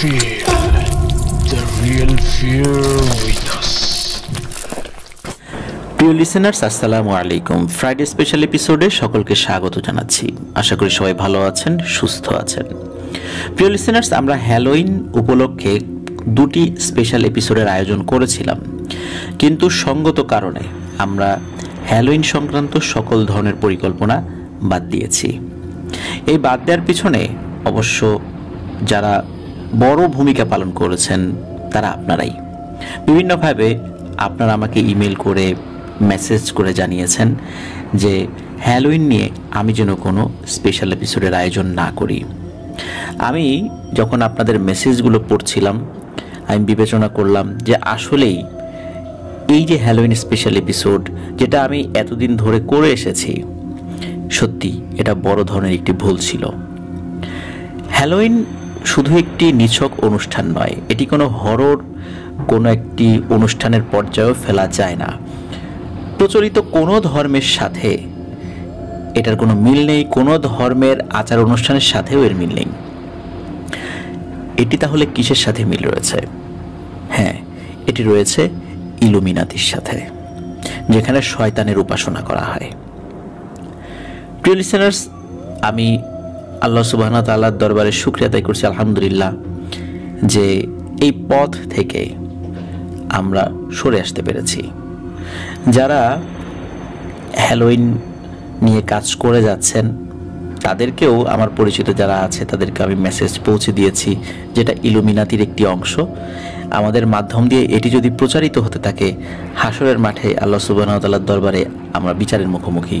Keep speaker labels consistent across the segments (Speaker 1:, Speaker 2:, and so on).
Speaker 1: Feel the real fear with us.
Speaker 2: প্রিয় listeners, আসসালামু আলাইকুম। ফ্রাইডে স্পেশাল এপিসোডে সকলকে স্বাগত জানাচ্ছি। আশা করি সবাই ভালো আছেন, সুস্থ আছেন। প্রিয় লিসেনার্স, আমরা হ্যালোইন উপলক্ষে দুটি স্পেশাল এপিসোডের আয়োজন করেছিলাম, কিন্তু সঙ্গত কারণে আমরা হ্যালোইন সংক্রান্ত সকল ধরনের পরিকল্পনা বাদ দিয়েছি। এই বাদ দেওয়ার পিছনে অবশ্য যারা বড় ভূমিকা পালন করেছেন তারা আপনারাই। বিভিন্নভাবে আপনারা আমাকে ইমেল করে, মেসেজ করে জানিয়েছেন যে হ্যালোইন নিয়ে আমি যেন কোনো স্পেশাল এপিসোডের আয়োজন না করি। আমি যখন আপনাদের মেসেজগুলো পড়ছিলাম, আমি বিবেচনা করলাম যে আসলেই এই যে হ্যালোইন স্পেশাল এপিসোড, যেটা আমি এতদিন ধরে করে এসেছি, সত্যি এটা বড় ধরনের একটি ভুল ছিল। হ্যালোইন শুধু একটি নিছক অনুষ্ঠান নয়, এটি কোনো হরর কোনো একটি অনুষ্ঠানের পর্যায়েও ফেলা যায় না। প্রচলিত কোনো ধর্মের সাথে এটার কোনো মিল নেই, কোনো ধর্মের আচার অনুষ্ঠানের সাথেও এর মিল নেই। এটি তাহলে কিসের সাথে মিল রয়েছে? হ্যাঁ, এটি রয়েছে ইলুমিনাতির সাথে, যেখানে শয়তানের উপাসনা করা হয়। প্রিয় লিসেনার্স, আমি আল্লাহ সুবহানাহু ওয়া তাআলার দরবারে শুকরিয়া আদায় করছি, আলহামদুলিল্লাহ, যে এই পথ থেকে আমরা সরে আসতে পেরেছি। যারা হ্যালোইন নিয়ে কাজ করে যাচ্ছেন তাদেরকেও, আমার পরিচিত যারা আছে তাদেরকে আমি মেসেজ পৌঁছে দিয়েছি, যেটা ইলুমিনাতির একটি অংশ। আমাদের মাধ্যম দিয়ে এটি যদি প্রচারিত হতে থাকে, হাসরের মাঠে আল্লাহ সুবহানাহু ওয়া তাআলার দরবারে আমরা বিচারের মুখোমুখি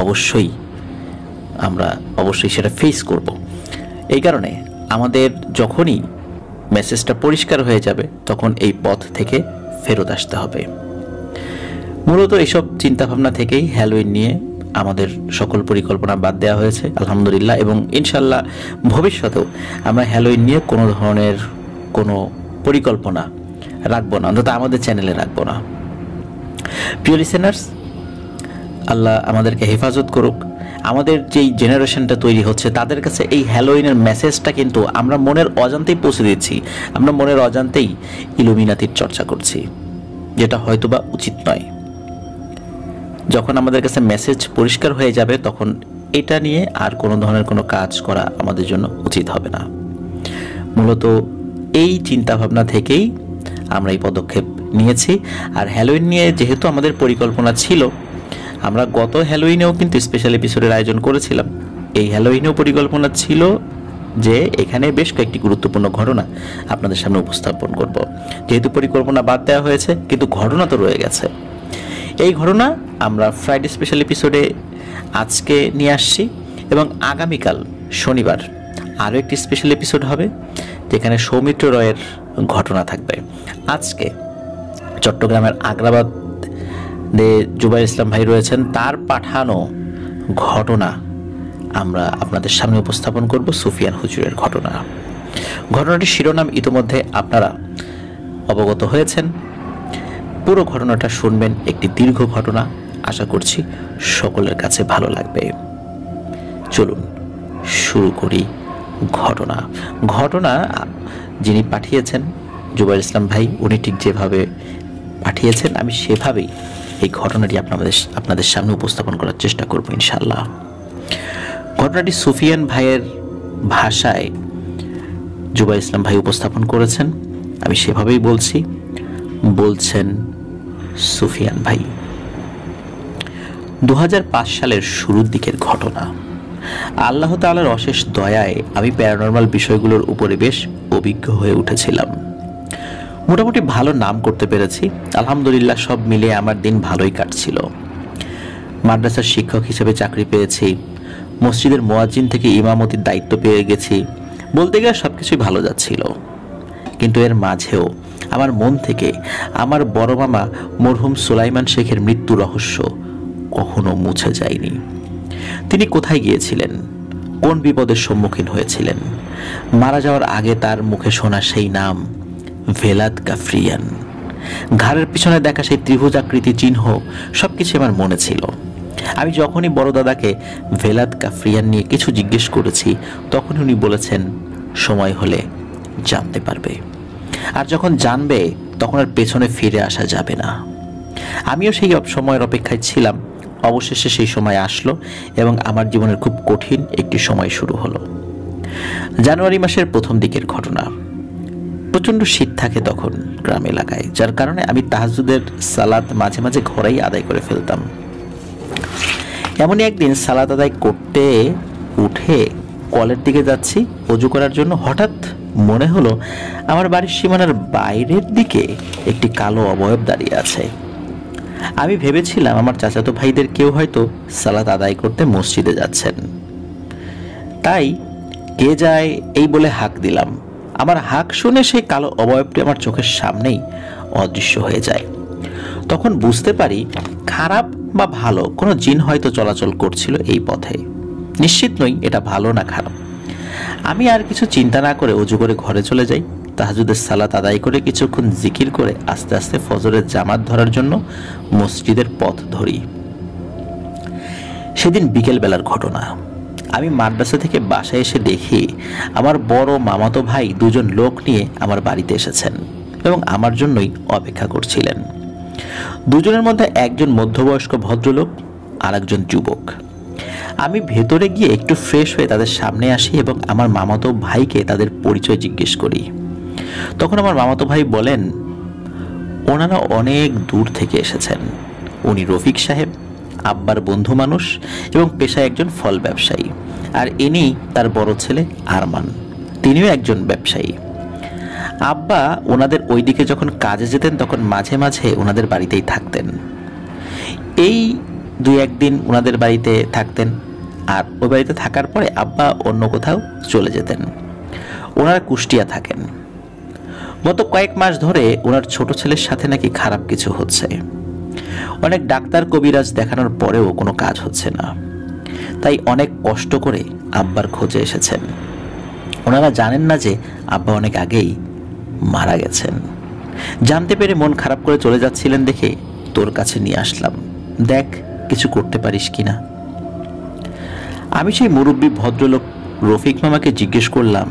Speaker 2: অবশ্যই সেটা ফেস করব। এই কারণে আমাদের যখনই মেসেজটা পরিষ্কার হয়ে যাবে তখন এই পথ থেকে ফেরত আসতে হবে। মূলত এইসব চিন্তাভাবনা থেকেই হ্যালোইন নিয়ে আমাদের সকল পরিকল্পনা বাদ দেওয়া হয়েছে, আলহামদুলিল্লাহ। এবং ইনশাল্লাহ ভবিষ্যতেও আমরা হ্যালোইন নিয়ে কোনো ধরনের কোনো পরিকল্পনা রাখবো না, অন্তত আমাদের চ্যানেলে রাখবো না। প্রিয় লিসেনার্স, আল্লাহ আমাদেরকে হেফাজত করুক। আমাদের যেই জেনারেশনটা তৈরি হচ্ছে তাদের কাছে এই হ্যালোইনের মেসেজটা কিন্তু আমরা মনের অজান্তেই পৌঁছে দিচ্ছি। আমরা মনের অজান্তেই ইলুমিনাতির চর্চা করছি, যেটা হয়তোবা উচিত নয়। যখন আমাদের কাছে মেসেজ পরিষ্কার হয়ে যাবে তখন এটা নিয়ে আর কোনো ধরনের কোনো কাজ করা আমাদের জন্য উচিত হবে না। মূলত এই চিন্তাভাবনা থেকেই আমরা এই পদক্ষেপ নিয়েছি। আর হ্যালোইন নিয়ে যেহেতু আমাদের পরিকল্পনা ছিল, আমরা গত হ্যালোইনেও কিন্তু স্পেশাল এপিসোডের আয়োজন করেছিলাম। এই হ্যালোইনেও পরিকল্পনা ছিল যে এখানে বেশ কয়েকটি গুরুত্বপূর্ণ ঘটনা আপনাদের সামনে উপস্থাপন করব। যেহেতু পরিকল্পনা বাদ দেওয়া হয়েছে, কিন্তু ঘটনা তো রয়ে গেছে। এই ঘটনা আমরা ফ্রাইডে স্পেশাল এপিসোডে আজকে নিয়ে আসছি, এবং আগামীকাল শনিবার আরও একটি স্পেশাল এপিসোড হবে যেখানে সৌমিত্র রয়ের ঘটনা থাকবে। আজকে চট্টগ্রামের আগ্রাবাদে জুবাইর ইসলাম ভাই রয়েছেন, তার পাঠানো ঘটনা আমরা আপনাদের সামনে উপস্থাপন করব, সুফিয়ান হুজুরের ঘটনা। ঘটনাটির শিরোনাম ইতোমধ্যে আপনারা অবগত হয়েছেন। পুরো ঘটনাটা শুনবেন, একটি দীর্ঘ ঘটনা। আশা করছি সকলের কাছে ভালো লাগবে। চলুন শুরু করি ঘটনা যিনি পাঠিয়েছেন জুবাইর ইসলাম ভাই, উনি ঠিক যেভাবে পাঠিয়েছেন আমি সেভাবেই এই ঘটনাটি আপনাদের সামনে উপস্থাপন করার চেষ্টা করব ইনশাআল্লাহ। ঘটনাটি সুফিয়ান ভাইয়ের ভাষায় জুবাইর ইসলাম ভাই উপস্থাপন করেছেন, আমি সেভাবেই বলছেন সুফিয়ান ভাই। 2005 সালের শুরুর দিকের ঘটনা। আল্লাহ তাআলার অশেষ দয়ায় আমি প্যারানরমাল বিষয়গুলোর উপরে বেশ অভিজ্ঞ হয়ে উঠেছিলাম। মোটামুটি ভালো নাম করতে পেরেছি, আলহামদুলিল্লাহ। সব মিলিয়ে আমার দিন ভালোই কাটছিল। মাদ্রাসার শিক্ষক হিসেবে চাকরি পেয়েছি, মসজিদের মুয়াজ্জিন থেকে ইমামতির দায়িত্ব পেয়ে গেছি। বলতে গেলে সবকিছুই ভালো যাচ্ছিল। কিন্তু এর মাঝেও আমার মন থেকে আমার বড় মামা মরহুম সুলাইমান শেখের মৃত্যু রহস্য কখনো মুছে যায়নি। তিনি কোথায় গিয়েছিলেন, কোন বিপদের সম্মুখীন হয়েছিলেন? মারা যাওয়ার আগে তার মুখে শোনা সেই নাম ভেলাদ কাফরিয়ান, ঘাড়ের পিছনে দেখা সেই ত্রিভুজাকৃতি চিহ্ন, সবকিছু আমার মনে ছিল। আমি যখনই বড় দাদাকে ভেলাদ কাফরিয়ান নিয়ে কিছু জিজ্ঞেস করেছি, তখন উনি বলেছেন সময় হলে জানতে পারবে। আর যখন জানবে তখন আর পেছনে ফিরে আসা যাবে না। আমিও সেই সময়ের অপেক্ষায় ছিলাম। অবশেষে সেই সময় আসলো এবং আমার জীবনের খুব কঠিন একটি সময় শুরু হলো। জানুয়ারি মাসের প্রথম দিকের ঘটনা। প্রচণ্ড শীত থাকে তখন গ্রাম এলাকায়, যার কারণে আমি তাহাজ্জুদের সালাত মাঝে মাঝে ঘরেই আদায় করে ফেলতাম। এমনই একদিন সালাত আদায় করতে উঠে কলের দিকে যাচ্ছি অজু করার জন্য। হঠাৎ মনে হলো আমার বাড়ির সীমানার বাইরের দিকে একটি কালো অবয়ব দাঁড়িয়ে আছে। আমি ভেবেছিলাম আমার চাচাতো ভাইদের কেউ হয়তো সালাত আদায় করতে মসজিদে যাচ্ছেন, তাই কে যায় এই বলে হাঁক দিলাম। আমার হাঁক শুনে সেই কালো অবয়বটি আমার চোখের সামনেই অদৃশ্য হয়ে যায়। তখন বুঝতে পারি খারাপ বা ভালো কোনো জিন হয়তো চলাচল করছিল এই পথে। নিশ্চিত নই এটা ভালো না খারাপ। আমি আর কিছু চিন্তা না করে অজু করে ঘরে চলে যাই। তাহাজ্জুদের সালাত আদায় করে কিছুক্ষণ জিকির করে আস্তে আস্তে ফজরের জামাত ধরার জন্য মসজিদের পথ ধরি। সেদিন বিকেল বেলার ঘটনা। আমি মাদ্রাসা থেকে বাসায় এসে দেখি আমার বড় মামাতো ভাই দুজন লোক নিয়ে আমার বাড়িতে এসেছেন এবং আমার জন্যই অপেক্ষা করছিলেন। দুজনের মধ্যে একজন মধ্যবয়স্ক ভদ্রলোক আর একজন যুবক। আমি ভেতরে গিয়ে একটু ফ্রেশ হয়ে তাদের সামনে আসি এবং আমার মামাতো ভাইকে তাদের পরিচয় জিজ্ঞেস করি। তখন আমার মামাতো ভাই বলেন, ওনারা অনেক দূর থেকে এসেছেন। উনি রফিক সাহেব, আব্বার বন্ধু মানুষ এবং পেশায় একজন ফল ব্যবসায়ী। আর ইনি তার বড় ছেলে আরমান, তিনিও একজন ব্যবসায়ী। আব্বা ওনাদের ওইদিকে যখন কাজে যেতেন তখন মাঝে মাঝে ওনাদের বাড়িতেই থাকতেন। এই 2-1 দিন ওনাদের বাড়িতে থাকতেন, আর ওই বাড়িতে থাকার পরে আব্বা অন্য কোথাও চলে যেতেন। ওনারা কুষ্টিয়া থাকেন। গত কয়েক মাস ধরে ওনার ছোট ছেলের সাথে নাকি খারাপ কিছু হচ্ছে। অনেক ডাক্তার কবিরাজ দেখানোর পরেও কোনো কাজ হচ্ছে না, তাই অনেক কষ্ট করে আব্বার খোঁজে এসেছেন। ওনারা জানেন না যে আব্বা অনেক আগেই মারা গেছেন। জানতে পেরে মন খারাপ করে চলে যাচ্ছিলেন দেখে তোর কাছে নিয়ে আসলাম, দেখ কিছু করতে পারিস কিনা। আমি সেই মুরব্বী ভদ্রলোক রফিক মামাকে জিজ্ঞেস করলাম,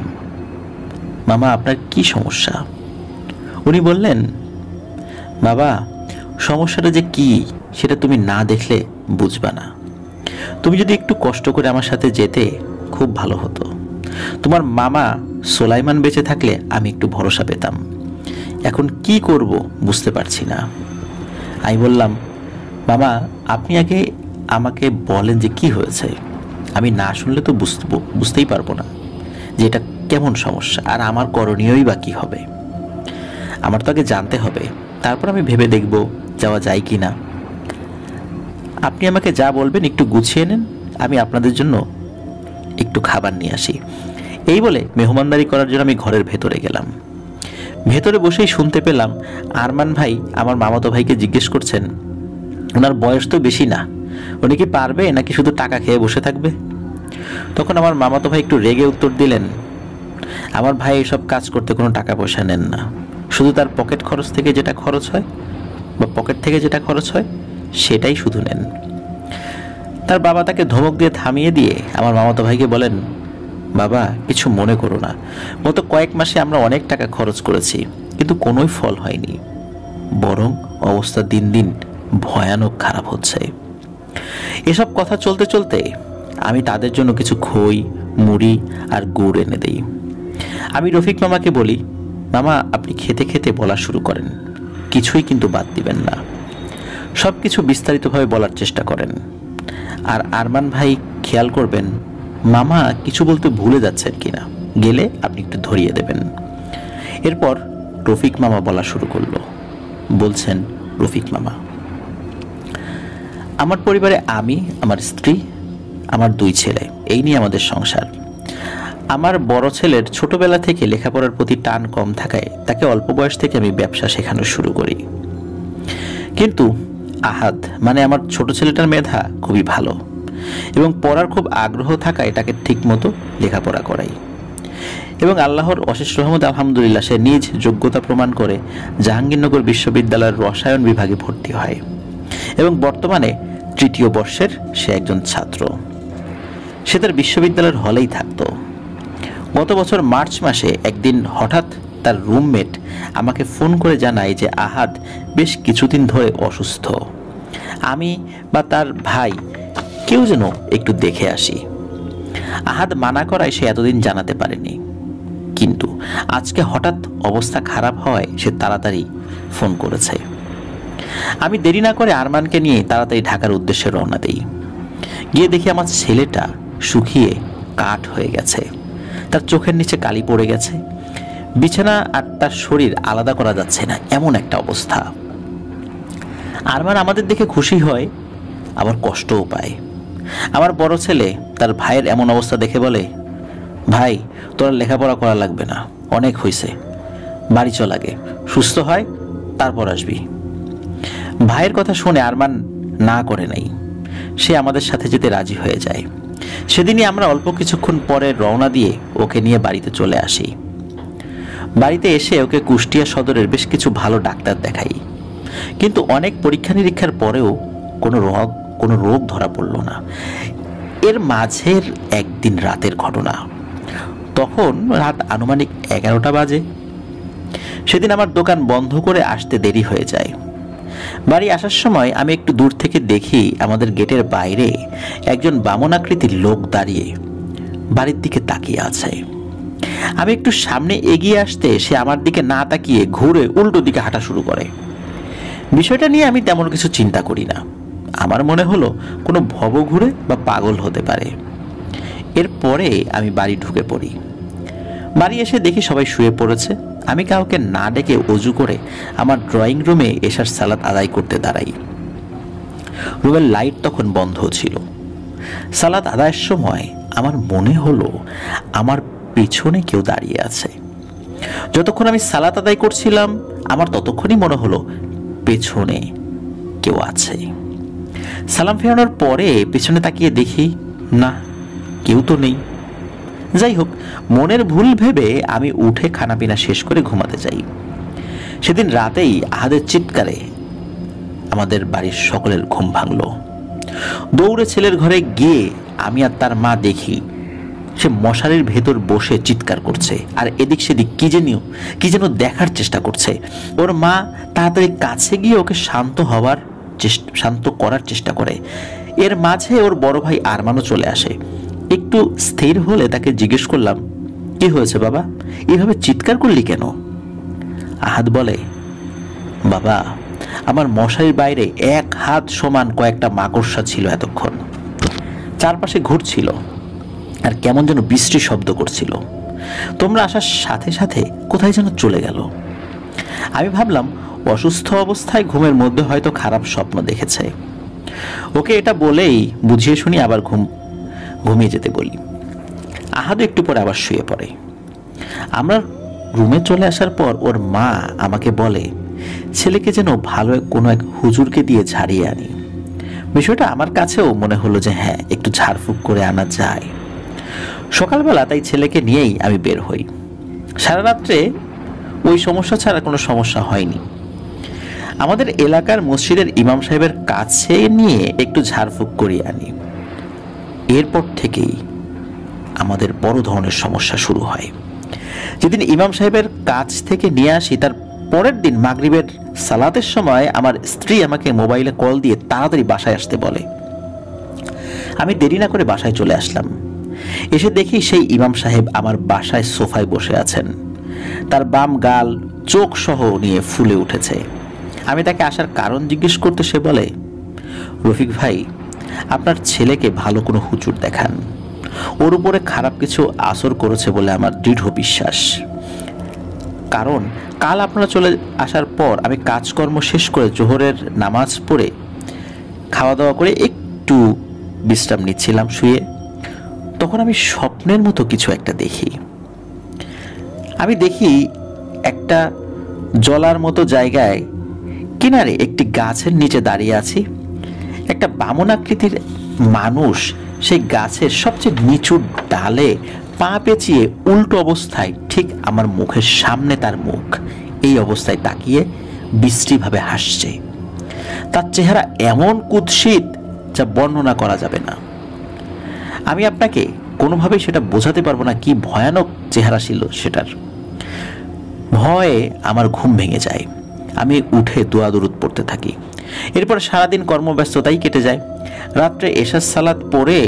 Speaker 2: মামা আপনার কি সমস্যা? উনি বললেন, বাবা সমস্যাটা যে কি সেটা তুমি না দেখলে বুঝবা না। তুমি যদি একটু কষ্ট করে আমার সাথে যেতে খুব ভালো হতো। তোমার মামা সোলাইমান বেঁচে থাকলে আমি একটু ভরসা পেতাম। এখন কি করব বুঝতে পারছি না। আমি বললাম, মামা আপনি আগে আমাকে বলেন যে কি হয়েছে। আমি না শুনলে তো বুঝতেই পারবো না যে এটা কেমন সমস্যা, আর আমার করণীয়ই বা কি হবে। আমার তো আগে জানতে হবে, তারপর আমি ভেবে দেখব যাওয়া যায় কি না। আপনি আমাকে যা বলবেন একটু গুছিয়ে নেন, আমি আপনাদের জন্য একটু খাবার নিয়ে আসি। এই বলে মেহমানদারি করার জন্য আমি ঘরের ভেতরে গেলাম। ভেতরে বসেই শুনতে পেলাম আরমান ভাই আমার মামাতো ভাইকে জিজ্ঞেস করছেন, ওনার বয়স তো বেশি না, উনি কি পারবে নাকি শুধু টাকা খেয়ে বসে থাকবে? তখন আমার মামাতো ভাই একটু রেগে উত্তর দিলেন, আমার ভাই এসব কাজ করতে কোনো টাকা পয়সা নেন না, শুধু তার পকেট খরচ থেকে যেটা খরচ হয় বা পকেট থেকে যেটা খরচ হয় সেটাই শুধু নেন। তার বাবা তাকে ধমক দিয়ে থামিয়ে দিয়ে আমার মামাতো ভাইকে বলেন, বাবা কিছু মনে করো না, গত কয়েক মাসে আমরা অনেক টাকা খরচ করেছি কিন্তু কোনোই ফল হয়নি, বরং অবস্থা দিন দিন ভয়ানক খারাপ হচ্ছে। এসব কথা চলতে চলতে আমি তাদের জন্য কিছু খই, মুড়ি আর গুড় এনে দেই। আমি রফিক মামাকে বলি, মামা আপনি খেতে খেতে বলা শুরু করেন, কিছুই কিন্তু বাদ দিবেন না, সব কিছু বিস্তারিতভাবে বলার চেষ্টা করেন। আর আরমান ভাই খেয়াল করবেন মামা কিছু বলতে ভুলে যাচ্ছেন কিনা, গেলে আপনি একটু ধরিয়ে দেবেন। এরপর রফিক মামা বলা শুরু করলো। বলছেন রফিক মামা, আমার পরিবারে আমি, আমার স্ত্রী, আমার 2 ছেলে, এই নিয়ে আমাদের সংসার। আমার বড় ছেলের ছোটবেলা থেকে লেখাপড়ার প্রতি টান কম থাকায় তাকে অল্প বয়স থেকে আমি ব্যবসা শেখানো শুরু করি। কিন্তু আহাদ মানে আমার ছোট ছেলেটার মেধা খুবই ভালো এবং পড়ার খুব আগ্রহ থাকায় তাকে ঠিক মতো লেখাপড়া করাই। এবং আল্লাহর অশেষ রহমত আলহামদুলিল্লাহ সে নিজ যোগ্যতা প্রমাণ করে জাহাঙ্গীরনগর বিশ্ববিদ্যালয়ের রসায়ন বিভাগে ভর্তি হয় এবং বর্তমানে 3য় বর্ষের সে একজন ছাত্র। সে তার বিশ্ববিদ্যালয়ের হলেই থাকতো। গত বছর মার্চ মাসে একদিন হঠাৎ তার রুমমেট আমাকে ফোন করে জানায় যে আহাদ বেশ কিছুদিন ধরে অসুস্থ। আমি বা তার ভাই কেউ যেন একটু দেখে আসি। আহাদ মানা করায় সে এতদিন জানাতে পারেনি, কিন্তু আজকে হঠাৎ অবস্থা খারাপ হওয়ায় সে তাড়াতাড়ি ফোন করেছে। আমি দেরি না করে আরমানকে নিয়ে তাড়াতাড়ি ঢাকার উদ্দেশ্যে রওনা দিই। গিয়ে দেখি আমার ছেলেটা শুকিয়ে কাঠ হয়ে গেছে, তার চোখের নিচে কালি পড়ে গেছে, বিছানা আর তার শরীর আলাদা করা যাচ্ছে না, এমন একটা অবস্থা। আরমান আমাদের দেখে খুশি হয়, আবার কষ্টও পায়। আমার বড় ছেলে তার ভাইয়ের এমন অবস্থা দেখে বলে, ভাই তোরা লেখাপড়া করা লাগবে না, অনেক হয়েছে, বাড়ি চল আগে, সুস্থ হয় তারপর আসবি। ভাইয়ের কথা শুনে আরমান না করে নাই, সে আমাদের সাথে যেতে রাজি হয়ে যায়। সেদিনই আমরা অল্প কিছুক্ষণ পরে রওনা দিয়ে ওকে নিয়ে বাড়িতে চলে আসি। বাড়িতে এসে ওকে কুষ্টিয়া সদরের বেশ কিছু ভালো ডাক্তার দেখাই, কিন্তু অনেক পরীক্ষা নিরীক্ষার পরেও কোনো রোগ ধরা পড়ল না। এর মাঝের একদিন রাতের ঘটনা, তখন রাত আনুমানিক 11টা বাজে। সেদিন আমার দোকান বন্ধ করে আসতে দেরি হয়ে যায়। বাড়ি আসার সময় আমি একটু দূর থেকে দেখি আমাদের গেটের বাইরে একজন বামনাকৃতির লোক দাঁড়িয়ে বাড়ির দিকে তাকিয়ে আছে। আমি একটু সামনে এগিয়ে আসতে সে আমার দিকে না তাকিয়ে ঘুরে উল্টো দিকে হাঁটা শুরু করে। বিষয়টা নিয়ে আমি তেমন কিছু চিন্তা করি না, আমার মনে হলো কোনো ভবঘুরে বা পাগল হতে পারে। এরপরে আমি বাড়ি ঢুকে পড়ি। বাড়ি এসে দেখি সবাই শুয়ে পড়েছে। আমি কাউকে না ডেকে অজু করে আমার ড্রয়িং রুমে এশার সালাত আদায় করতে দাঁড়াই। রুমের লাইট তখন বন্ধ ছিল। সালাত আদায়ের সময় আমার মনে হলো আমার পিছনে কেউ দাঁড়িয়ে আছে। যতক্ষণ আমি সালাত আদায় করছিলাম আমার ততক্ষণই মনে হলো পেছনে কেউ আছে। সালাম ফেরানোর পরে পেছনে তাকিয়ে দেখি না, কেউ তো নেই। যাই হোক, মনের ভুল ভেবে আমি উঠে খানাপিনা শেষ করে ঘুমাতে যাই। সেদিন রাতেই আহাদের চিৎকারে আমাদের বাড়ির সকলের ঘুম ভাঙল। দৌড়ে ছেলের ঘরে গিয়ে আমি আর তার মা দেখি সে মশারির ভেতর বসে চিৎকার করছে আর এদিক সেদিক কি যেন দেখার চেষ্টা করছে। ওর মা তাড়াতাড়ি কাছে গিয়ে ওকে শান্ত করার চেষ্টা করে। এর মাঝে ওর বড় ভাই আরমানও চলে আসে। একটু স্থির হলে তাকে জিজ্ঞেস করলাম, কি হয়েছে বাবা, এভাবে চিৎকার করলি কেন? আহাদ বলে, বাবা আমার মশারির বাইরে 1 হাত সমান কয়েকটা মাকড়সা ছিল, এতক্ষণ চারপাশে ঘুরছিল আর কেমন যেন বৃষ্টি শব্দ করছিল। তোমরা আসার সাথে সাথে কোথায় যেন চলে গেল। আমি ভাবলাম অসুস্থ অবস্থায় ঘুমের মধ্যে হয়তো খারাপ স্বপ্ন দেখেছে। ওকে এটা বলেই বুঝিয়ে শুনি আবার ঘুমিয়ে যেতে বলি। আহাদ একটু পরে আবার শুয়ে পড়ে। আমরা রুমে চলে আসার পর ওর মা আমাকে বলে ছেলেকে যেন ভালো কোনো এক হুজুরকে দিয়ে ঝাড়িয়ে আনি। বিষয়টা আমার কাছেও মনে হলো যে হ্যাঁ, একটু ঝাড়ফুঁক করে আনা যায়। সকালবেলা তাই ছেলেকে নিয়েই আমি বের হই। সারা রাত্রে ওই সমস্যা ছাড়া কোনো সমস্যা হয়নি। আমাদের এলাকার মসজিদের ইমাম সাহেবের কাছে নিয়ে একটু ঝাড়ফুঁক করিয়ে আনি। এরপর থেকেই আমাদের বড় ধরনের সমস্যা শুরু হয়। যেদিন ইমাম সাহেবের কাছ থেকে নিয়ে আসি তার পরের দিন মাগরিবের সালাতের সময় আমার স্ত্রী আমাকে মোবাইলে কল দিয়ে তাড়াতাড়ি বাসায় আসতে বলে। আমি দেরি না করে বাসায় চলে আসলাম। এসে দেখি সেই ইমাম সাহেব আমার বাসায় সোফায় বসে আছেন। তার বাম গাল চোখ সহ নিয়ে ফুলে উঠেছে। আমি তাকে আসার কারণ জিজ্ঞেস করতে সে বলে, রফিক ভাই, আপনার ছেলেকে ভালো কোনো হুজুর দেখান, ওর উপরে খারাপ কিছু আসর করেছে বলে আমার দৃঢ় বিশ্বাস। কারণ কাল আপনারা চলে আসার পর আমি কাজকর্ম শেষ করে জোহরের নামাজ পড়ে খাওয়া দাওয়া করে একটু বিশ্রাম নিচ্ছিলাম শুয়ে, তখন আমি স্বপ্নের মতো কিছু একটা দেখি। আমি দেখি একটা জলার মতো জায়গায় কিনারে একটি গাছের নিচে দাঁড়িয়ে আছি। একটা বামনাকৃতির মানুষ সেই গাছের সবচেয়ে নিচু ডালে পা পেঁচিয়ে উল্টো অবস্থায় ঠিক আমার মুখের সামনে, তার মুখ এই অবস্থায় তাকিয়ে বিশ্রীভাবে হাসছে। তার চেহারা এমন কুৎসিত যা বর্ণনা করা যাবে না। আমি আপনাকে কোনোভাবেই সেটা বোঝাতে পারবো না কি ভয়ানক চেহারা ছিল সেটার। ভয়ে আমার ঘুম ভেঙে যায়। আমি উঠে দোয়া দুরুদ পড়তে থাকি। এরপর সারাদিন কর্মব্যস্ততাই কেটে যায়। রাত্রে এশার সালাত পড়ে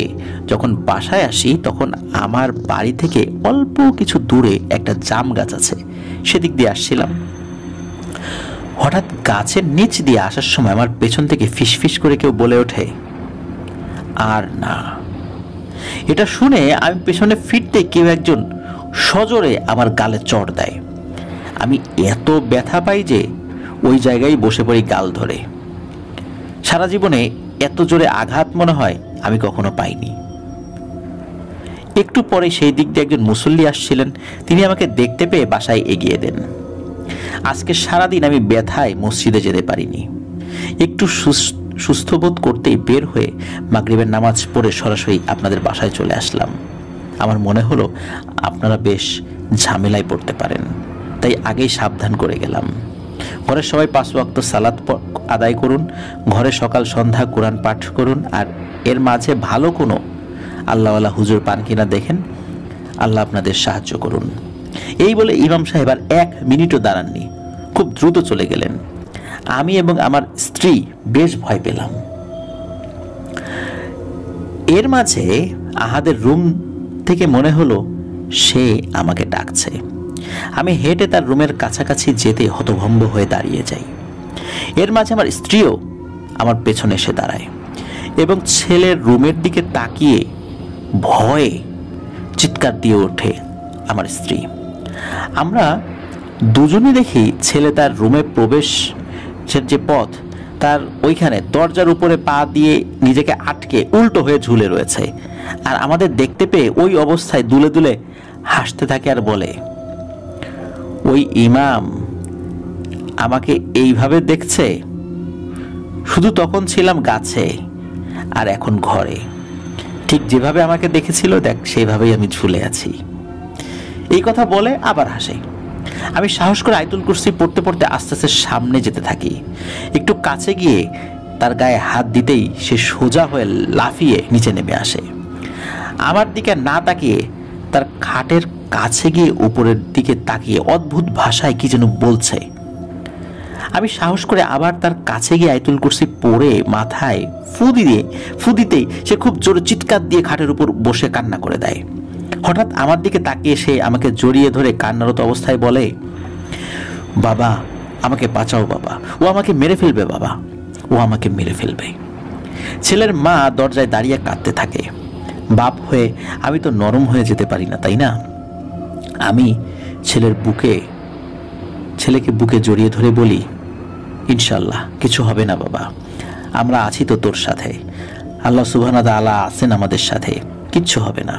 Speaker 2: যখন বাসায় আসি তখন আমার বাড়ি থেকে অল্প কিছু দূরে একটা জাম গাছ আছে, সেদিক দিয়ে আসছিলাম। হঠাৎ গাছের নিচ দিয়ে আসার সময় আমার পেছন থেকে ফিসফিস করে কেউ বলে ওঠে, আর না। এটা শুনে আমি পেছনে ফিরতে কেউ একজন সজোরে আমার গালে চড় দেয়। আমি এত ব্যথা পাই যে ওই জায়গায় বসে পড়ি গাল ধরে। সারা জীবনে এত জোরে আঘাত মনে হয় আমি কখনো পাইনি। একটু পরে সেই দিক দিয়ে একজন মুসল্লি আসছিলেন। তিনি আমাকে দেখতে পেয়ে বাসায় এগিয়ে দেন। আজকে সারাদিন আমি ব্যথায় মসজিদে যেতে পারিনি। একটু সুস্থ বোধ করতেই বের হয়ে মাগরিবের নামাজ পড়ে সরাসরি আপনাদের বাসায় চলে আসলাম। আমার মনে হলো আপনারা বেশ ঝামেলায় পড়তে পারেন, তাই আগেই সাবধান করে গেলাম। ঘরের সবাই 5 ওয়াক্ত সালাত আদায় করুন, ঘরে সকাল সন্ধ্যা কোরআন পাঠ করুন, আর এর মাঝে ভালো কোনো আল্লাহওয়ালা হুজুর পান কিনা দেখেন। আল্লাহ আপনাদের সাহায্য করুন। এই বলে ইমাম সাহেব আর 1 মিনিটও দাঁড়াননি, খুব দ্রুত চলে গেলেন। আমি এবং আমার স্ত্রী বেশ ভয় পেলাম। এর মাঝে আহাদের রুম থেকে মনে হলো সে আমাকে ডাকছে। আমি হেঁটে তার রুমের কাছাকাছি যেতে হতভম্ব হয়ে দাঁড়িয়ে যাই। এর মাঝে আমার স্ত্রীও আমার পেছনে এসে দাঁড়ায় এবং ছেলের রুমের দিকে তাকিয়ে ভয়ে চিৎকার দিয়ে ওঠে আমার স্ত্রী। আমরা দুজনে দেখি ছেলে তার রুমে প্রবেশের যে পথ তার ওইখানে দরজার উপরে পা দিয়ে নিজেকে আটকে উল্টো হয়ে ঝুলে রয়েছে। আর আমাদের দেখতে পেয়ে ওই অবস্থায় দুলে দুলে হাসতে থাকে আর বলে, ওই ইমাম আমাকে এইভাবে দেখছে, শুধু তখন ছিলাম গাছে আর এখন ঘরে, ঠিক যেভাবে আমাকে দেখেছিল দেখ সেভাবেই আমি ঝুলে আছি। এই কথা বলে আবার হাসে। আমি সাহস করে আয়াতুল কুরসি পড়তে পড়তে আস্তে আস্তে সামনে যেতে থাকি। একটু কাছে গিয়ে তার গায়ে হাত দিতেই সে সোজা হয়ে লাফিয়ে নিচে নেমে আসে। আমার দিকে না তাকিয়ে তার খাটের কাছে গিয়ে উপরের দিকে তাকিয়ে অদ্ভুত ভাষায় কি যেন বলছে। আমি সাহস করে আবার তার কাছে গিয়ে আয়াতুল কুরসি পড়ে মাথায় ফু দিতেই সে খুব জোরে চিৎকার দিয়ে খাটের উপর বসে কান্না করে দেয়। হঠাৎ আমার দিকে তাকিয়ে সে আমাকে জড়িয়ে ধরে কান্নারত অবস্থায় বলে, বাবা আমাকে বাঁচাও বাবা, ও আমাকে মেরে ফেলবে বাবা, ও আমাকে মেরে ফেলবে। ছেলের মা দরজায় দাঁড়িয়ে কাঁদতে থাকে। বাপ হয়ে আমি তো নরম হয়ে যেতে পারি না, তাই না? আমি ছেলেকে বুকে জড়িয়ে ধরে বলি, ইনশাল্লাহ কিছু হবে না বাবা, আমরা আছি তো তোর সাথে, আল্লাহ সুবহানাহু ওয়া তাআলা আছেন আমাদের সাথে, কিচ্ছু হবে না,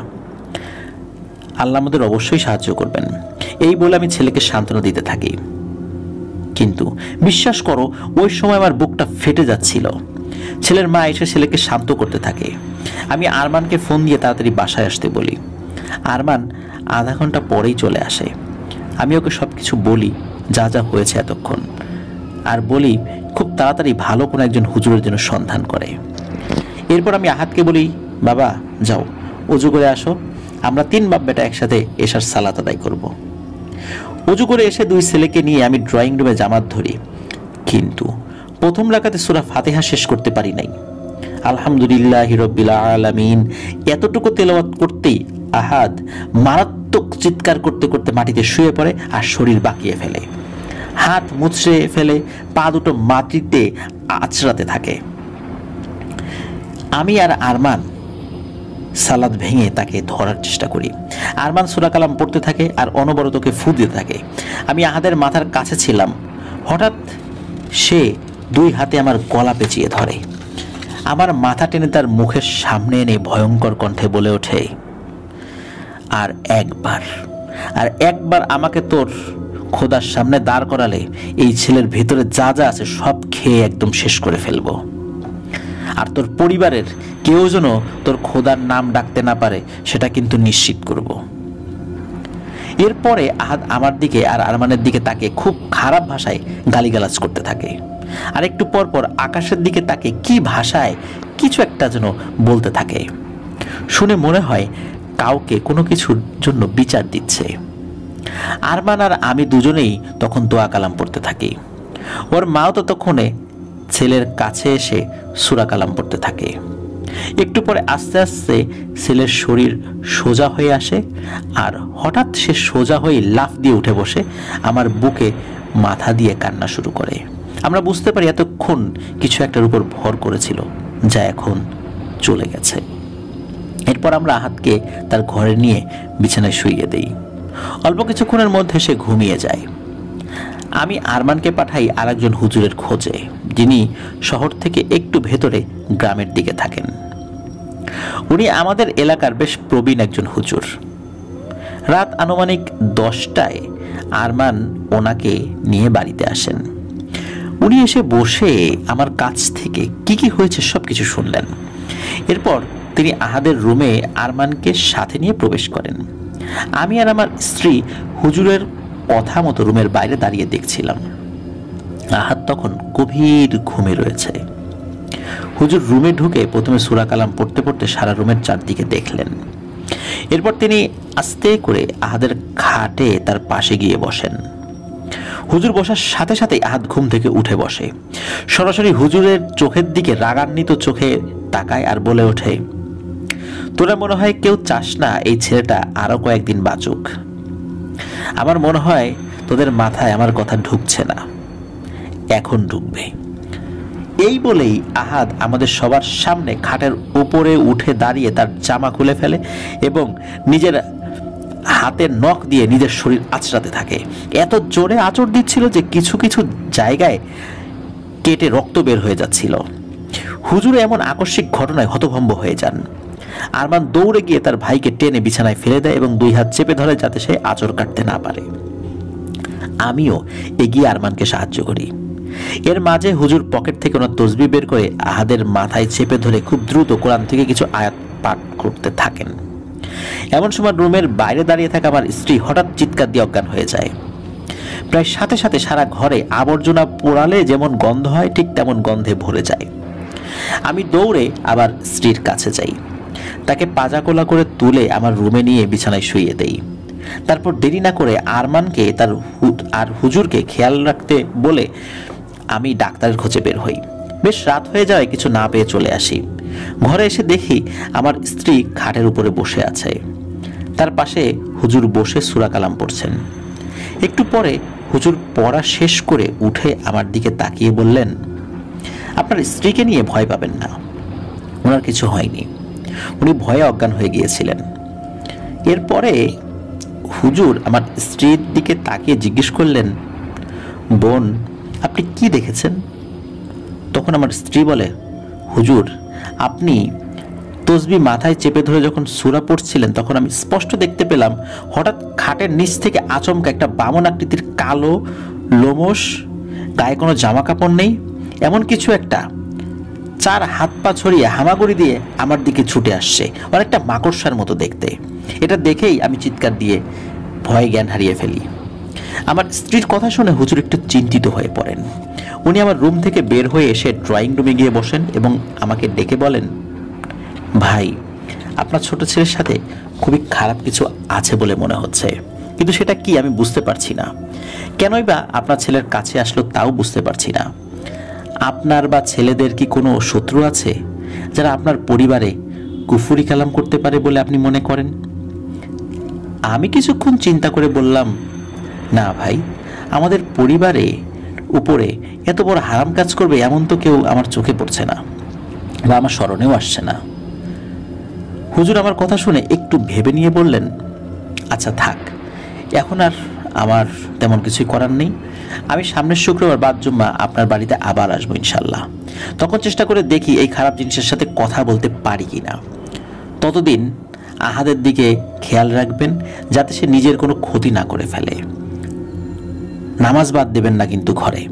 Speaker 2: আল্লাহ আমাদের অবশ্যই সাহায্য করবেন। এই বলে আমি ছেলেকে সান্ত্বনা দিতে থাকি। কিন্তু বিশ্বাস করো ওই সময় আমার বুকটা ফেটে যাচ্ছিল। ছেলের মা এসে ছেলেকে শান্ত করতে থাকে। আমি আরমানকে ফোন দিয়ে তাড়াতাড়ি বাসায় আসতে বলি। আরমান আধা ঘন্টা পরেই চলে আসে। আমি ওকে সব কিছু বলি যা যা হয়েছে এতক্ষণ, আর বলি খুব তাড়াতাড়ি ভালো কোনো একজন হুজুরের জন্য সন্ধান করে। এরপর আমি আহাদকে বলি, বাবা যাও ওযু করে আসো, আমরা 3 বাপ বেটা একসাথে এশার সালাত আদায় করব। ওযু করে এসে 2 ছেলেকে নিয়ে আমি ড্রয়িং রুমে জামাত ধরি, কিন্তু প্রথম রাকাতে সূরা ফাতিহা শেষ করতে পারি নাই। আলহামদুলিল্লাহি রাব্বিল আলামিন এতটুকু তেলাওয়াত করতেই আহাদ মারাত্মক চিৎকার করতে করতে মাটিতে শুয়ে পড়ে আর শরীর বাঁকিয়ে ফেলে, হাত মুছড়ে ফেলে, পা দুটো মাটিতে আছড়াতে থাকে। আমি আর আরমান সালাত ভেঙে তাকে ধরার চেষ্টা করি। আরমান সূরা কালাম পড়তে থাকে আর অনবরত ওকে ফু দিতে থাকে। আমি আহাদের মাথার কাছে ছিলাম। হঠাৎ সে 2 হাতে আমার গলা পেঁচিয়ে ধরে, আমার মাথা টেনে তার মুখের সামনে এনে ভয়ঙ্কর কণ্ঠে বলে ওঠে, আর একবার আমাকে তোর খোদার সামনে দাঁড় করালে এই ছেলের ভেতরে যা যা আছে সব খেয়ে একদম শেষ করে ফেলবো, আর তোর পরিবারের কেউ যেন তোর খোদার নাম ডাকতে না পারে সেটা কিন্তু নিশ্চিত করব। এরপরে আহাদ আমার দিকে আর আরমানের দিকে তাকে খুব খারাপ ভাষায় গালিগালাজ করতে থাকে, আর একটু পর পর আকাশের দিকে তাকে কি ভাষায় কিছু একটা যেন বলতে থাকে। শুনে মনে হয় কাউকে কোনো কিছুর জন্য বিচার দিচ্ছে। আরমান আর আমি দুজনেই তখন দোয়া কালাম পড়তে থাকি। ওর মাও ততক্ষণে ছেলের কাছে এসে সূরা কালাম পড়তে থাকে। একটু পরে আস্তে আস্তে ছেলের শরীর সোজা হয়ে আসে, আর হঠাৎ সে সোজা হয়ে লাফ দিয়ে উঠে বসে আমার বুকে মাথা দিয়ে কান্না শুরু করে। আমরা বুঝতে পারি এতক্ষণ কিছু একটার উপর ভর করেছিল, যা এখন চলে গেছে। এরপর আমরা আহাদকে তার ঘরে নিয়ে বিছানায় শুইয়ে দেই। অল্প কিছুক্ষণের মধ্যে সে ঘুমিয়ে যায়। আমি আরমানকে পাঠাই আরেকজন হুজুরের খোঁজে, যিনি শহর থেকে একটু ভেতরে গ্রামের দিকে থাকেন। উনি আমাদের এলাকার বেশ প্রবীণ একজন হুজুর। রাত আনুমানিক 10টায় আরমান ওনাকে নিয়ে বাড়িতে আসেন। উনি এসে বসে আমার কাছ থেকে কি কি হয়েছে সবকিছু শুনলেন। এরপর তিনি আহাদের রুমে আরমানকে সাথে নিয়ে প্রবেশ করেন। আমি আর আমার স্ত্রী হুজুরের কথা মতো রুমের বাইরে দাঁড়িয়ে দেখছিলাম। আহাদ তখন গভীর ঘুমে রয়েছে। হুজুর রুমে ঢুকে প্রথমে সূরা কালাম পড়তে পড়তে সারা রুমের চারদিকে দেখলেন। এরপর তিনি আস্তে করে আহাদের খাটে তার পাশে গিয়ে বসেন। হুজুর বসার সাথে সাথে আহাদ ঘুম থেকে উঠে বসে, সরাসরি হুজুরের চোখের দিকে রাগান্বিত চোখে তাকায় আর বলে ওঠে, তোরা মনে হয় কেউ চাস না এই ছেলেটা আরো কয়েকদিন বাঁচুক। আমার মনে হয় তোদের মাথায় আমার কথা ঢুকছে না, এখন ঢুকবে। এই বলেই আহাদ আমাদের সবার সামনে খাটের উপরে উঠে দাঁড়িয়ে তার জামা খুলে ফেলে এবং নিজের হাতের নখ দিয়ে নিজের শরীর আঁচড়াতে থাকে। এত জোরে আঁচড় দিচ্ছিল যে কিছু কিছু জায়গায় কেটে রক্ত বের হয়ে যাচ্ছিল। হুজুর এমন আকস্মিক ঘটনায় হতভম্ব হয়ে যান। আরমান দৌড়ে গিয়ে তার ভাইকে টেনে বিছানায় ফেলে দেয় এবং 2 হাত চেপে ধরে যাতে সে আঁচড় কাটতে না পারে। আমিও এগিয়ে আরমানকে সাহায্য করি। এর মাঝে হুজুর পকেট থেকে ওনার তসবিহ বের করে আহাদের মাথায় চেপে ধরে খুব দ্রুত কোরআন থেকে কিছু আয়াত পাঠ করতে থাকেন। এমন সময় রুমের বাইরে দাঁড়িয়ে থাকা আমার স্ত্রী হঠাৎ চিৎকার দিয়ে অজ্ঞান হয়ে যায়। প্রায় সাথে সাথে সারা ঘরে আবর্জনা পোড়ালে যেমন গন্ধ হয় ঠিক তেমন গন্ধে ভরে যায়। আমি দৌড়ে আবার স্ত্রীর কাছে যাই, তাকে পাজাকোলা করে তুলে আমার রুমে নিয়ে বিছানায় শুইয়ে দেই। তারপর দেরি না করে আরমানকে আর হুজুরকে খেয়াল রাখতে বলে আমি ডাক্তারের খোঁজে বের হই। বেশ রাত হয়ে যায়, কিছু না পেয়ে চলে আসি। ঘরে এসে দেখি আমার স্ত্রী খাটের উপরে বসে আছে, তার পাশে হুজুর বসে সূরা কালাম পড়ছেন। একটু পরে হুজুর পড়া শেষ করে উঠে আমার দিকে তাকিয়ে বললেন, আপনার স্ত্রীকে নিয়ে ভয় পাবেন না, ওনার কিছু হয়নি, উনি ভয়ে অজ্ঞান হয়ে গিয়েছিলেন। এরপরে হুজুর আমার স্ত্রীর দিকে তাকিয়ে জিজ্ঞেস করলেন, বোন আপনি কি দেখেছেন? তখন আমার স্ত্রী বলে, হুজুর আপনি তসবিহ মাথায় চেপে ধরে যখন সূরা পড়ছিলেন তখন আমি স্পষ্ট দেখতে পেলাম হঠাৎ খাটের নিচ থেকে আচমকা একটা বামন আকৃতির কালো লোমশ, গায়ে কোনো জামা কাপড় নেই, এমন কিছু একটা 4 হাত পা ছড়িয়ে হামাগুড়ি দিয়ে আমার দিকে ছুটে আসছে, অনেকটা মাকড়সার মতো দেখতে। এটা দেখেই আমি চিৎকার দিয়ে ভয়ে জ্ঞান হারিয়ে ফেলি। আমার স্ত্রীর কথা শুনে হুজুর একটু চিন্তিত হয়ে পড়েন। উনি আমার রুম থেকে বের হয়ে এসে ড্রয়িং রুমে গিয়ে বসেন এবং আমাকে ডেকে বলেন, ভাই আপনার ছোট ছেলের সাথে খুবই খারাপ কিছু আছে বলে মনে হচ্ছে, কিন্তু সেটা কি আমি বুঝতে পারছি না। কেনই বা আপনার ছেলের কাছে আসলো তাও বুঝতে পারছি না। আপনার বা ছেলেদের কি কোনো শত্রু আছে যারা আপনার পরিবারে কুফরি কালাম করতে পারে বলে আপনি মনে করেন? আমি কিছুক্ষণ চিন্তা করে বললাম, না ভাই, আমাদের পরিবারে উপরে এত বড় হারাম কাজ করবে এমন তো কেউ আমার চোখে পড়ছে না বা আমার স্মরণেও আসছে না। হুজুর আমার কথা শুনে একটু ভেবে নিয়ে বললেন, আচ্ছা থাক, এখন আর আমার তেমন কিছুই করার নেই। আমি সামনের শুক্রবার বাদ জুম্মা আপনার বাড়িতে আবার আসবো ইনশাল্লাহ। তখন চেষ্টা করে দেখি এই খারাপ জিনিসের সাথে কথা বলতে পারি কিনা। ততদিন আহাদের দিকে খেয়াল রাখবেন যাতে সে নিজের কোনো ক্ষতি না করে ফেলে। নামাজ বাদ দেবেন না কিন্তু ঘরে।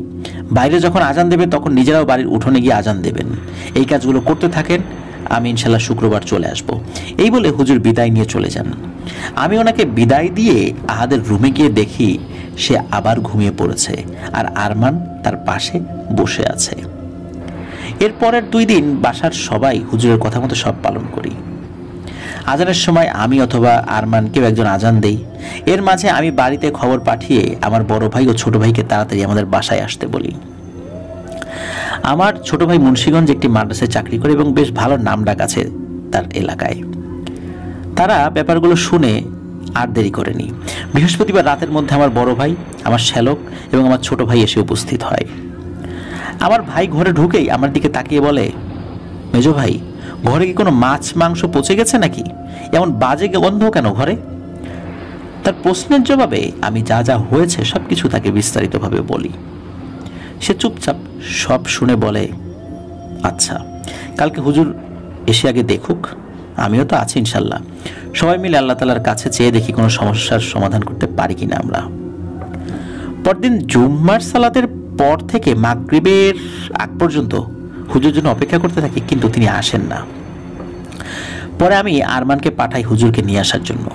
Speaker 2: বাইরে যখন আজান দেবে তখন নিজেরাও বাড়ির উঠোনে গিয়ে আজান দেবেন। এই কাজগুলো করতে থাকেন, আমি ইনশাল্লাহ শুক্রবার চলে আসব। এই বলে হুজুর বিদায় নিয়ে চলে যান। আমি ওনাকে বিদায় দিয়ে আহাদের রুমে গিয়ে দেখি সে আবার ঘুমিয়ে পড়েছে আর আরমান তার পাশে বসে আছে। এর পরের 2 দিন বাসার সবাই হুজুরের কথা মতো সব পালন করি। আজানের সময় আমি অথবা আরমান কেউ একজন আজান দেই। এর মাঝে আমি বাড়িতে খবর পাঠিয়ে আমার বড় ভাই ও ছোট ভাইকে তাড়াতাড়ি আমাদের বাসায় আসতে বলি। আমার ছোট ভাই মুন্সিগঞ্জে একটি মাদ্রাসায় চাকরি করে এবং বেশ ভালো নামডাক আছে তার এলাকায়। তারা ব্যাপারগুলো শুনে আর দেরি করেনি। বৃহস্পতিবার রাতের মধ্যে আমার বড় ভাই, আমার শ্যালক এবং আমার ছোট ভাই এসে উপস্থিত হয়। আমার ভাই ঘরে ঢুকেই আমার দিকে তাকিয়ে বলে, মেজো ভাই, ঘরে কি কোনো মাছ মাংস পচে গেছে নাকি? এমন বাজে গন্ধ কেন ঘরে? তার প্রশ্নের জবাবে আমি যা যা হয়েছে সবকিছু তাকে বিস্তারিতভাবে বলি। সে চুপচাপ সব শুনে বলে, আচ্ছা, কালকে হুজুর এসে আগে দেখুক, আমিও তো আছি ইনশাল্লাহ। সবাই মিলে আল্লাহ তাআলার কাছে চেয়ে দেখি কোনো সমস্যার সমাধান করতে পারি কিনা আমরা। পরদিন জুম্মার সালাতের পর থেকে মাগরিবের আগ পর্যন্ত হুজুর জন্য অপেক্ষা করতে থাকি, কিন্তু তিনি আসেন না। পরে আমি আরমানকে পাঠাই হুজুরকে নিয়ে আসার জন্য।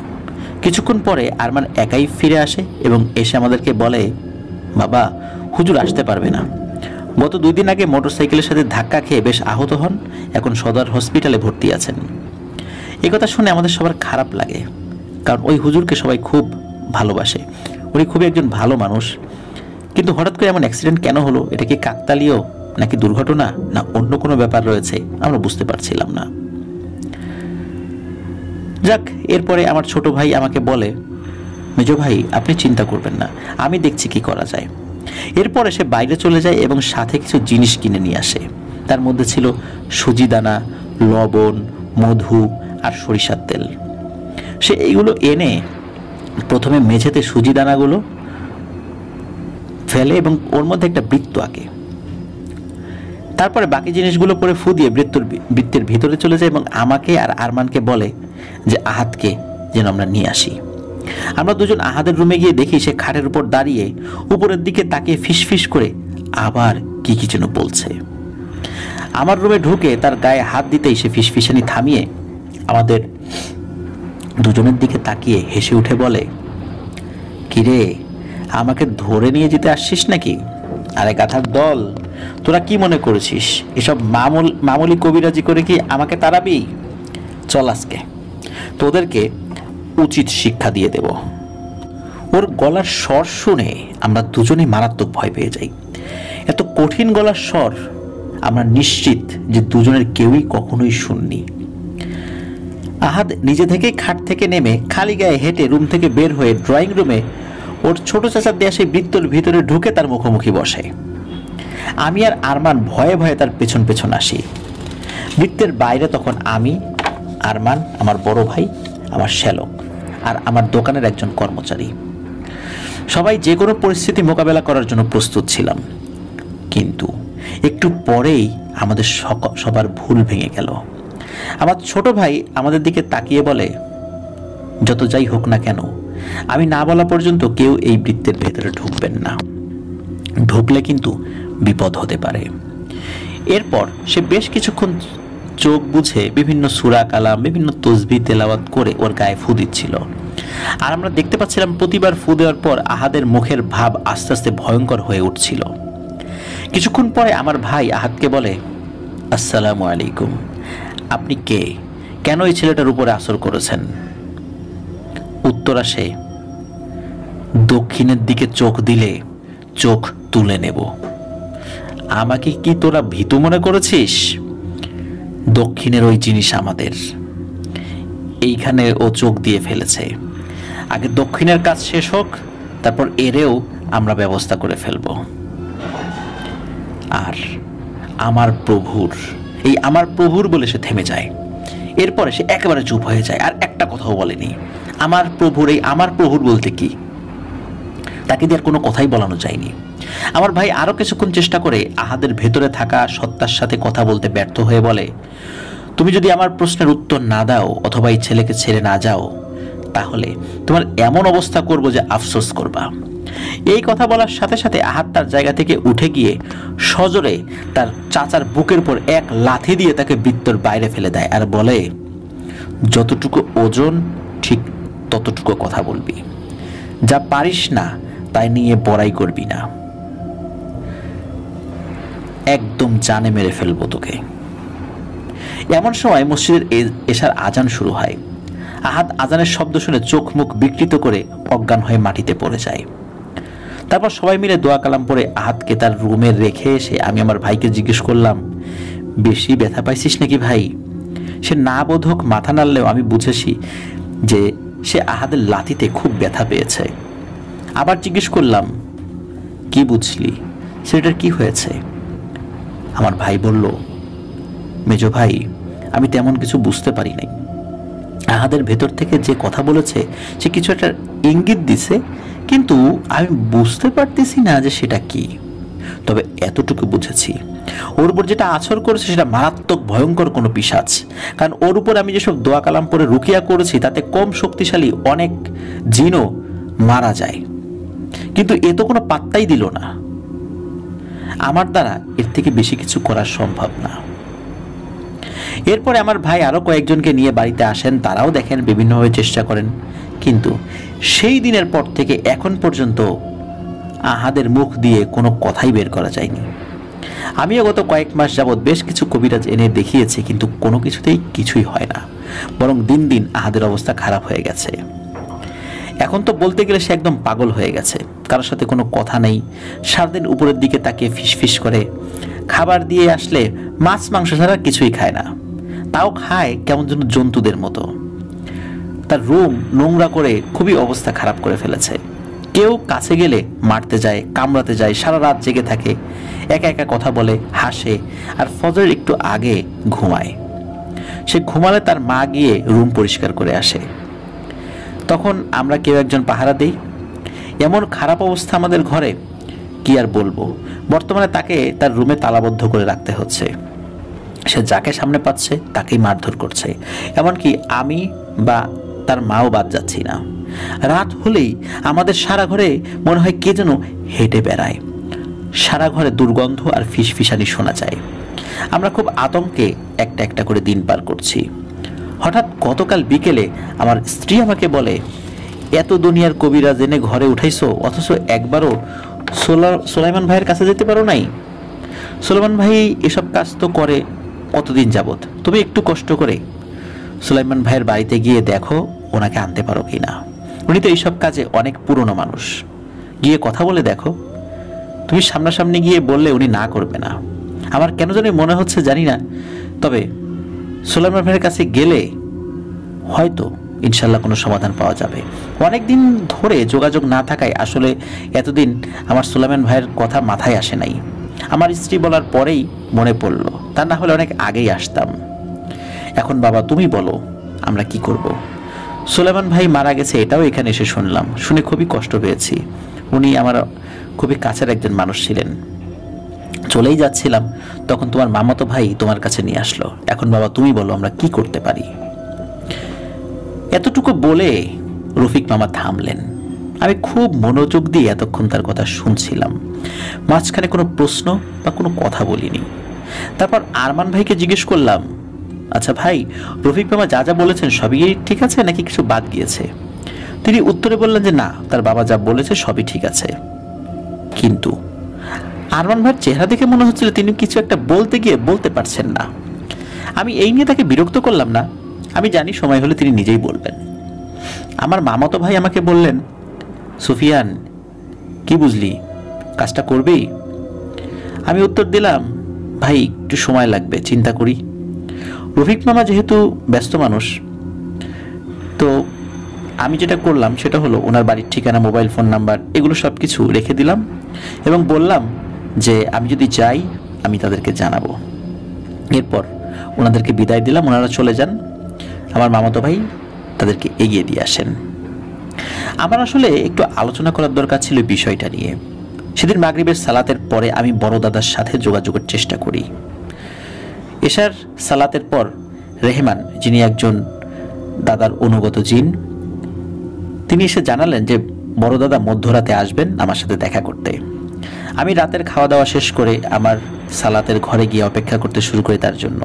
Speaker 2: কিছুক্ষণ পরে আরমান একাই ফিরে আসে এবং এসে আমাদেরকে বলে, বাবা, হুজুর আসতে পারবে না। গত 2 দিন আগে মোটরসাইকেলের সাথে ধাক্কা খেয়ে বেশ আহত হন, এখন সদর হসপিটালে ভর্তি আছেন। এই কথা শুনে আমাদের সবার খারাপ লাগে, কারণ ওই হুজুরকে সবাই খুব ভালোবাসে, উনি খুবই একজন ভালো মানুষ। কিন্তু হঠাৎ করে এমন অ্যাক্সিডেন্ট কেন হলো? এটা কি কাকতালীয় নাকি দুর্ঘটনা, না অন্য কোনো ব্যাপার রয়েছে? আমরা বুঝতে পারছিলাম না। যাক, এরপরে আমার ছোট ভাই আমাকে বলে, মেজো ভাই, আপনি চিন্তা করবেন না, আমি দেখছি কি করা যায়। এরপরে সে বাইরে চলে যায় এবং সাথে কিছু জিনিস কিনে নিয়ে আসে। তার মধ্যে ছিল সুজি দানা, লবণ, মধু আর সরিষার তেল। সে এইগুলো এনে প্রথমে মেঝেতে সুজি দানাগুলো ফেলে এবং ওর মধ্যে একটা বৃত্ত আঁকে। তারপরে বাকি জিনিসগুলো পরে ফু দিয়ে বৃত্তের ভিতরে চলে যায় এবং আমাকে আর আরমানকে বলে যে আহাদকে যেন আমরা নিয়ে আসি। আমরা দুজন আহাদের রুমে গিয়ে দেখি সে খাটের উপর দাঁড়িয়ে উপরের দিকে তাকিয়ে ফিসফিস করে আবার কি কি যেন বলছে। আমার রুমে ঢুকে তার গায়ে হাত দিতেই সে ফিসফিসানি থামিয়ে আমাদের দুজনের দিকে তাকিয়ে হেসে উঠে বলে, কিরে, আমাকে ধরে নিয়ে যেতে আসছিস নাকি? আরে গাধার দল, তোরা কি মনে করেছিস এসব মামুলি কবিরাজি করে কি আমাকে তাড়াবি? চল, আজকে তোদেরকে উচিত শিক্ষা দিয়ে দেব। ওর গলার স্বর শুনে আমরা দুজনেই মারাত্মক ভয় পেয়ে যাই। এত কঠিন গলার স্বর আমরা নিশ্চিত যে দুজনের কেউই কখনোই শুননি। আহাদ নিজে থেকেই খাট থেকে নেমে খালি গায়ে হেঁটে রুম থেকে বের হয়ে ড্রয়িং রুমে ওর ছোট চাচার দেয়া সেই বৃত্তর ভিতরে ঢুকে তার মুখোমুখি বসে। আমি আর আরমান ভয়ে ভয়ে তার পেছন পেছন আসি। বৃত্তের বাইরে তখন আমি, আরমান, আমার বড় ভাই, আমার শ্যালক আর আমার দোকানের একজন কর্মচারী। সবাই যে কোনো পরিস্থিতি মোকাবেলা করার জন্য প্রস্তুত ছিলাম। কিন্তু একটু পরেই আমাদের সবার ভুল ভেঙে গেল। আমার ছোট ভাই আমাদের দিকে তাকিয়ে বলে, যত যাই হোক না কেন, আমি না বলা পর্যন্ত কেউ এই বৃত্তের ভেতরে ঢুকবেন না, ঢুকলে কিন্তু বিপদ হতে পারে। এরপর সে বেশ কিছুক্ষণ চোখ বুঝে বিভিন্ন সূরা কালাম, বিভিন্ন তসবিহ তেলাওয়াত করে ওর গায়ে ফু দিচ্ছিল। আর আমরা দেখতে পাচ্ছিলাম প্রতিবার ফু দেওয়ার পর আহাদের মুখের ভাব আস্তে আস্তে ভয়ঙ্কর হয়ে উঠছিল। কিছুক্ষণ পরে আমার ভাই আহাদকে বলে, আসসালামু আলাইকুম, আপনি কে? কেন এই ছেলেটার উপরে আসর করেছেন? উত্তর আসে, দক্ষিণের দিকে চোখ দিলে চোখ তুলে নেব। আমাকে কি তোরা ভীতু মনে করেছিস? দক্ষিণের ওই জিনিস আমাদের। এইখানে ও চোখ দিয়ে ফেলেছে, আগে দক্ষিণের কাজ শেষ হোক, তারপর এরেও আমরা ব্যবস্থা করে ফেলব। আর আমার প্রভুর, এই আমার প্রভুর বলে সে থেমে যায়। এরপরে সে একেবারে চুপ হয়ে যায়, আর একটা কথাও বলেনি। আমার প্রভুর, এই আমার প্রভুর বলতে কি? তাকে দিয়ে আর কোনো কথাই বলানো যায়নি। আমার ভাই আরো কিছুক্ষণ চেষ্টা করে আহাদের ভেতরে থাকা সত্তার সাথে কথা বলতে ব্যর্থ হয়ে বলে, তুমি যদি আমার প্রশ্নের উত্তর না দাও অথবা এই ছেলেকে ছেড়ে না যাও, তাহলে তোমার এমন অবস্থা করব যে আফসোস করবা। এই কথা বলার সাথে সাথে আহাদ তার জায়গা থেকে উঠে গিয়ে সজোরে তার চাচার বুকের উপর এক লাথি দিয়ে তাকে বৃত্তর বাইরে ফেলে দেয় আর বলে, যতটুকু ওজন ঠিক ততটুকু কথা বলবি, যা পারিস না তাই নিয়ে বড়াই করবি না, একদম জানে মেরে ফেলবো তোকে। এমন সময় মসজিদের এশার আজান শুরু হয়। আহাদ আজানের শব্দ শুনে চোখ মুখ বিকৃত করে অজ্ঞান হয়ে মাটিতে পড়ে যায়। তারপর সবাই মিলে দোয়া কালাম পড়ে আহাদকে তার রুমে রেখে এসে আমি আমার ভাইকে জিজ্ঞেস করলাম, বেশি ব্যথা পাইছিস নাকি ভাই? সে না বোধক মাথা নাড়লেও আমি বুঝেছি যে সে আহাদের লাথিতে খুব ব্যথা পেয়েছে। আবার জিজ্ঞেস করলাম, কি বুঝলি, সেটার কি হয়েছে? আমার ভাই বলল, মেজো ভাই, আমি তেমন কিছু বুঝতে পারি নাই। আহাদের ভেতর থেকে যে কথা বলেছে সে কিছু একটা ইঙ্গিত দিছে, কিন্তু আমি বুঝতে পারতেছি না যে সেটা কি। তবে এতটুকু বুঝেছি, ওর উপর যেটা আছর করেছে সেটা মারাত্মক ভয়ঙ্কর কোনো পিশাচ। কারণ ওর উপর আমি যেসব দোয়া কালাম পরে রুকিয়া করেছি তাতে কম শক্তিশালী অনেক জিনও মারা যায়, কিন্তু এ তো কোনো পাত্তাই দিল না। আমার দ্বারা এর থেকে বেশি কিছু করা সম্ভব না। এরপরে আমার ভাই আরো কয়েকজনকে নিয়ে বাড়িতে আসেন, তারাও দেখেন, বিভিন্নভাবে চেষ্টা করেন, কিন্তু সেই দিনের পর থেকে এখন পর্যন্ত আহাদের মুখ দিয়ে কোনো কথাই বের করা যায়নি। আমিও গত কয়েক মাস যাবৎ বেশ কিছু কবিরাজ এনে দেখিয়েছি, কিন্তু কোনো কিছুতেই কিছুই হয় না, বরং দিন দিন আহাদের অবস্থা খারাপ হয়ে গেছে। এখন তো বলতে গেলে সে একদম পাগল হয়ে গেছে, কারোর সাথে কোনো কথা নেই, সারাদিন উপরের দিকে তাকিয়ে ফিসফিস করে, খাবার দিয়ে আসলে মাছ মাংস ছাড়া কিছুই খায় না, তাও খায় কেমন যেন জন্তুদের মতো। তার রুম নোংরা করে খুবই অবস্থা খারাপ করে ফেলেছে। কেউ কাছে গেলে মারতে যায়, কামড়াতে যায়, সারা রাত জেগে থাকে, একা একা কথা বলে, হাসে, আর ফজরের একটু আগে ঘুমায়। সে ঘুমালে তার মা গিয়ে রুম পরিষ্কার করে আসে, তখন আমরা কেউ একজন পাহারা দেই। এমন খারাপ অবস্থা আমাদের ঘরে, কি আর বলবো। বর্তমানে তাকে তার রুমে তালাবদ্ধ করে রাখতে হচ্ছে। সে যাকে সামনে পাচ্ছে তাকেই মারধর করছে, এমনকি আমি বা তার মাও বাদ যাচ্ছি না। রাত হলেই আমাদের সারা ঘরে মনে হয় কে যেন হেঁটে বেড়ায়, সারা ঘরে দুর্গন্ধ আর ফিসফিসানি শোনা যায়। আমরা খুব আতঙ্কে একটা একটা করে দিন পার করছি। হঠাৎ গতকাল বিকেলে আমার স্ত্রী আমাকে বলে, এত দুনিয়ার কবিরাজ এনে ঘরে উঠাইছো, অথচ একবারও সোলাইমান ভাইয়ের কাছে যেতে পারো নাই? সোলাইমান ভাই এসব কাজ তো করে কতদিন যাবত, তুমি একটু কষ্ট করে সোলাইমান ভাইয়ের বাড়িতে গিয়ে দেখো ওনাকে আনতে পারো কিনা। উনি তো এইসব কাজে অনেক পুরনো মানুষ, গিয়ে কথা বলে দেখো। তুমি সামনাসামনি গিয়ে বললে উনি না করবে না। আমার কেন জানি মনে হচ্ছে, জানি না, তবে সোলাইমান ভাইয়ের কাছে গেলে হয়তো ইনশাল্লাহ কোনো সমাধান পাওয়া যাবে। অনেকদিন ধরে যোগাযোগ না থাকায় আসলে এতদিন আমার সোলাইমান ভাইয়ের কথা মাথায় আসে নাই। আমার স্ত্রী বলার পরেই মনে পড়লো, তা না হলে অনেক আগেই আসতাম। এখন বাবা তুমি বলো আমরা কি করব? সোলাইমান ভাই মারা গেছে এটাও এখানে এসে শুনলাম, শুনে খুবই কষ্ট পেয়েছি। উনি আমার খুবই কাছের একজন মানুষ ছিলেন। চলেই যাচ্ছিলাম, তখন তোমার মামাতো ভাই তোমার কাছে নিয়ে আসলো। এখন বাবা তুমি বলো আমরা কি করতে পারি? এতটুকু বলে রফিক মামা থামলেন। আমি খুব মনোযোগ দিয়ে এতক্ষণ তার কথা শুনছিলাম, মাঝখানে কোনো প্রশ্ন বা কোনো কথা বলিনি। তারপর আরমান ভাইকে জিজ্ঞেস করলাম, আচ্ছা ভাই, রফিক মামা যা যা বলেছেন সবই ঠিক আছে নাকি কিছু বাদ গিয়েছে? তিনি উত্তরে বললেন যে না, তার বাবা যা বলেছে সবই ঠিক আছে। কিন্তু আরমান ভাইয়ের চেহারা দেখে মনে হচ্ছিল তিনি কিছু একটা বলতে গিয়ে বলতে পারছেন না। আমি এই নিয়ে তাকে বিরক্ত করলাম না, আমি জানি সময় হলে তিনি নিজেই বলবেন। আমার মামাতো ভাই আমাকে বললেন, সুফিয়ান কি বুঝলি, কাজটা করবেই? আমি উত্তর দিলাম, ভাই একটু সময় লাগবে, চিন্তা করি। রফিক মামা যেহেতু ব্যস্ত মানুষ, তো আমি যেটা করলাম সেটা হলো ওনার বাড়ির ঠিকানা, মোবাইল ফোন নাম্বার এগুলো সব কিছু রেখে দিলাম এবং বললাম যে আমি যদি যাই আমি তাদেরকে জানাবো। এরপর ওনাদেরকে বিদায় দিলাম, ওনারা চলে যান। আমার মামাতো ভাই তাদেরকে এগিয়ে দিয়ে আসেন। আমার আসলে একটু আলোচনা করার দরকার ছিল বিষয়টা নিয়ে। সেদিন মাগরিবের সালাতের পরে আমি বড় দাদার সাথে যোগাযোগের চেষ্টা করি। এশার সালাতের পর রেহমান, যিনি একজন দাদার অনুগত জিন, তিনি এসে জানালেন যে বড় দাদা মধ্যরাতে আসবেন আমার সাথে দেখা করতে। আমি রাতের খাওয়া দাওয়া শেষ করে আমার সালাতের ঘরে গিয়ে অপেক্ষা করতে শুরু করি তার জন্য।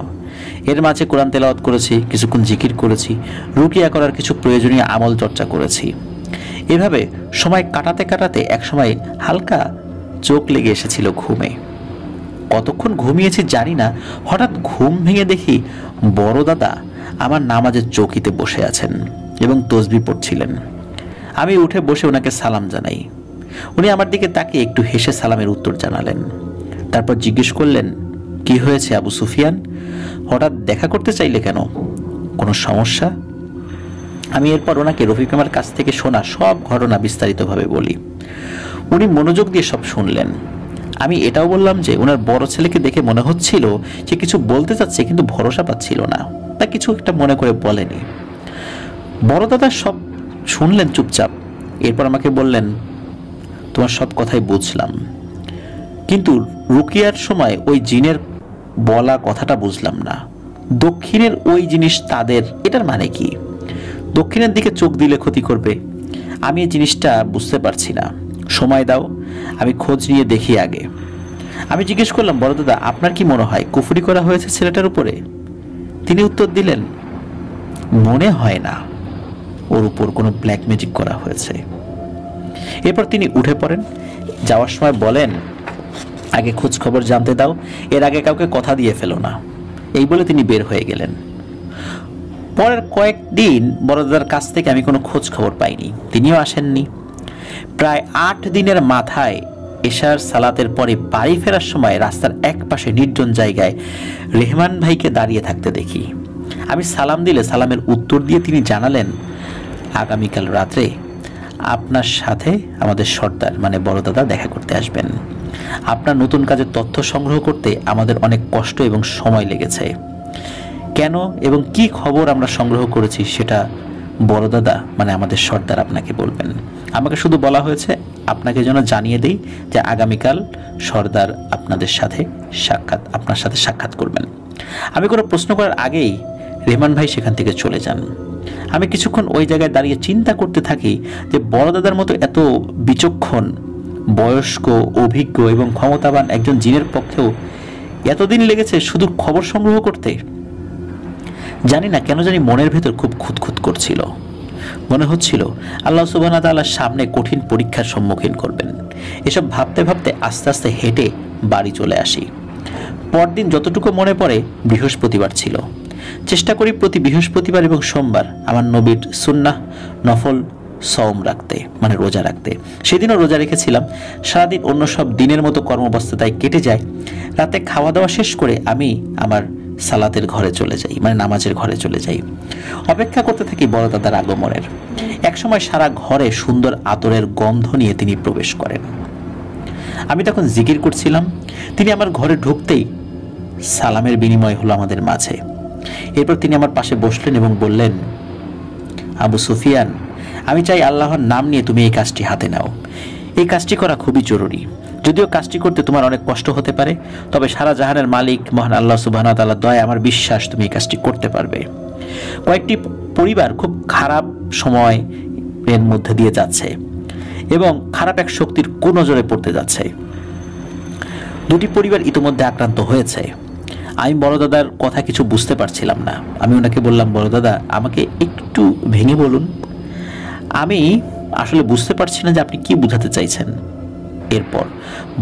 Speaker 2: এর মাঝে কোরআন তেলাওয়াত করেছি, কিছুক্ষণ জিকির করেছি, রুকিয়া করার কিছু প্রয়োজনীয় আমল চর্চা করেছি। এভাবে সময় কাটাতে কাটাতে একসময় হালকা চোখ লেগে এসেছিল ঘুমে। কতক্ষণ ঘুমিয়েছি জানি না, হঠাৎ ঘুম ভেঙে দেখি বড় দাদা আমার নামাজের চৌকিতে বসে আছেন। এবং তসবি পড়ছিলেন। আমি উঠে বসে ওনাকে সালাম জানাই। উনি আমার দিকে তাকিয়ে একটু হেসে সালামের উত্তর জানালেন। তারপর জিজ্ঞেস করলেন, কি হয়েছে আবু সুফিয়ান, হঠাৎ দেখা করতে চাইলে কেন, কোনো সমস্যা? আমি এরপর ওনাকে রফিক মামার কাছ থেকে শোনা সব ঘটনা বিস্তারিতভাবে বলি। উনি মনোযোগ দিয়ে সব শুনলেন। আমি এটাও বললাম যে ওনার বড় ছেলেকে দেখে মনে হচ্ছিল সে কিছু বলতে চাচ্ছে কিন্তু ভরসা পাচ্ছিল না, তা কিছু একটা মনে করে বলেনি। বড় দাদা সব শুনলেন চুপচাপ। এরপর আমাকে বললেন, তোমার সব কথাই বুঝলাম, কিন্তু রুকিয়ার সময় ওই জিনের বলা কথাটা বুঝলাম না। দক্ষিণের ওই জিনিস তাদের, এটার মানে কি? দক্ষিণের দিকে চোখ দিলে ক্ষতি করবে, আমি এই জিনিসটা বুঝতে পারছি না। সময় দাও, আমি খোঁজ নিয়ে দেখি আগে। আমি জিজ্ঞেস করলাম, বড় দাদা আপনার কি মনে হয় কুফরি করা হয়েছে ছেলেটার উপরে? তিনি উত্তর দিলেন, মনে হয় না ওর উপর কোনো ব্ল্যাক ম্যাজিক করা হয়েছে। এরপর তিনি উঠে পড়েন, যাওয়ার সময় বলেন, আগে খোঁজ খবর জানতে দাও, এর আগে কাউকে কথা দিয়ে ফেলো না। এই বলে তিনি বের হয়ে গেলেন। পরের কয়েকদিন বড়দাদার কাছ থেকে আমি কোনো খোঁজ খবর পাইনি, তিনিও আসেননি। প্রায় 8 দিনের মাথায় এশার সালাতের পরে বাড়ি ফেরার সময় রাস্তার এক পাশে নির্জন জায়গায় রেহমান ভাইকে দাঁড়িয়ে থাকতে দেখি। আমি সালাম দিলে সালামের উত্তর দিয়ে তিনি জানালেন, আগামীকাল রাত্রে আপনার সাথে আমাদের সর্দার মানে বড় দাদা দেখা করতে আসবেন। আপনার নতুন কাজের তথ্য সংগ্রহ করতে আমাদের অনেক কষ্ট এবং সময় লেগেছে। কেন এবং কি খবর আমরা সংগ্রহ করেছি সেটা বড় দাদা মানে আমাদের সর্দার আপনাকে বলবেন। আমাকে শুধু বলা হয়েছে আপনাকে যেন জানিয়ে দেই যে আগামীকাল সর্দার আপনার সাথে সাক্ষাৎ করবেন। আমি কোনো প্রশ্ন করার আগেই রেহমান ভাই সেখান থেকে চলে যান। আমি কিছুক্ষণ ওই জায়গায় দাঁড়িয়ে চিন্তা করতে থাকি যে বড় দাদার মতো এত বিচক্ষণ, বয়স্ক, অভিজ্ঞ এবং ক্ষমতাবান একজন জিনের পক্ষেও এতদিন লেগেছে শুধু খবর সংগ্রহ করতে। জানি না কেন জানি মনের ভেতর খুব খুঁতখুত করছিল। মনে হচ্ছিল আল্লাহ সুবহানাহু ওয়া তাআলার সামনে কঠিন পরীক্ষার সম্মুখীন করবেন। এসব ভাবতে ভাবতে আস্তে আস্তে হেঁটে বাড়ি চলে আসি। পরদিন যতটুকু মনে পড়ে বৃহস্পতিবার ছিল। চেষ্টা করি প্রতি বৃহস্পতিবার এবং সোমবার আমার নবীর সুন্নাহ নফল সওম রাখতে মানে রোজা রাখতে। সেদিনও রোজা রেখেছিলাম। সারাদিন অন্য সব দিনের মতো কর্মব্যস্ততায় কেটে যায়। রাতে খাওয়া দাওয়া শেষ করে আমি আমার সালাতের ঘরে চলে যাই মানে নামাজের ঘরে চলে যাই। অপেক্ষা করতে থাকি বড় দাদার আগমনের। একসময় সারা ঘরে সুন্দর আতরের গন্ধ নিয়ে তিনি প্রবেশ করেন। আমি তখন জিকির করছিলাম। তিনি আমার ঘরে ঢুকতেই সালামের বিনিময় হলো আমাদের মাঝে। এরপর তিনি আমার পাশে বসলেন এবং বললেন, আবু সুফিয়ান, আমি চাই আল্লাহর নাম নিয়ে তুমি এই কাজটি হাতে নাও। এই কাজটি করা খুবই জরুরি। যদিও কাজটি করতে তোমার অনেক কষ্ট হতে পারে, তবে সারা জাহানের মালিক মহান আল্লাহ সুবহানাহু ওয়া তাআলার দয়ায় আমার বিশ্বাস তুমি এই কাজটি করতে পারবে। কয়েকটি পরিবার খুব খারাপ সময় এর মধ্যে দিয়ে যাচ্ছে এবং খারাপ এক শক্তির কুনজরে পড়তে যাচ্ছে। 2টি পরিবার ইতিমধ্যে আক্রান্ত হয়েছে। আমি বড় দাদার কথা কিছু বুঝতে পারছিলাম না। আমি ওনাকে বললাম, বড় দাদা আমাকে একটু ভেঙে বলুন, আমি আসলে বুঝতে পারছি না যে আপনি কি বোঝাতে চাইছেন। এরপর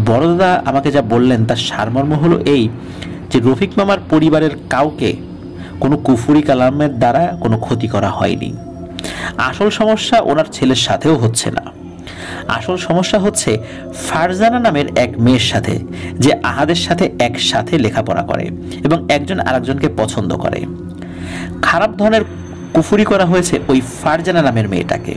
Speaker 2: বড় দাদা আমাকে যা বললেন তার সারমর্ম হলো এই যে রফিক মামার পরিবারের কাউকে কোনো কুফরি কালামের দ্বারা কোনো ক্ষতি করা হয়নি। আসল সমস্যা ওনার ছেলের সাথেও হচ্ছে না। আসল সমস্যা হচ্ছে ফারজানা নামের এক মেয়ের সাথে, যে আহাদের সাথে একসাথে লেখাপড়া করে এবং একজন আরেকজনকে পছন্দ করে। খারাপ ধরনের কুফরি করা হয়েছে ওই ফারজানা নামের মেয়েটাকে।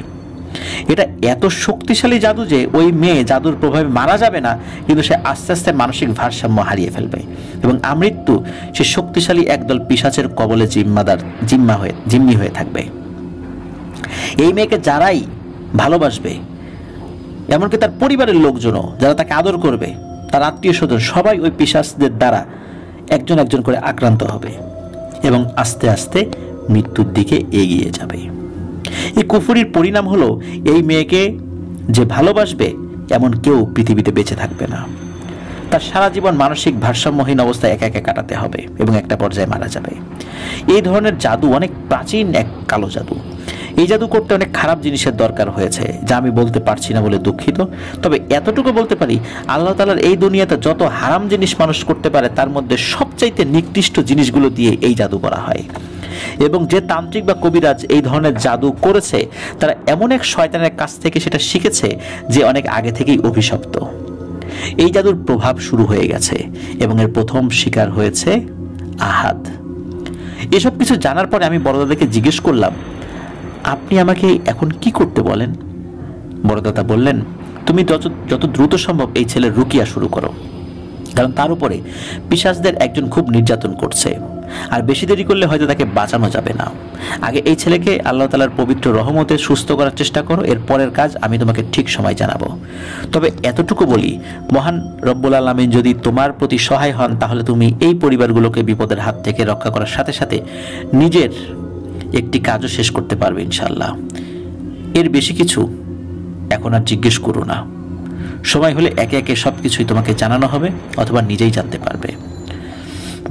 Speaker 2: এটা এত শক্তিশালী জাদু যে ওই মেয়ে জাদুর প্রভাবে মারা যাবে না, কিন্তু সে আস্তে আস্তে মানসিক ভারসাম্য হারিয়ে ফেলবে এবং আমৃত্যু সে শক্তিশালী একদল পিশাচের কবলে জিম্মি হয়ে থাকবে। এই মেয়েকে যারাই ভালোবাসবে, এমনকি তার পরিবারের লোকজনও যারা তাকে আদর করবে, তার আত্মীয় স্বজন সবাই ওই পিশাচদের দ্বারা একজন একজন করে আক্রান্ত হবে এবং আস্তে আস্তে মৃত্যুর দিকে এগিয়ে যাবে। এই কুফরির পরিণাম হলো এই মেয়েকে যে ভালোবাসবে এমন কেউ পৃথিবীতে বেঁচে থাকবে না। তার সারা জীবন মানসিক ভারসাম্যহীন অবস্থায় একা একা কাটাতে হবে এবং একটা পর্যায়ে মারা যাবে। এই ধরনের জাদু অনেক প্রাচীন এক কালো জাদু। এই জাদু করতে অনেক খারাপ জিনিসের দরকার হয়েছে, যা আমি বলতে পারছি না বলে দুঃখিত। তবে এতটুকু বলতে পারি, আল্লাহ তাআলার এই দুনিয়াতে যত হারাম জিনিস মানুষ করতে পারে তার মধ্যে সবচাইতে নিকৃষ্ট জিনিসগুলো দিয়ে এই জাদু করা হয়। এবং যে তান্ত্রিক বা কবিরাজ এই ধরনের জাদু করেছে তারা এমন এক শয়তানের কাছ থেকে সেটা শিখেছে যে অনেক আগে থেকেই অভিশপ্ত। এই জাদুর প্রভাব শুরু হয়ে গেছে এবং এর প্রথম শিকার হয়েছে আহাদ। এসব কিছু জানার পরে আমি বড়দাদাকে জিজ্ঞেস করলাম, আপনি আমাকে এখন কি করতে বলেন? বড়দাদা বললেন, তুমি যত দ্রুত সম্ভব এই ছেলের রুকিয়া শুরু করো, কারণ তার উপরে পিশাচদের একজন খুব নির্যাতন করছে, আর বেশি দেরি করলে হয়তো তাকে বাঁচানো যাবে না। আগে এই ছেলেকে আল্লাহ তাআলার পবিত্র রহমতে সুস্থ করার চেষ্টা করো, এর পরের কাজ আমি তোমাকে ঠিক সময় জানাবো। তবে এতটুকু বলি, মহান রব্বুল আলামিন যদি তোমার প্রতি সহায় হন তাহলে তুমি এই পরিবারগুলোকে বিপদের হাত থেকে রক্ষা করার সাথে সাথে নিজের একটি কাজও শেষ করতে পারবে ইনশাআল্লাহ। এর বেশি কিছু এখন আর জিজ্ঞেস করো না, সময় হলে একে একে সব কিছুই তোমাকে জানানো হবে অথবা নিজেই জানতে পারবে।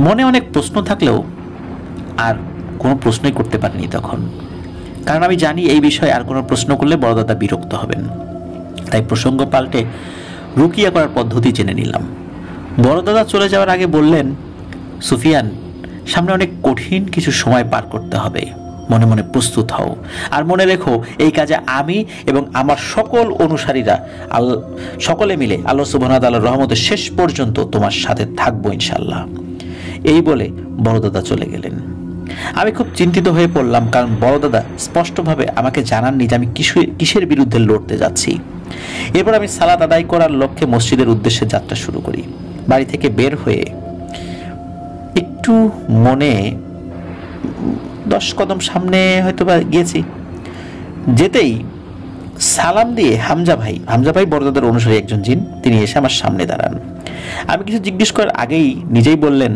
Speaker 2: মনে অনেক প্রশ্ন থাকলেও আর কোনো প্রশ্নই করতে পারিনি তখন, কারণ আমি জানি এই বিষয়ে আর কোনো প্রশ্ন করলে বড়দাদা বিরক্ত হবেন। তাই প্রসঙ্গ পাল্টে রুকিয়া করার পদ্ধতি জেনে নিলাম। বড়দাদা চলে যাওয়ার আগে বললেন, সুফিয়ান, সামনে অনেক কঠিন কিছু সময় পার করতে হবে, মনে মনে প্রস্তুত হও। আর মনে রেখো, এই কাজে আমি এবং আমার সকল অনুসারীরা সকলে মিলে আল্লাহ সুবহানাহু ওয়া তাআলার রহমতে শেষ পর্যন্ত তোমার সাথে থাকবো ইনশাআল্লাহ। এই বলে বড়দাদা চলে গেলেন। আমি খুব চিন্তিত হয়ে পড়লাম, কারণ বড়দাদা স্পষ্টভাবে আমাকে জানাননি যে আমি কিসের বিরুদ্ধে লড়তে যাচ্ছি। এরপর আমি সালাত আদায় করার লক্ষ্যে মসজিদের উদ্দেশ্যে যাত্রা শুরু করি। বাড়ি থেকে বের হয়ে একটু মনে 10 কদম সামনে হয়তো বা গিয়েছি, যেতেই সালাম দিয়ে হামজা ভাই বড়দাদার অনুসারী একজন জিন, তিনি এসে আমার সামনে দাঁড়ান। আমি কিছু জিজ্ঞেস করার আগেই নিজেই বললেন,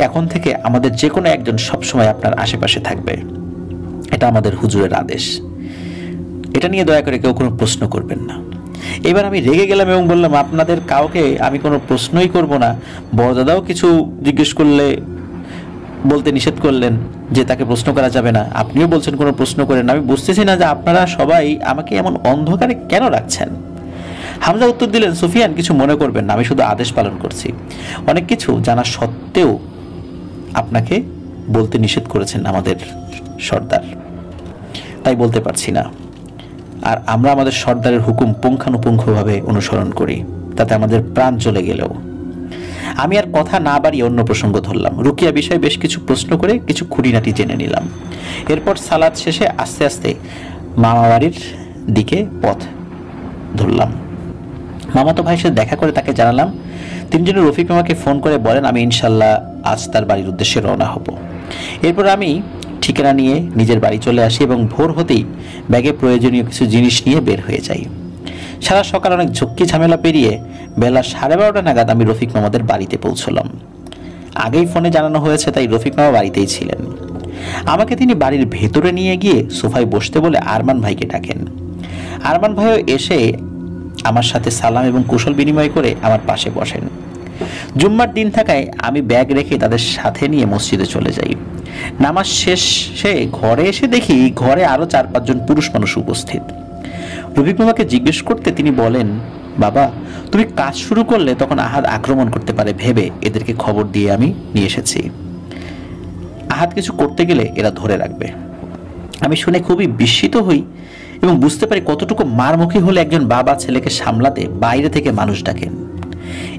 Speaker 2: এখন থেকে আমাদের যে কোনো একজন সবসময় আপনার আশেপাশে থাকবে, এটা আমাদের হুজুরের আদেশ। এটা নিয়ে দয়া করে কেউ কোনো প্রশ্ন করবেন না। এবার আমি রেগে গেলাম এবং বললাম, আপনাদের কাউকে আমি কোনো প্রশ্নই করব না। বড়দাদাও কিছু জিজ্ঞেস করলে বলতে নিষেধ করলেন যে তাকে প্রশ্ন করা যাবে না, আপনিও বলছেন কোনো প্রশ্ন করেন। আমি বুঝতেছি না যে আপনারা সবাই আমাকে এমন অন্ধকারে কেন রাখছেন। হামজা উত্তর দিলেন, সুফিয়ান, কিছু মনে করবেন না, আমি শুধু আদেশ পালন করছি। অনেক কিছু জানা সত্ত্বেও আপনাকে বলতে নিষেধ করেছেন আমাদের সর্দার, তাই বলতে পারছি না। আর আমরা আমাদের সর্দারের হুকুম পুঙ্খানুপুঙ্খভাবে অনুসরণ করি, তাতে আমাদের প্রাণ চলে গেলেও। আমি আর কথা না বাড়িয়ে অন্য প্রসঙ্গ ধরলাম। রুকিয়া বিষয়ে বেশ কিছু প্রশ্ন করে কিছু খুঁটিনাটি জেনে নিলাম। এরপর সালাত শেষে আস্তে আস্তে মামা বাড়ির দিকে পথ ধরলাম। মামাতো ভাইয়ের সাথে দেখা করে তাকে জানালাম। তিনি যেন রফিক মামাকে ফোন করে বলেন আমি ইনশাল্লাহ আজ তার বাড়ির উদ্দেশ্যে রওনা হব। এরপর আমি ঠিকানা নিয়ে নিজের বাড়ি চলে আসি এবং ভোর হতেই ব্যাগে প্রয়োজনীয় কিছু জিনিস নিয়ে বের হয়ে যাই। সারা সকাল অনেক ঝক্কি ঝামেলা পেরিয়ে বেলা 12:30 নাগাদ আমি রফিক মামাদের বাড়িতে পৌঁছলাম। আগেই ফোনে জানানো হয়েছে, তাই রফিক মামা বাড়িতেই ছিলেন। আমাকে তিনি বাড়ির ভেতরে নিয়ে গিয়ে সোফায় বসতে বলে আরমান ভাইকে ডাকেন। আরমান ভাইও এসে আমার সাথে সালাম এবং কুশল বিনিময় করে আমার পাশে বসেন। জুম্মার দিন থাকায় আমি ব্যাগ রেখে তাদের সাথে নিয়ে মসজিদে চলে যাই। নামাজ শেষে ঘরে এসে দেখি ঘরে আরো 4-5 জন পুরুষ মানুষ উপস্থিত। রফিক মামাকে জিজ্ঞেস করতে তিনি বলেন, বাবা, তুমি কাজ শুরু করলে তখন আহাদ আক্রমণ করতে পারে ভেবে এদেরকে খবর দিয়ে আমি নিয়ে এসেছি। আহাদ কিছু করতে গেলে এরা ধরে রাখবে। আমি শুনে খুবই বিস্মিত হই এবং বুঝতে পারি কতটুকু মারমুখী হলে একজন বাবা ছেলেকে সামলাতে বাইরে থেকে মানুষ ডাকেন।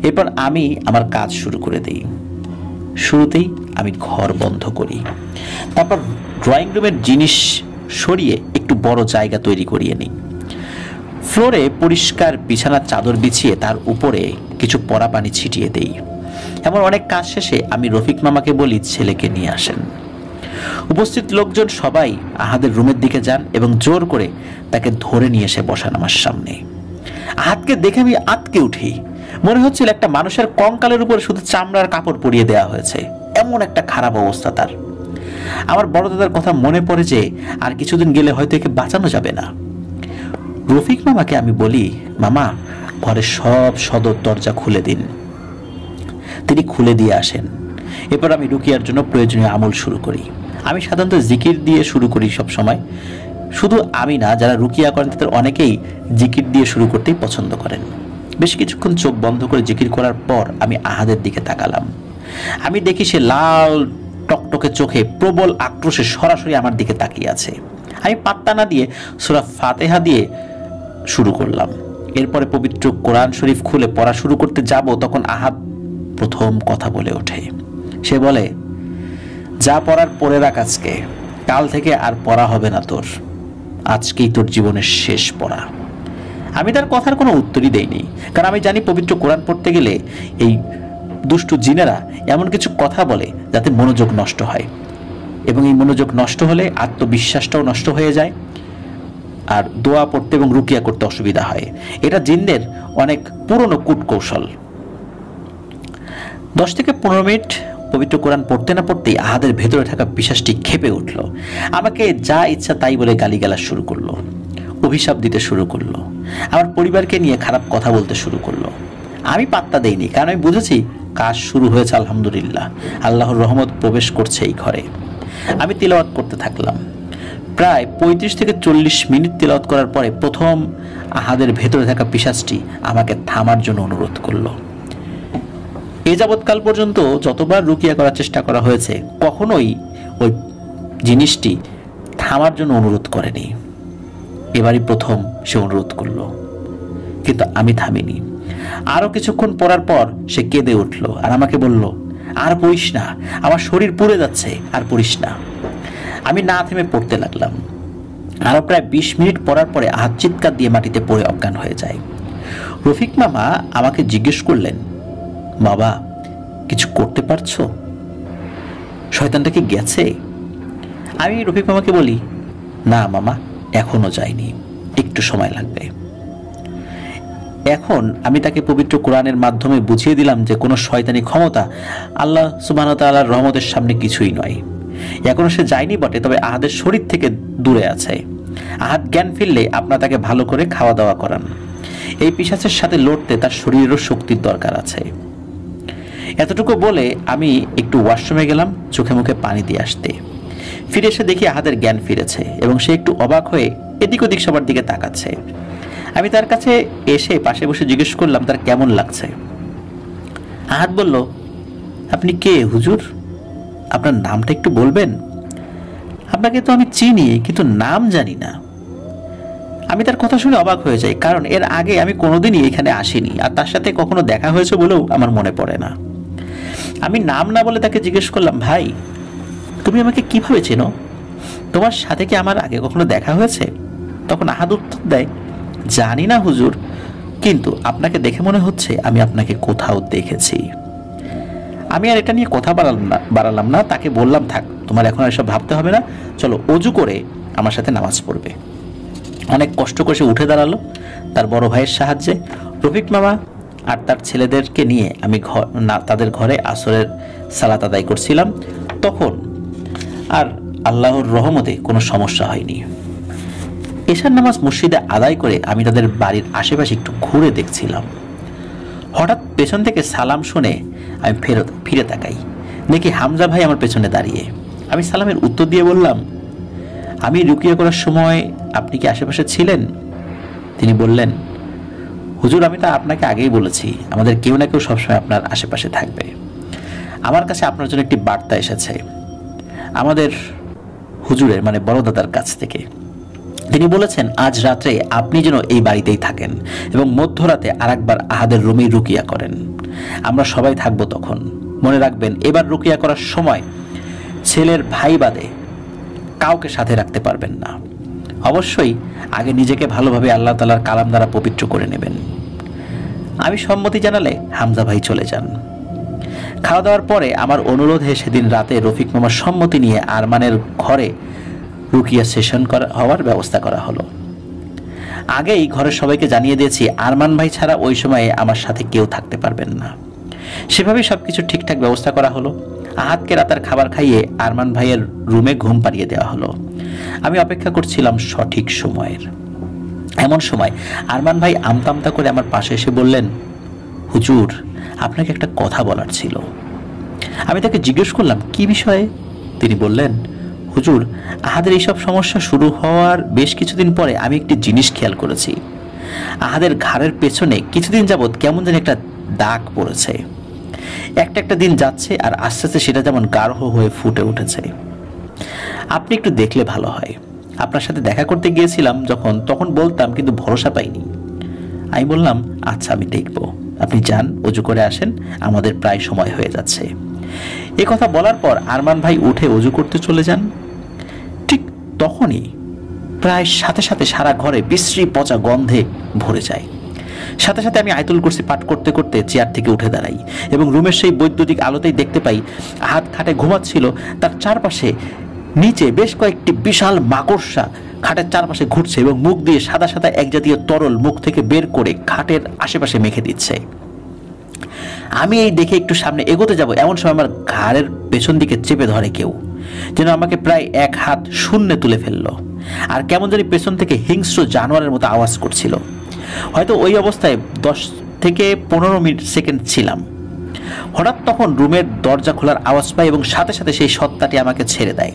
Speaker 2: এরপর আমি আমার কাজ শুরু করে দিই। শুরুতেই আমি ঘর বন্ধ করি, তারপর ড্রয়িং রুমের জিনিস সরিয়ে একটু বড় জায়গা তৈরি করিয়ে নিই। ফ্লোরে পরিষ্কার বিছানার চাদর বিছিয়ে তার উপরে কিছু পরা পানি ছিটিয়ে দেই। এমন অনেক কাজ শেষে আমি রফিক মামাকে বলি ছেলেকে নিয়ে আসেন। উপস্থিত লোকজন সবাই আহাদের রুমের দিকে যান এবং জোর করে তাকে ধরে নিয়ে এসে বসান আমার সামনে। আহাদকে দেখে আমি আঁতকে উঠি। মনে হচ্ছিল একটা মানুষের কঙ্কালের উপর শুধু চামড়ার কাপড় পরিয়ে দেওয়া হয়েছে, এমন একটা খারাপ অবস্থা তার। আমার বড় দাদার কথা মনে পড়ে যে আর কিছুদিন গেলে হয়তো একে বাঁচানো যাবে না। রফিক মামাকে আমি বলি, মামা, ঘরের সব সদর দরজা খুলে দিন। তিনি খুলে দিয়ে আসেন। এরপর আমি রুকিয়ার জন্য প্রয়োজনীয় আমল শুরু করি। আমি সাধারণত জিকির দিয়ে শুরু করি সব সময়। শুধু আমি না, যারা রুকিয়া করেন তাদের অনেকেই জিকির দিয়ে শুরু করতেই পছন্দ করেন। বেশ কিছুক্ষণ চোখ বন্ধ করে জিকির করার পর আমি আহাদের দিকে তাকালাম। আমি দেখি সে লাল টকটকে চোখে প্রবল আক্রোশে সরাসরি আমার দিকে তাকিয়ে আছে। আমি পাত্তা না দিয়ে সূরা ফাতিহা দিয়ে শুরু করলাম। এরপরে পবিত্র কোরআন শরীফ খুলে পড়া শুরু করতে যাব, তখন আহাদ প্রথম কথা বলে ওঠে। সে বলে, যা পড়ার পড়ে রাখ, আজকে, কাল থেকে আর পড়া হবে না তোর, আজকেই তোর জীবনের শেষ পড়া। আমি তার কথার কোনো উত্তরই দেইনি, কারণ আমি জানি পবিত্র কোরআন পড়তে গেলে এই দুষ্টু জিনেরা এমন কিছু কথা বলে যাতে মনোযোগ নষ্ট হয়, এবং এই মনোযোগ নষ্ট হলে আত্মবিশ্বাসটাও নষ্ট হয়ে যায়, আর দোয়া পড়তে এবং রুকিয়া করতে অসুবিধা হয়। এটা জিনদের অনেক পুরনো কূটকৌশল। 10 থেকে 15 মিনিট পবিত্র কোরআন পড়তে না পড়তেই আহাদের ভেতরে থাকা পিশাচটি ক্ষেপে উঠল। আমাকে যা ইচ্ছা তাই বলে গালিগালাজ শুরু করলো, অভিশাপ দিতে শুরু করলো, আমার পরিবারকে নিয়ে খারাপ কথা বলতে শুরু করলো। আমি পাত্তা দেইনি, কারণ আমি বুঝেছি কাজ শুরু হয়েছে। আলহামদুলিল্লাহ, আল্লাহর রহমত প্রবেশ করছে এই ঘরে। আমি তিলাওয়াত করতে থাকলাম। প্রায় 35 থেকে 40 মিনিট তিলাওয়াত করার পরে প্রথম আহাদের ভেতরে থাকা পিশাচটি আমাকে থামার জন্য অনুরোধ করলো। এ যাবৎকাল পর্যন্ত যতবার রুকিয়া করার চেষ্টা করা হয়েছে, কখনোই ওই জিনিসটি থামার জন্য অনুরোধ করেনি। এবারই প্রথম সে অনুরোধ করলো, কিন্তু আমি থামিনি। আরো কিছুক্ষণ পড়ার পর সে কেঁদে উঠল আর আমাকে বলল, আর পড়িস না, আমার শরীর পুড়ে যাচ্ছে, আর পড়িস না। আমি না থেমে পড়তে লাগলাম। আরো প্রায় 20 মিনিট পড়ার পরে আহাদ চিৎকার দিয়ে মাটিতে পড়ে অজ্ঞান হয়ে যায়। রফিক মামা আমাকে জিজ্ঞেস করলেন, বাবা, কিছু করতে পারছো? শয়তানটা কি গেছে? আমি রফিক মামাকে বলি, না মামা, এখনো যায়নি, একটু সময় লাগবে। এখন আমি তাকে পবিত্র কোরআনের মাধ্যমে বুঝিয়ে দিলাম যে কোনো শয়তানি ক্ষমতা আল্লাহ সুবহানাহু ওয়া তাআলার রহমতের সামনে কিছুই নয়। এখনো সে যায়নি বটে, তবে আহাদের শরীর থেকে দূরে আছে। আহাদ জ্ঞান ফিরলে আপনারা তাকে ভালো করে খাওয়া দাওয়া করান। এই পিশাচের সাথে লড়তে তার শরীরেরও শক্তির দরকার আছে। এতটুকু বলে আমি একটু ওয়াশরুমে গেলাম চোখে মুখে পানি দিয়ে আসতে। ফিরে এসে দেখি আহাদের জ্ঞান ফিরেছে এবং সে একটু অবাক হয়ে এদিক ওদিক সবার দিকে তাকাচ্ছে। আমি তার কাছে এসে পাশে বসে জিজ্ঞেস করলাম তার কেমন লাগছে। আহাদ বলল, আপনি কে হুজুর? আপনার নামটা একটু বলবেন? আপনাকে তো আমি চিনি, কিন্তু নাম জানি না। আমি তার কথা শুনে অবাক হয়ে যাই, কারণ এর আগে আমি কোনোদিনই এখানে আসিনি, আর তার সাথে কখনো দেখা হয়েছে বলেও আমার মনে পড়ে না। আমি নাম না বলে তাকে জিজ্ঞেস করলাম, ভাই, তুমি আমাকে কিভাবে চেনো? তোমার সাথে কি আমার আগে কখনো দেখা হয়েছে? তখন আহাদ উত্তর দেয়, জানি না হুজুর, কিন্তু আপনাকে দেখে মনে হচ্ছে আমি আপনাকে কোথাও দেখেছি। আমি আর এটা নিয়ে কথা বাড়ালাম না। তাকে বললাম, থাক, তোমার এখন আর এসব ভাবতে হবে না, চলো অজু করে আমার সাথে নামাজ পড়বে। অনেক কষ্ট করে সে উঠে দাঁড়ালো তার বড় ভাইয়ের সাহায্যে। রফিক মামা আর তার ছেলেদেরকে নিয়ে আমি তাদের ঘরে আসরের সালাত আদায় করছিলাম। তখন আর আল্লাহর রহমতে কোনো সমস্যা হয়নি। এশার নামাজ মসজিদে আদায় করে আমি তাদের বাড়ির আশেপাশে একটু ঘুরে দেখছিলাম। হঠাৎ পেছন থেকে সালাম শুনে আমি ফিরে তাকাই, দেখি হামজা ভাই আমার পেছনে দাঁড়িয়ে। আমি সালামের উত্তর দিয়ে বললাম, আমি রুকিয়া করার সময় আপনি কি আশেপাশে ছিলেন? তিনি বললেন, হুজুর, আমি তো আপনাকে আগেই বলেছি, আমাদের কেউ না কেউ সবসময় আপনার আশেপাশে থাকবে। আমার কাছে আপনার জন্য একটি বার্তা এসেছে আমাদের হুজুরের, মানে বড় দাদার কাছ থেকে। তিনি বলেছেন আজ রাত্রে আপনি যেন এই বাড়িতেই থাকেন এবং মধ্যরাতে আরেকবার আহাদের রুমেই রুকিয়া করেন। আমরা সবাই থাকবো তখন। মনে রাখবেন, এবার রুকিয়া করার সময় ছেলের ভাই বাদে কাউকে সাথে রাখতে পারবেন না। অবশ্যই আগে নিজেকে ভালোভাবে আল্লাহ তাআলার কালাম দ্বারা পবিত্র করে নেবেন। আমি সম্মতি জানালে হামজা ভাই চলে যান। খাওয়া দাওয়ার পরে আমার অনুরোধে সেদিন রাতে রফিক মামার সম্মতি নিয়ে আরমানের ঘরে রুকিয়া সেশন হওয়ার ব্যবস্থা করা হলো। আগেই ঘরের সবাইকে জানিয়ে দিয়েছি আরমান ভাই ছাড়া ওই সময়ে আমার সাথে কেউ থাকতে পারবেন না। সেভাবেই সবকিছু ঠিকঠাক ব্যবস্থা করা হলো। আহাদকে রাতের খাবার খাইয়ে আরমান ভাইয়ের রুমে ঘুম পাড়িয়ে দেওয়া হলো। আমি অপেক্ষা করছিলাম সঠিক সময়ের। এমন সময় আরমান ভাই আমতা করে আমার পাশে এসে বললেন, হুজুর, আপনাকে একটা কথা বলার ছিল। আমি তাকে জিজ্ঞেস করলাম, কি বিষয়ে? তিনি বললেন, হুজুর, আহাদের এইসব সমস্যা শুরু হওয়ার বেশ কিছুদিন পরে আমি একটি জিনিস খেয়াল করেছি। আহাদের ঘাড়ের পেছনে কিছুদিন যাবৎ কেমন যেন একটা দাগ পড়েছে। একটা একটা দিন যাচ্ছে আর আস্তে আস্তে সেটা যেমন গাঢ় হয়ে ফুটে উঠেছে। আপনি একটু দেখলে ভালো হয়। আপনার সাথে দেখা করতে গিয়েছিলাম তখন বলতাম, কিন্তু ভরসা পাইনি। আমি বললাম, আচ্ছা আমি দেখব, আপনি যান, অজু করে আসেন, আমাদের প্রায় সময় হয়ে যাচ্ছে। এ কথা বলার পর আরমান ভাই উঠে অজু করতে চলে যান। ঠিক তখনই প্রায় সাথে সাথে সারা ঘরে বিশ্রী পচা গন্ধে ভরে যায়। সাথে সাথে আমি আয়াতুল কুরসি পাঠ করতে করতে চেয়ার থেকে উঠে দাঁড়াই এবং রুমের সেই বৈদ্যুতিক আলোতেই দেখতে পাই আহাদ খাটে ঘুমাচ্ছিল, তার চারপাশে নিচে বেশ কয়েকটি বিশাল মাকড়সা খাটের চারপাশে ঘুরছে এবং মুখ দিয়ে সাদা সাদা এক জাতীয় তরল মুখ থেকে বের করে খাটের আশেপাশে মেখে দিচ্ছে। আমি এই দেখে একটু সামনে এগোতে যাব, এমন সময় আমার ঘাড়ের পেছন দিকে চেপে ধরে কেউ, যেন আমাকে প্রায় এক হাত শূন্যে তুলে ফেললো, আর কেমন জানি পেছন থেকে হিংস্র জানোয়ারের মতো আওয়াজ করছিল। হয়তো ওই অবস্থায় 10 থেকে 15 সেকেন্ড ছিলাম। হঠাৎ তখন রুমের দরজা খোলার আওয়াজ পাই এবং সাথে সাথে সেই সত্তাটি আমাকে ছেড়ে দেয়।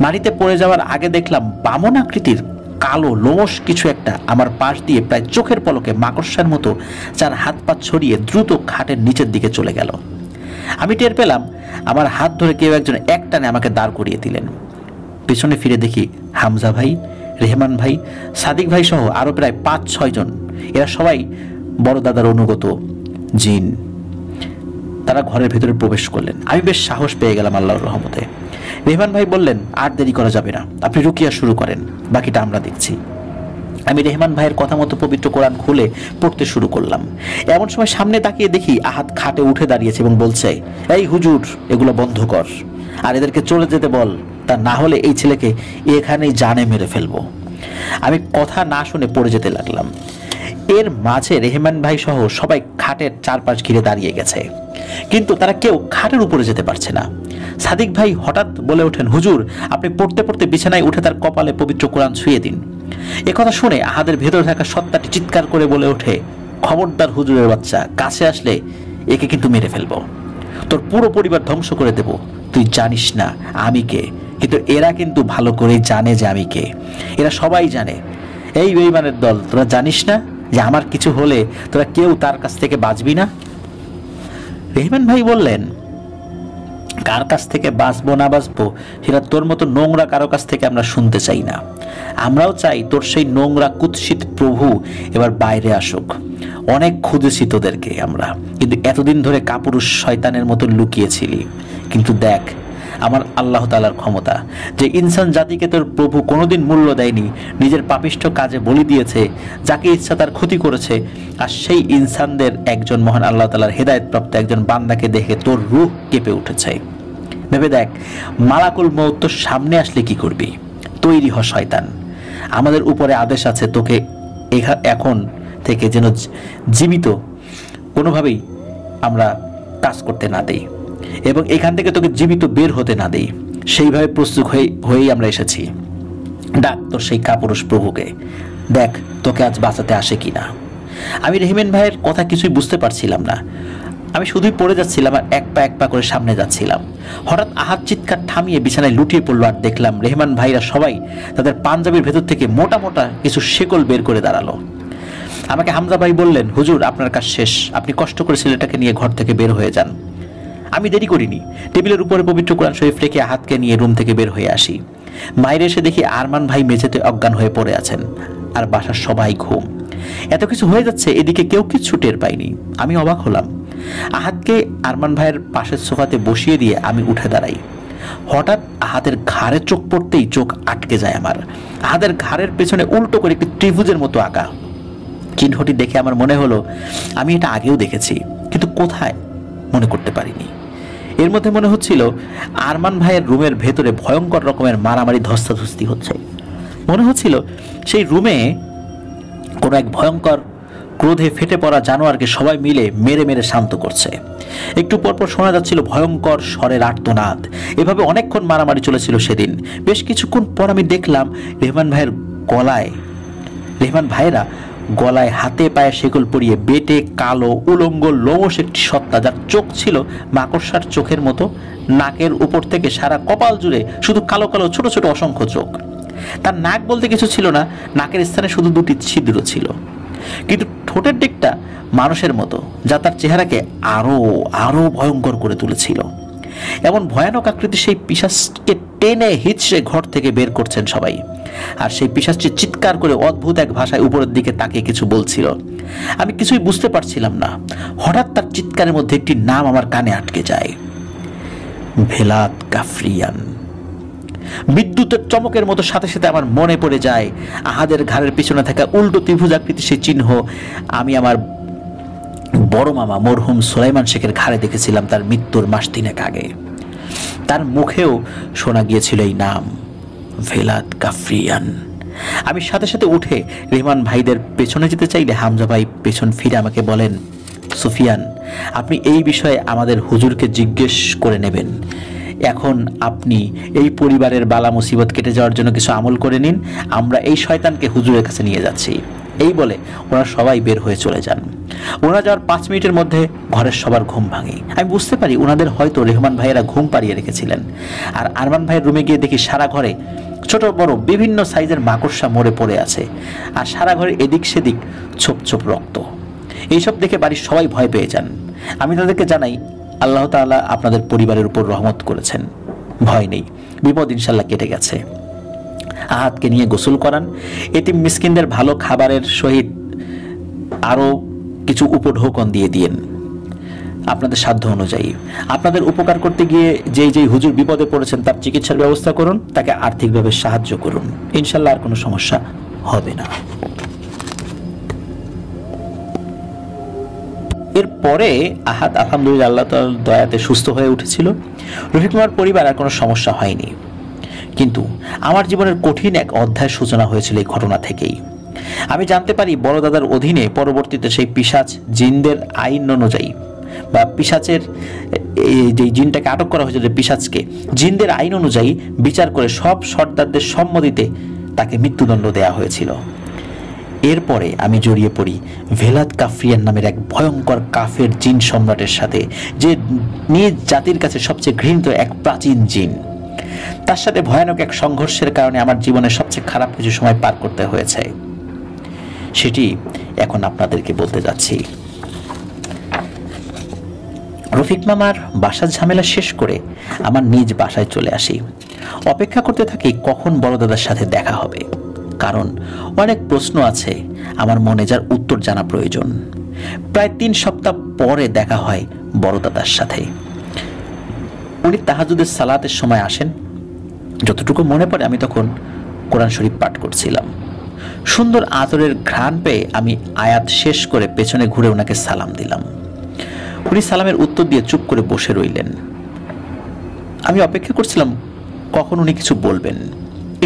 Speaker 2: মাটিতে পড়ে যাওয়ার আগে দেখলাম বামন আকৃতির কালো লোমশ কিছু একটা আমার পাশ দিয়ে প্রায় চোখের পলকে মাকড়সার মতো চার হাত পা ছড়িয়ে দ্রুত খাটের নিচের দিকে চলে গেল। আমি টের পেলাম আমার হাত ধরে কেউ একজন একটানে আমাকে দাঁড় করিয়ে দিলেন। পেছনে ফিরে দেখি হামজা ভাই, রেহমান ভাই, সাদিক ভাই সহ আরো প্রায় 5-6 জন। এরা সবাই বড় দাদার অনুগত জিন। তারা ঘরের ভেতরে প্রবেশ করলেন। আমি বেশ সাহস পেয়ে গেলাম আল্লাহর রহমতে। রেহমান ভাই বললেন, আর দেরি করা যাবে না, আপনি রুকিয়া শুরু করেন, বাকিটা আমরা দেখছি। আমি রেহমান ভাইয়ের কথা মতো পবিত্র কোরআন খুলে পড়তে শুরু করলাম। এমন সময় সামনে তাকিয়ে দেখি আহাদ খাটে উঠে দাঁড়িয়েছে এবং বলছে, এই হুজুর, এগুলো বন্ধ কর, আর এদেরকে চলে যেতে বল, তা না হলে এই ছেলেকে এখানেই জানে মেরে ফেলবো। আমি কথা না শুনে পড়ে যেতে লাগলাম। এর মাঝে রেহমান ভাই সহ সবাই খাটের চারপাশ ঘিরে দাঁড়িয়ে গেছে, কিন্তু তারা কেউ খাটের উপরে যেতে পারছে না। সাদিক ভাই হঠাৎ বলে ওঠেন, হুজুর, আপনি পড়তে পড়তে বিছানায় উঠে তার কপালে পবিত্র কোরআন ছুঁয়ে দিন। একথা শুনে আহাদের ভেতরে থাকা সত্তাটি চিৎকার করে বলে ওঠে, খবরদার হুজুরের বাচ্চা, কাছে আসলে একে কিন্তু মেরে ফেলবো, তোর পুরো পরিবার ধ্বংস করে দেব। তুই জানিস না আমি কে, কিন্তু এরা কিন্তু ভালো করেই জানে যে আমি কে। এরা সবাই জানে। এই বেঈমানের দল, তোরা জানিস না যে আমার কিছু হলে তোরা কেউ তার কাছ থেকে বাঁচবি না? রেহমান ভাই বললেন, কার কাছ থেকে বাঁচবো না বাঁচবো সেটা তোর মতো নোংরা কারো কাছ থেকে আমরা শুনতে চাই না। আমরাও চাই তোর সেই নোংরা কুৎসিত প্রভু এবার বাইরে আসুক। অনেক খুঁজেছি তোদেরকে আমরা, কিন্তু এতদিন ধরে কাপুরুষ শয়তানের মতো লুকিয়েছিলি। কিন্তু দেখ আমার আল্লাহ তাআলার ক্ষমতা, যে ইনসান জাতিকে তোর প্রভু কোনোদিন মূল্য দেয়নি, নিজের পাপিষ্ঠ কাজে বলি দিয়েছে, যাকে ইচ্ছা তার ক্ষতি করেছে, আর সেই ইনসানদের একজন মহান আল্লাহ তাআলার হেদায়েতপ্রাপ্ত একজন বান্দাকে দেখে তোর রূহ কেঁপে উঠেছে। ভেবে দেখ, মালাকুল মউত তোর সামনে আসলে কি করবি? তৈরি হ শয়তান। আমাদের উপরে আদেশ আছে তোকে এখন থেকে যেন জীবিত কোনোভাবেই আমরা কাজ করতে না দেই এবং এখান থেকে তোকে জীবিত বের হতে না দেই। সেইভাবে প্রস্তুত হয়েই আমরা এসেছি। ডাক তোর সেই কাপুরুষ প্রভুকে, দেখ তোকে আজ বাঁচাতে আসে কিনা। আমি রেহমান ভাইয়ের কথা কিছুই বুঝতে পারছিলাম না। আমি শুধুই পড়ে যাচ্ছিলাম আর এক পা করে সামনে যাচ্ছিলাম। হঠাৎ আহাদ চিৎকার থামিয়ে বিছানায় লুটিয়ে পড়লো আর দেখলাম রেহমান ভাইরা সবাই তাদের পাঞ্জাবির ভেতর থেকে মোটা মোটা কিছু শেকল বের করে দাঁড়ালো। আমাকে হামজা ভাই বললেন, হুজুর, আপনার কাজ শেষ, আপনি কষ্ট করে ছেলেটাকে নিয়ে ঘর থেকে বের হয়ে যান। আমি দেরি করিনি। টেবিলের উপরে পবিত্র কোরআন শরীফ রেখে আহাদকে নিয়ে রুম থেকে বের হয়ে আসি। বাইরে এসে দেখি আরমান ভাই মেঝেতে অজ্ঞান হয়ে পড়ে আছেন আর বাসার সবাই ঘুম। এত কিছু হয়ে যাচ্ছে, এদিকে কেউ কিচ্ছু টের পাইনি। আমি অবাক হলাম। আহাদকে আরমান ভাইয়ের পাশের সোফাতে বসিয়ে দিয়ে আমি উঠে দাঁড়াই। হঠাৎ আহাদের ঘাড়ে চোখ পড়তেই চোখ আটকে যায় আমার। আহাদের ঘাড়ের পেছনে উল্টো করে একটি ত্রিভুজের মতো আঁকা চিহ্নটি দেখে আমার মনে হলো আমি এটা আগেও দেখেছি, কিন্তু কোথায় মনে করতে পারিনি। এর মধ্যে মনে হচ্ছিল আরমান ভাইয়ের রুমের ভেতরে ভয়ঙ্কর রকমের মারামারি ধস্তাধস্তি হচ্ছে। মনে হচ্ছিল সেই রুমে কোনো এক ভয়ঙ্কর ক্রোধে ফেটে পড়া জানোয়ারকে সবাই মিলে মেরে মেরে শান্ত করছে। একটু পরপর শোনা যাচ্ছিল ভয়ঙ্কর স্বরের আর্তনাদ। এভাবে অনেকক্ষণ মারামারি চলেছিল সেদিন। বেশ কিছুক্ষণ পর আমি দেখলাম রেহমান ভাইয়েরা গলায় হাতে পায়ে শেকল পরিয়ে বেটে কালো উলঙ্গ লোমশ একটি সত্তা, যার চোখ ছিল মাকড়সার চোখের মতো, নাকের উপর থেকে সারা কপাল জুড়ে শুধু কালো কালো ছোট ছোট অসংখ্য চোখ। তার নাক বলতে কিছু ছিল না, নাকের স্থানে শুধু 2টি ছিদ্র ছিল। কিন্তু ঠোঁটের দিকটা মানুষের মতো, যা তার চেহারাকে আরো আরো ভয়ঙ্কর করে তুলেছিল। এমন ভয়ানক আকৃতি সেই পিশাচকে টেনে হিচড়ে ঘর থেকে বের করছেন সবাই। আর সেই পিশাচটি চিৎকার করে অদ্ভুত এক ভাষায় উপরের দিকে তাকিয়ে কিছু বলছিল। আমি কিছুই বুঝতে পারছিলাম না। হঠাৎ তার চিৎকারের মধ্যে একটি নাম আমার কানে আটকে যায়, ভেলাত কাফরিয়ান। বিদ্যুতের চমকের মতো সাথে সাথে আমার মনে পড়ে যায় আহাদের ঘাড়ের পিছনে থাকা উল্টো ত্রিভুজ আকৃতির সেই চিহ্ন আমি আমার বড় মামা মরহুম সুলাইমান শেখের ঘাড়ে দেখেছিলাম তার মৃত্যুর মাস 3 আগে। তার মুখেও শোনা গিয়েছিল এই নাম, ভেলাত কাফরিয়ান। আমি সাথে সাথে উঠে রেহমান ভাইদের পেছনে যেতে চাইলে হামজা ভাই পেছন ফিরে আমাকে বলেন, সুফিয়ান, আপনি এই বিষয়ে আমাদের হুজুরকে জিজ্ঞেস করে নেবেন। এখন আপনি এই পরিবারের বালা মুসিবত কেটে যাওয়ার জন্য কিছু আমল করে নিন, আমরা এই শয়তানকে হুজুরের কাছে নিয়ে যাচ্ছি। এই বলে ওরা সবাই বের হয়ে চলে যান। ওরা যাওয়ার 5 মিনিটের মধ্যে ঘরের সবার ঘুম ভাঙে। আমি বুঝতে পারি ওনাদের হয়তো রেহমান ভাইয়েরা ঘুম পাড়িয়ে রেখেছিলেন। আর আরমান ভাইয়ের রুমে গিয়ে দেখি সারা ঘরে ছোট বড় বিভিন্ন সাইজের মাকড়সা মরে পড়ে আছে, আর সারা ঘরে এদিক সেদিক ছোপ ছোপ রক্ত। এইসব দেখে বাড়ির সবাই ভয় পেয়ে যান। আমি তাদেরকে জানাই, আল্লাহ তাআলা আপনাদের পরিবারের উপর রহমত করেছেন, ভয় নেই, বিপদ ইনশাল্লাহ কেটে গেছে। আহাদকে নিয়ে গোসল করান, এতিম মিসকিনদের ভালো খাবারের সহিত আরও কিছু উপঢৌকন দিয়ে দিয়েন আপনাদের সাধ্য অনুযায়ী। আপনাদের উপকার করতে গিয়ে যেই হুজুর বিপদে পড়েছেন তার চিকিৎসার ব্যবস্থা করুন, তাকে আর্থিকভাবে সাহায্য করুন, ইনশাল্লাহ আর কোনো সমস্যা হবে না। এরপরে আহাদ আলহামদুলিল্লাহ আল্লাহ তাআলার দয়াতে সুস্থ হয়ে উঠেছিল। রফিক মামার পরিবার আর কোনো সমস্যা হয়নি। কিন্তু আমার জীবনের কঠিন এক অধ্যায় সূচনা হয়েছিল এই ঘটনা থেকেই। আমি জানতে পারি বড় দাদার অধীনে পরবর্তীতে সেই পিশাচ জিনদের আইন অনুযায়ী, বা পিশাচের যে জিনটাকে আটক করা হয়েছিল, পিশাচকে জিনদের আইন অনুযায়ী বিচার করে সব সর্দারদের সম্মতিতে তাকে মৃত্যুদণ্ড দেয়া হয়েছিল। এরপরে আমি জড়িয়ে পড়ি ভেলাত কাফরিয়ান নামের এক ভয়ঙ্কর কাফের জিন সম্রাটের সাথে, যে নিজ জাতির কাছে সবচেয়ে ঘৃণিত এক প্রাচীন জিন। তার সাথে ভয়ানক এক সংঘর্ষের কারণে আমার জীবনের সবচেয়ে খারাপ কিছু সময় পার করতে হয়েছে, সেটি এখন আপনাদেরকে বলতে যাচ্ছি। রফিক মামার বাসার ঝামেলা শেষ করে আমার নিজ বাসায় চলে আসি। অপেক্ষা করতে থাকি কখন বড় দাদার সাথে দেখা হবে, কারণ অনেক প্রশ্ন আছে আমার মনে যার উত্তর জানা প্রয়োজন। প্রায় 3 সপ্তাহ পরে দেখা হয় বড় দাদার সাথে। উনি তাহাজ্জুদের সালাতের সময় আসেন। যতটুকু মনে পড়ে আমি তখন কোরআন শরীফ পাঠ করছিলাম। সুন্দর আতরের ঘ্রাণ পেয়ে আমি আয়াত শেষ করে পেছনে ঘুরে ওনাকে সালাম দিলাম। উনি সালামের উত্তর দিয়ে চুপ করে বসে রইলেন। আমি অপেক্ষা করছিলাম কখন উনি কিছু বলবেন।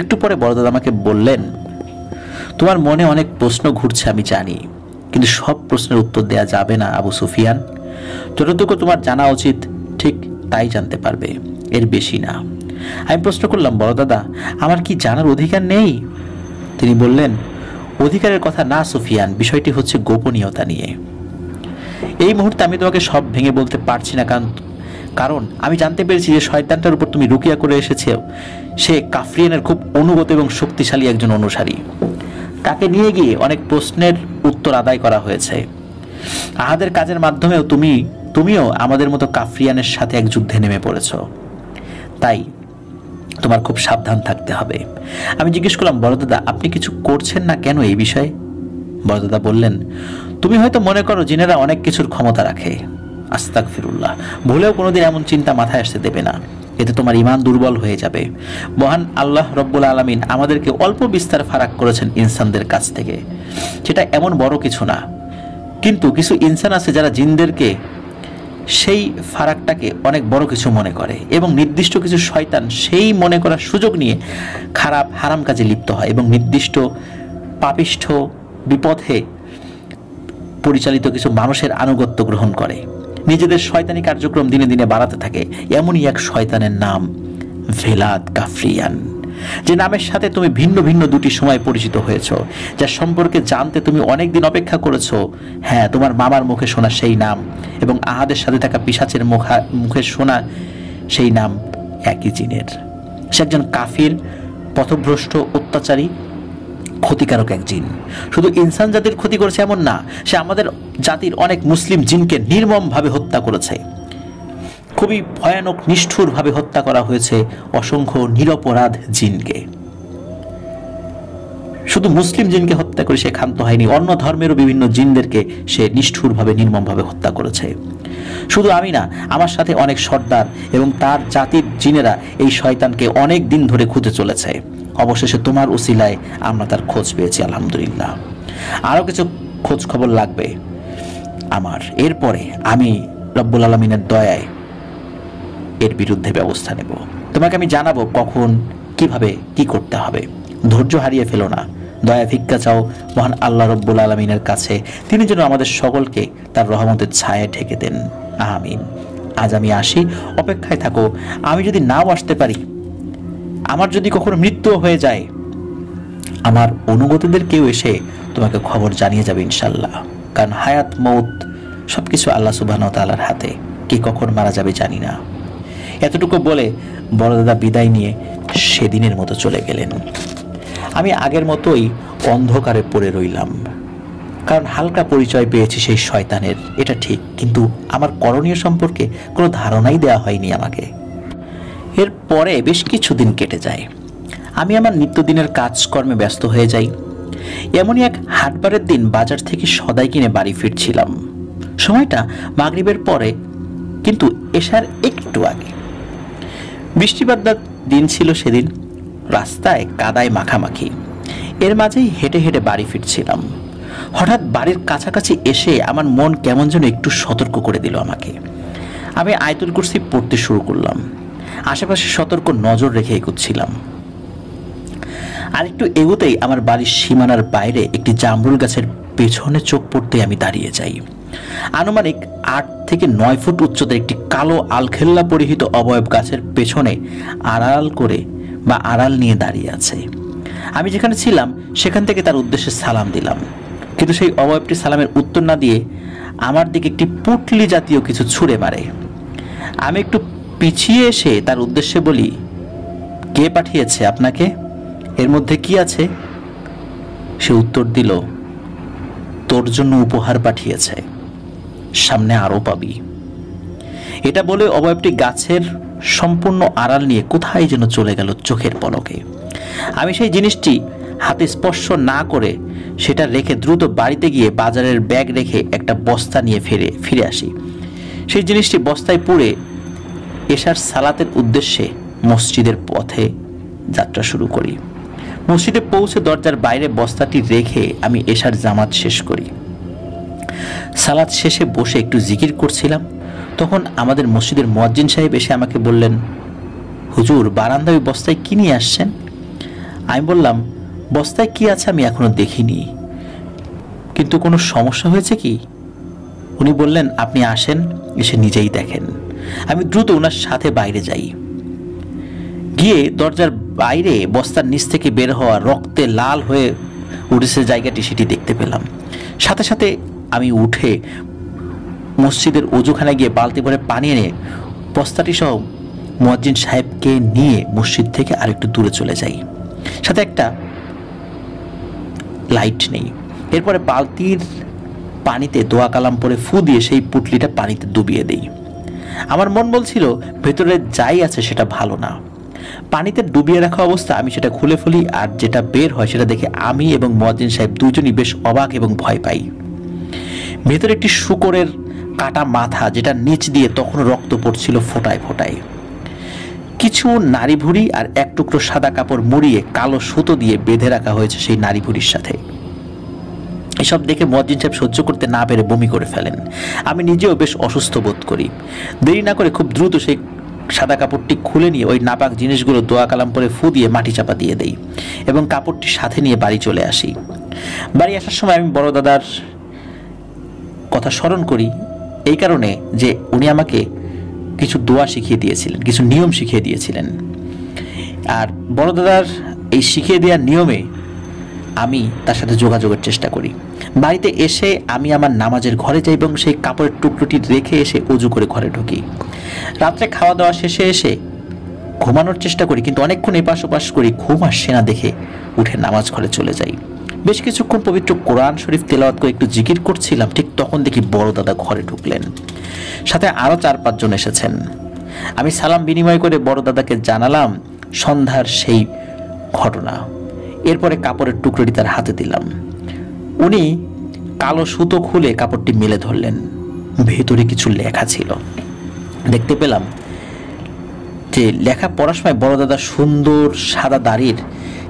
Speaker 2: একটু পরে বড় দাদা আমাকে বললেন, তোমার মনে অনেক প্রশ্ন ঘুরছে আমি জানি, কিন্তু সব প্রশ্নের উত্তর দেয়া যাবে না আবু সুফিয়ান। যতটুকু তোমার জানা উচিত ঠিক তাই জানতে পারবে, এর বেশি না। আমি প্রশ্ন করলাম, বড় দাদা, আমার কি জানার অধিকার নেই? তিনি বললেন, অধিকারের কথা না সুফিয়ান, বিষয়টি হচ্ছে গোপনীয়তা নিয়ে। এই মুহূর্তে আমি তোমাকে সব ভেঙে বলতে পারছি না, কারণ আমি জানতে পেরেছি যে শয়তানটার উপর তুমি রুকিয়া করে এসেছো সে কাফরিয়ানের খুব অনুগত এবং শক্তিশালী একজন অনুসারী। তাকে নিয়ে গিয়ে অনেক প্রশ্নের উত্তর আদায় করা হয়েছে। আহাদের কাজের মাধ্যমেও তুমিও আমাদের মতো কাফরিয়ানের সাথে এক যুদ্ধে নেমে পড়েছ। তাই তোমার খুব সাবধান থাকতে হবে। আমি জিজ্ঞেস করলাম, বড় দাদা, আপনি কিছু করছেন না কেন এই বিষয়ে? বড় দাদা বললেন, তুমি হয়তো মনে করো জিনেরা অনেক কিছুর ক্ষমতা রাখে। আস্তাগফিরুল্লাহ, ভুলেও কোনোদিন এমন চিন্তা মাথায় আসতে দেবে না, এতে তোমার ঈমান দুর্বল হয়ে যাবে। মহান আল্লাহ রব্বুল আলামিন আমাদেরকে অল্প বিস্তার ফারাক করেছেন ইনসানদের কাছ থেকে, সেটা এমন বড় কিছু না। কিন্তু কিছু ইনসান আছে যারা জিনদেরকে সেই ফারাকটাকে অনেক বড় কিছু মনে করে, এবং নির্দিষ্ট কিছু শয়তান সেই মনে করার সুযোগ নিয়ে খারাপ হারাম কাজে লিপ্ত হয় এবং নির্দিষ্ট পাপিষ্ঠ বিপথে পরিচালিত কিছু মানুষের আনুগত্য গ্রহণ করে, নিজেদের শয়তানি কার্যক্রম দিনে দিনে বাড়াতে থাকে। এমনই এক শয়তানের নাম ভেলাত কাফরিয়ান, যে নামের সাথে তুমি ভিন্ন ভিন্ন দুটি সময় পরিচিত হয়েছ, যার সম্পর্কে জানতে তুমি অনেকদিন অপেক্ষা করেছো। হ্যাঁ, তোমার মামার মুখে শোনা সেই নাম এবং আহাদের সাথে থাকা পিশাচের মুখে শোনা সেই নাম একই জিনের। সে একজন কাফির, পথভ্রষ্ট, অত্যাচারী, ক্ষতিকারক এক জিন। শুধু ইনসান জাতির ক্ষতি করেছে এমন না, সে আমাদের জাতির অনেক মুসলিম জিনকে নির্মমভাবে হত্যা করেছে। খুবই ভয়ানক নিষ্ঠুরভাবে হত্যা করা হয়েছে অসংখ্য নিরপরাধ জিনকে। শুধু মুসলিম জিনকে হত্যা করে সে ক্ষান্ত হয়নি, অন্য ধর্মেরও বিভিন্ন জিনদেরকে সে নিষ্ঠুরভাবে নির্মমভাবে হত্যা করেছে। শুধু আমি না, আমার সাথে অনেক সর্দার এবং তার জাতির জিনেরা এই শয়তানকে অনেক দিন ধরে খুঁজে চলেছে। অবশেষে তোমার উসিলায় আমরা তার খোঁজ পেয়েছি, আলহামদুলিল্লাহ। আরও কিছু খোঁজ খবর লাগবে আমার, এরপরে আমি রব্বুল আলামিনের দয়ায় এর বিরুদ্ধে ব্যবস্থা নেব। তোমাকে আমি জানাবো কখন কিভাবে কি করতে হবে। ধৈর্য হারিয়ে ফেলো না, দয়া ভিক্ষা চাও মহান আল্লাহ রব্বুল আলামিনের কাছে, তিনি যেন আমাদের সকলকে তার রহমতের ছায়ায় ঢেকে দেন, আমিন। আজ আমি আসি, অপেক্ষায় থাকো। আমি যদি নাও আসতে পারি, আমার যদি কখনো মৃত্যু হয়ে যায়, আমার অনুগতদের কেউ এসে তোমাকে খবর জানিয়ে যাবে ইনশাল্লাহ। কারণ হায়াত মৌত সবকিছু আল্লাহ সুবহানাহু ওয়া তাআলার হাতে, কে কখন মারা যাবে জানি না। এতটুকু বলে বড় দাদা বিদায় নিয়ে সেদিনের মতো চলে গেলেন। আমি আগের মতোই অন্ধকারে পড়ে রইলাম, কারণ হালকা পরিচয় পেয়েছি সেই শয়তানের, এটা ঠিক, কিন্তু আমার করণীয় সম্পর্কে কোনো ধারণাই দেওয়া হয়নি আমাকে। এরপরে বেশ কিছুদিন কেটে যায়, আমি আমার নিত্যদিনের কাজকর্মে ব্যস্ত হয়ে যাই। এমনই এক হাটবারের দিন বাজার থেকে সদাই কিনে বাড়ি ফিরছিলাম। সময়টা মাগরিবের পরে, কিন্তু এশার একটু আগে। বৃষ্টিবাদলার দিন ছিল সেদিন, রাস্তায় কাদায় মাখামাখি। এর মাঝেই হেঁটে হেঁটে বাড়ি ফিরছিলাম। হঠাৎ বাড়ির কাছাকাছি এসে আমার মন কেমন যেন একটু সতর্ক করে দিল আমাকে। আমি আয়াতুল কুরসি পড়তে শুরু করলাম, আশেপাশে সতর্ক নজর রেখে এগোচ্ছিলাম। আর একটু এগোতেই আমার বাড়ির সীমানার বাইরে একটি জামরুল গাছের পেছনে চোখ পড়তে আমি দাঁড়িয়ে যাই। আনুমানিক 8 থেকে 9 ফুট উচ্চতার একটি কালো আলখেল্লা পরিহিত অবয়ব গাছের পেছনে আড়াল নিয়ে দাঁড়িয়ে আছে। আমি যেখানে ছিলাম সেখান থেকে তার উদ্দেশ্যে সালাম দিলাম, কিন্তু সেই অবয়বটি সালামের উত্তর না দিয়ে আমার দিকে একটি পুটলি জাতীয় কিছু ছুঁড়ে মারে। আমি একটু পিছিয়ে এসে তার উদ্দেশ্যে বলি, কে পাঠিয়েছে আপনাকে? এর মধ্যে কি আছে? সে উত্তর দিল, তোর জন্য উপহার পাঠিয়েছে, সামনে আরো পাবি। এটা বলে অবয়বটি গাছের সম্পূর্ণ আড়াল নিয়ে কোথায় যেন চলে গেল চোখের পলকে। আমি সেই জিনিসটি হাতে স্পর্শ না করে সেটা রেখে দ্রুত বাড়িতে গিয়ে বাজারের ব্যাগ রেখে একটা বস্তা নিয়ে ফিরে আসি। সেই জিনিসটি বস্তায় পুরে এশার সালাতের উদ্দেশ্যে মসজিদের পথে যাত্রা শুরু করি। মসজিদে পৌঁছে দরজার বাইরে বস্তাটি রেখে আমি এশার জামাত শেষ করি। সালাত শেষে বসে একটু জিকির করছিলাম, তখন আমাদের মসজিদের মুয়াজ্জিন সাহেব এসে আমাকে বললেন, হুজুর বারান্দায় ওই বস্তায় কি নিয়ে আসছেন? আমি বললাম, বস্তায় কি আছে আমি এখনো দেখিনি, কিন্তু কোনো সমস্যা হয়েছে কি? উনি বললেন, আপনি আসেন, এসে নিজেই দেখেন। আমি দ্রুত ওনার সাথে বাইরে যাই। গিয়ে দরজার বাইরে বস্তার নিচ থেকে বের হওয়া রক্তে লাল হয়ে উঠেছে জায়গাটি, সেটি দেখতে পেলাম। সাথে সাথে আমি উঠে মসজিদের ওযুখানায় গিয়ে বালতি ভরে পানি এনে বস্তাটি সহ মুয়াজ্জিন সাহেবকে নিয়ে মসজিদ থেকে আরেকটু দূরে চলে যাই। সাথে একটা লাইট নেই। এরপরে বালতির পানিতে দোয়া কালাম পরে ফু দিয়ে সেই পুটলিটা পানিতে ডুবিয়ে দেই। আমার মন বলছিল ভেতরে যাই আছে সেটা ভালো না। পানিতে ডুবিয়ে রাখা অবস্থা আমি সেটা খুলে ফেলি, আর যেটা বের হয় সেটা দেখে আমি এবং মুয়াজ্জিন সাহেব দুজনই বেশ অবাক এবং ভয় পাই। ভেতরে একটি শূকরের কাটা মাথা, যেটা নিচ দিয়ে তখনও রক্ত পড়ছিল ফোঁটায় ফোঁটায়। কিছু নারী ভুঁড়ি আর এক টুকরো সাদা কাপড় মুড়িয়ে কালো সুতো দিয়ে বেঁধে রাখা হয়েছে সেই নারী ভুঁড়ির সাথে। এসব দেখে মুয়াজ্জিন সাহেব সহ্য করতে না পেরে বমি করে ফেলেন। আমি নিজেও বেশ অসুস্থ বোধ করি। দেরি না করে খুব দ্রুত সেই সাদা কাপড়টি খুলে নিয়ে ওই নাপাক জিনিসগুলো দোয়া কালাম পরে ফু দিয়ে মাটি চাপা দিয়ে দেই এবং কাপড়টি সাথে নিয়ে বাড়ি চলে আসি। বাড়ি আসার সময় আমি বড় দাদার কথা স্মরণ করি, এই কারণে যে উনি আমাকে কিছু দোয়া শিখিয়ে দিয়েছিলেন, কিছু নিয়ম শিখিয়ে দিয়েছিলেন। আর বড় দাদার এই শিখিয়ে দেওয়ার নিয়মে আমি তার সাথে যোগাযোগের চেষ্টা করি। বাড়িতে এসে আমি আমার নামাজের ঘরে যাই এবং সেই কাপড়ের টুকরোটি রেখে এসে ওযু করে ঘরে ঢুকি। রাত্রে খাওয়া দাওয়া শেষে এসে ঘুমানোর চেষ্টা করি, কিন্তু অনেকক্ষণ এপাশ ওপাশ করি, ঘুম আসছে না দেখে উঠে নামাজ ঘরে চলে যাই। বেশ কিছুক্ষণ পবিত্র কোরআন শরীফ তেলাওয়াত করে একটু জিকির করছিলাম, ঠিক তখন দেখি বড় দাদা ঘরে ঢুকলেন। সাথে আরও 4-5 জন এসেছেন। আমি সালাম বিনিময় করে বড় দাদাকে জানালাম সন্ধ্যার সেই ঘটনা। এরপরে কাপড়ের টুকরোটি তার হাতে দিলাম। উনি কালো সুতো খুলে কাপড়টি মেলে ধরলেন। ভেতরে কিছু লেখা ছিল। দেখতে পেলাম যে লেখা পড়ার সময় বড় দাদা সুন্দর সাদা দাড়ির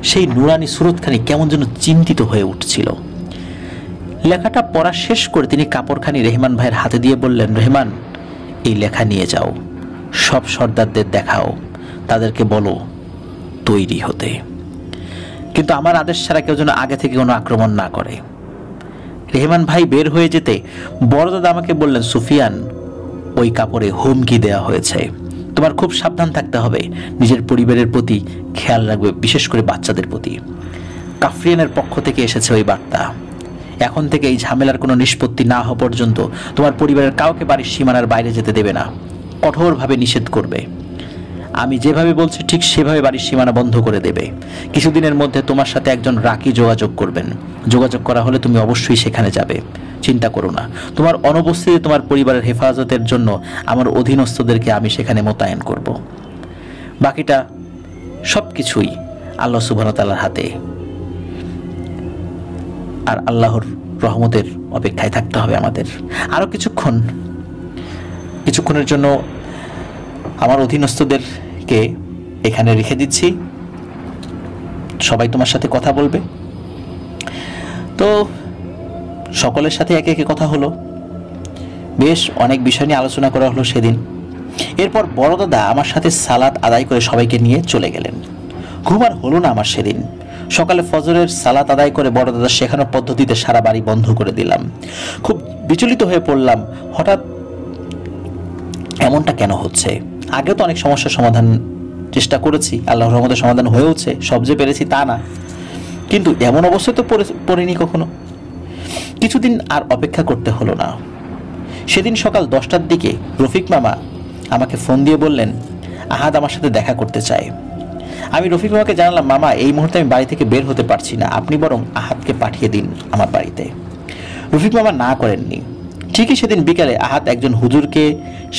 Speaker 2: সেই নুরানি সুরতখানি কেমন যেন চিন্তিত হয়ে উঠছিল। লেখাটা পড়া শেষ করে তিনি কাপড়খানি রেহমান ভাইয়ের হাতে দিয়ে বললেন, রেহমান, এই লেখা নিয়ে যাও, সব সর্দারদের দেখাও, তাদেরকে বলো তৈরি হতে, কিন্তু আমার আদেশ ছাড়া কেউ যেন আগে থেকে কোনো আক্রমণ না করে। রেহমান ভাই বের হয়ে যেতে বড় দাদা আমাকে বললেন, সুফিয়ান, ওই কাপড়ে হুমকি দেওয়া হয়েছে, তোমার খুব সাবধান থাকতে হবে, নিজের পরিবারের প্রতি খেয়াল রাখবে, বিশেষ করে বাচ্চাদের প্রতি। কাফরিয়ানের পক্ষ থেকে এসেছে ওই বার্তা। এখন থেকে এই ঝামেলার কোনো নিষ্পত্তি না হওয়া পর্যন্ত তোমার পরিবারের কাউকে বাড়ির সীমানার বাইরে যেতে দেবে না, কঠোরভাবে নিষেধ করবে। আমি যেভাবে বলছি ঠিক সেভাবে বাড়ির সীমানা বন্ধ করে দেবে। কিছুদিনের মধ্যে তোমার সাথে একজন রাকি যোগাযোগ করবেন। যোগাযোগ করা হলে তুমি অবশ্যই সেখানে যাবে। চিন্তা করো না, তোমার অনুপস্থিতি তোমার পরিবারের হেফাজতের জন্য আমার অধীনস্থদেরকে আমি সেখানে মোতায়েন করব। বাকিটা সব কিছুই আল্লাহ সুবহানাহু ওয়া তাআলার হাতে, আর আল্লাহর রহমতের অপেক্ষায় থাকতে হবে আমাদের। আরও কিছুক্ষণের জন্য আমার অধীনস্থদেরকে এখানে রেখে দিচ্ছি, সবাই তোমার সাথে কথা বলবে। তো সকলের সাথে একে একে কথা হলো, বেশ অনেক বিষয় নিয়ে আলোচনা করা হলো সেদিন। এরপর বড় দাদা আমার সাথে সালাত আদায় করে সবাইকে নিয়ে চলে গেলেন। ঘুম আর হলো না আমার সেদিন। সকালে ফজরের সালাত আদায় করে বড় দাদা শেখানোর পদ্ধতিতে সারা বাড়ি বন্ধ করে দিলাম। খুব বিচলিত হয়ে পড়লাম, হঠাৎ এমনটা কেন হচ্ছে? আগেও তো অনেক সমস্যার সমাধান চেষ্টা করেছি, আল্লাহর রহমতে সমাধান হয়েওছে, সব যে পেরেছি তা না, কিন্তু এমন অবস্থায় তো পড়িনি কখনো। কিছুদিন আর অপেক্ষা করতে হলো না। সেদিন সকাল 10টার দিকে রফিক মামা আমাকে ফোন দিয়ে বললেন, আহাদ আমার সাথে দেখা করতে চায়। আমি রফিক মামাকে জানালাম, মামা, এই মুহূর্তে আমি বাড়ি থেকে বের হতে পারছি না, আপনি বরং আহাদকে পাঠিয়ে দিন আমার বাড়িতে। রফিক মামা না করেননি। ঠিকই সেদিন বিকালে আহাদ একজন হুজুরকে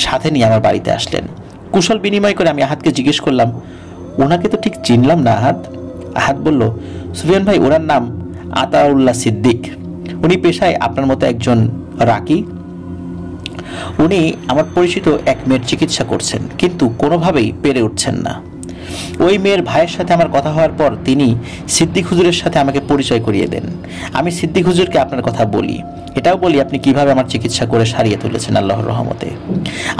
Speaker 2: সাথে নিয়ে আমার বাড়িতে আসলেন। কুশল বিনিময় করে আমি আহাদকে জিজ্ঞেস করলাম, ওনাকে তো ঠিক চিনলাম না আহাদ। আহাদ বলল, সুফিয়ান ভাই, ওনার নাম আতাউল্লাহ সিদ্দিক, উনি পেশায় আপনার মতো একজন রাকি। উনি আমার পরিচিত এক মেয়ের চিকিৎসা করছেন, কিন্তু কোনোভাবেই পেরে উঠছেন না। ওই মেয়ের ভাইয়ের সাথে আমার কথা হওয়ার পর তিনি সিদ্দিক হুজুরের সাথে আমাকে পরিচয় করিয়ে দেন। আমি সিদ্দিক হুজুরকে আপনার কথা বলি, এটাও বলি আপনি কিভাবে আমার চিকিৎসা করে সারিয়ে তুলেছেন আল্লাহর রহমতে।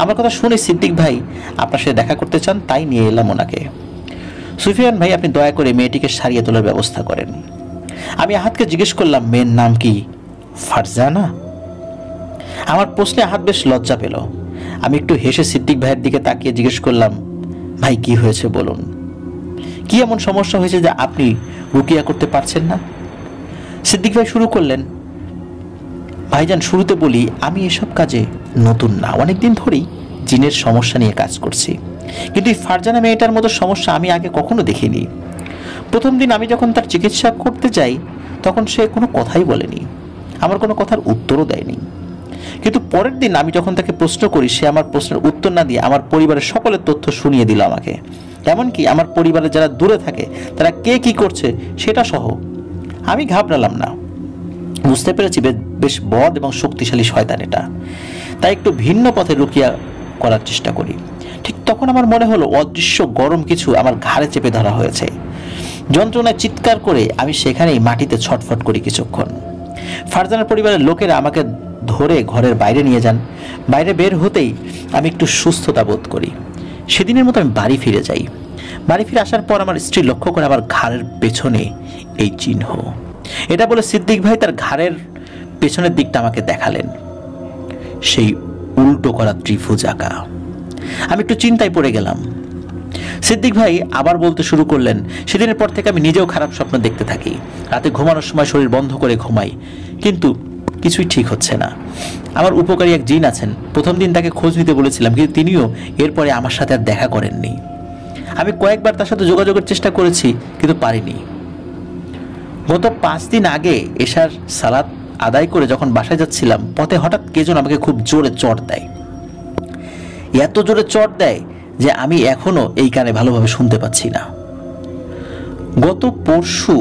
Speaker 2: আমার কথা শুনে সিদ্দিক ভাই আপনার সাথে দেখা করতে চান, তাই নিয়ে এলাম ওনাকে। সুফিয়ান ভাই, আপনি দয়া করে মেয়েটিকে সারিয়ে তোলার ব্যবস্থা করেন। আমি আহাদকে জিজ্ঞেস করলাম, মেয়ের নাম কি ফারজানা? আমার প্রশ্নে আহাদ বেশ লজ্জা পেল। আমি একটু হেসে সিদ্দিক ভাইয়ের দিকে তাকিয়ে জিজ্ঞেস করলাম, ভাই কি হয়েছে বলুন, কি এমন সমস্যা হয়েছে যে আপনি রুকিয়া করতে পারছেন না? সিদ্দিক ভাই শুরু করলেন, ভাইজান, শুরুতে বলি আমি এসব কাজে নতুন না, অনেকদিন ধরেই জিনের সমস্যা নিয়ে কাজ করছি, কিন্তু এই ফারজানা মেয়েটার মতো সমস্যা আমি আগে কখনো দেখিনি। প্রথম দিন আমি যখন তার চিকিৎসা করতে যাই তখন সে কোনো কথাই বলেনি, আমার কোনো কথার উত্তরও দেয়নি। কিন্তু পরের দিন আমি যখন তাকে প্রশ্ন করি, সে আমার প্রশ্নের উত্তর না দিয়ে আমার পরিবারের সকলের তথ্য শুনিয়ে দিল আমাকে, এমনকি আমার পরিবারের যারা দূরে থাকে তারা কে কি করছে সেটা সহ। আমি ঘাবড়ালাম না, বুঝতে পেরেছি বেশ বদ এবং শক্তিশালী শয়তান এটা, তাই একটু ভিন্ন পথে রুকিয়া করার চেষ্টা করি। ঠিক তখন আমার মনে হলো অদৃশ্য গরম কিছু আমার ঘাড়ে চেপে ধরা হয়েছে। যন্ত্রণায় চিৎকার করে আমি সেখানেই মাটিতে ছটফট করি কিছুক্ষণ। ফারজানার পরিবারের লোকেরা আমাকে ধরে ঘরের বাইরে নিয়ে যান। বাইরে বের হতেই আমি একটু সুস্থতা বোধ করি। সেদিনের মতো আমি বাড়ি ফিরে যাই। বাড়ি ফিরে আসার পর আমার স্ত্রী লক্ষ্য করে আমার ঘাড়ের পেছনে এই চিহ্ন। এটা বলে সিদ্দিক ভাই তার ঘাড়ের পেছনের দিকটা আমাকে দেখালেন, সেই উল্টো করা ত্রিভুজ আঁকা। আমি একটু চিন্তায় পড়ে গেলাম। সিদ্দিক ভাই আবার বলতে শুরু করলেন, সেদিনের পর থেকে আমি নিজেও খারাপ স্বপ্ন দেখতে থাকি। রাতে ঘুমানোর সময় শরীর বন্ধ করে ঘুমাই, কিন্তু কিছুই ঠিক হচ্ছে না। আমার উপকারী এক জিন আছেন, প্রথম দিন তাকে খোঁজ নিতে বলেছিলাম, কিন্তু তিনিও এরপরে আমার সাথে আর দেখা করেননি। আমি কয়েকবার তার সাথে যোগাযোগের চেষ্টা করেছি, কিন্তু পারিনি। গত 5 দিন আগে এশার সালাত আদায় করে যখন বাসায় যাচ্ছিলাম, পথে হঠাৎ কে যেন আমাকে খুব জোরে চড় দেয়। এত জোরে চড় দেয় যে আমি এখনো এই কানে ভালোভাবে শুনতে পাচ্ছি না। গত পরশু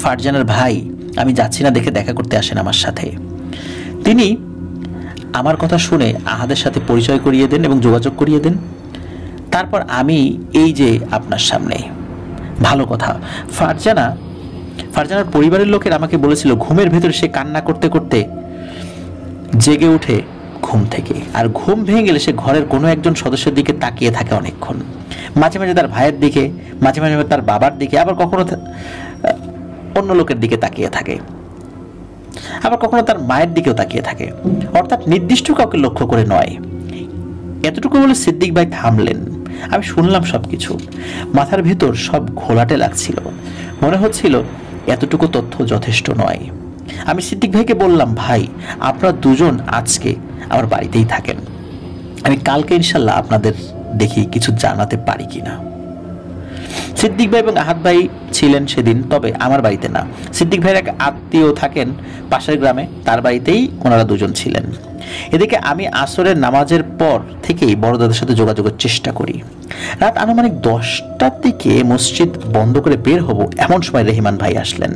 Speaker 2: ফারজানার ভাই আমি যাচ্ছি না দেখে দেখা করতে আসেন আমার সাথে। তিনি আমার কথা শুনে আহাদের সাথে পরিচয় করিয়ে দেন এবং যোগাযোগ করিয়ে দেন। তারপর আমি এই যে আপনার সামনে। ভালো কথা, ফারজানার পরিবারের লোকের আমাকে বলেছিল ঘুমের ভেতরে সে কান্না করতে করতে জেগে ওঠে ঘুম থেকে, আর ঘুম ভেঙে গেলে সে ঘরের কোনো একজন সদস্যের দিকে তাকিয়ে থাকে অনেকক্ষণ। মাঝে মাঝে তার ভাইয়ের দিকে, মাঝে মাঝে তার বাবার দিকে, আবার কখনো অন্য লোকের দিকে তাকিয়ে থাকে, আবার কখনো তার মায়ের দিকেও তাকিয়ে থাকে, অর্থাৎ নির্দিষ্ট কাউকে লক্ষ্য করে নয়। এতটুকু বলে সিদ্দিক ভাই থামলেন। আমি শুনলাম সবকিছু। মাথার ভিতর সব ঘোলাটে লাগছিল। মনে হচ্ছিল এতটুকু তথ্য যথেষ্ট নয়। আমি সিদ্দিক ভাইকে বললাম, ভাই আপনারা দুজন আজকে আমার বাড়িতেই থাকেন, আমি কালকে ইনশাল্লাহ আপনাদের দেখি কিছু জানাতে পারি কিনা। সিদ্দিক ভাই এবং আহাদ ভাই ছিলেন সেদিন, তবে আমার বাড়িতে না। সিদ্দিক ভাইয়ের এক আত্মীয় থাকেন পাশের গ্রামে, তার বাড়িতেই ওনারা দুজন ছিলেন। এদিকে আমি আসরের নামাজের পর থেকেই বড় দাদার সাথে যোগাযোগের চেষ্টা করি। রাত আনুমানিক 10টার দিকে মসজিদ বন্ধ করে বের হব, এমন সময় রেহমান ভাই আসলেন।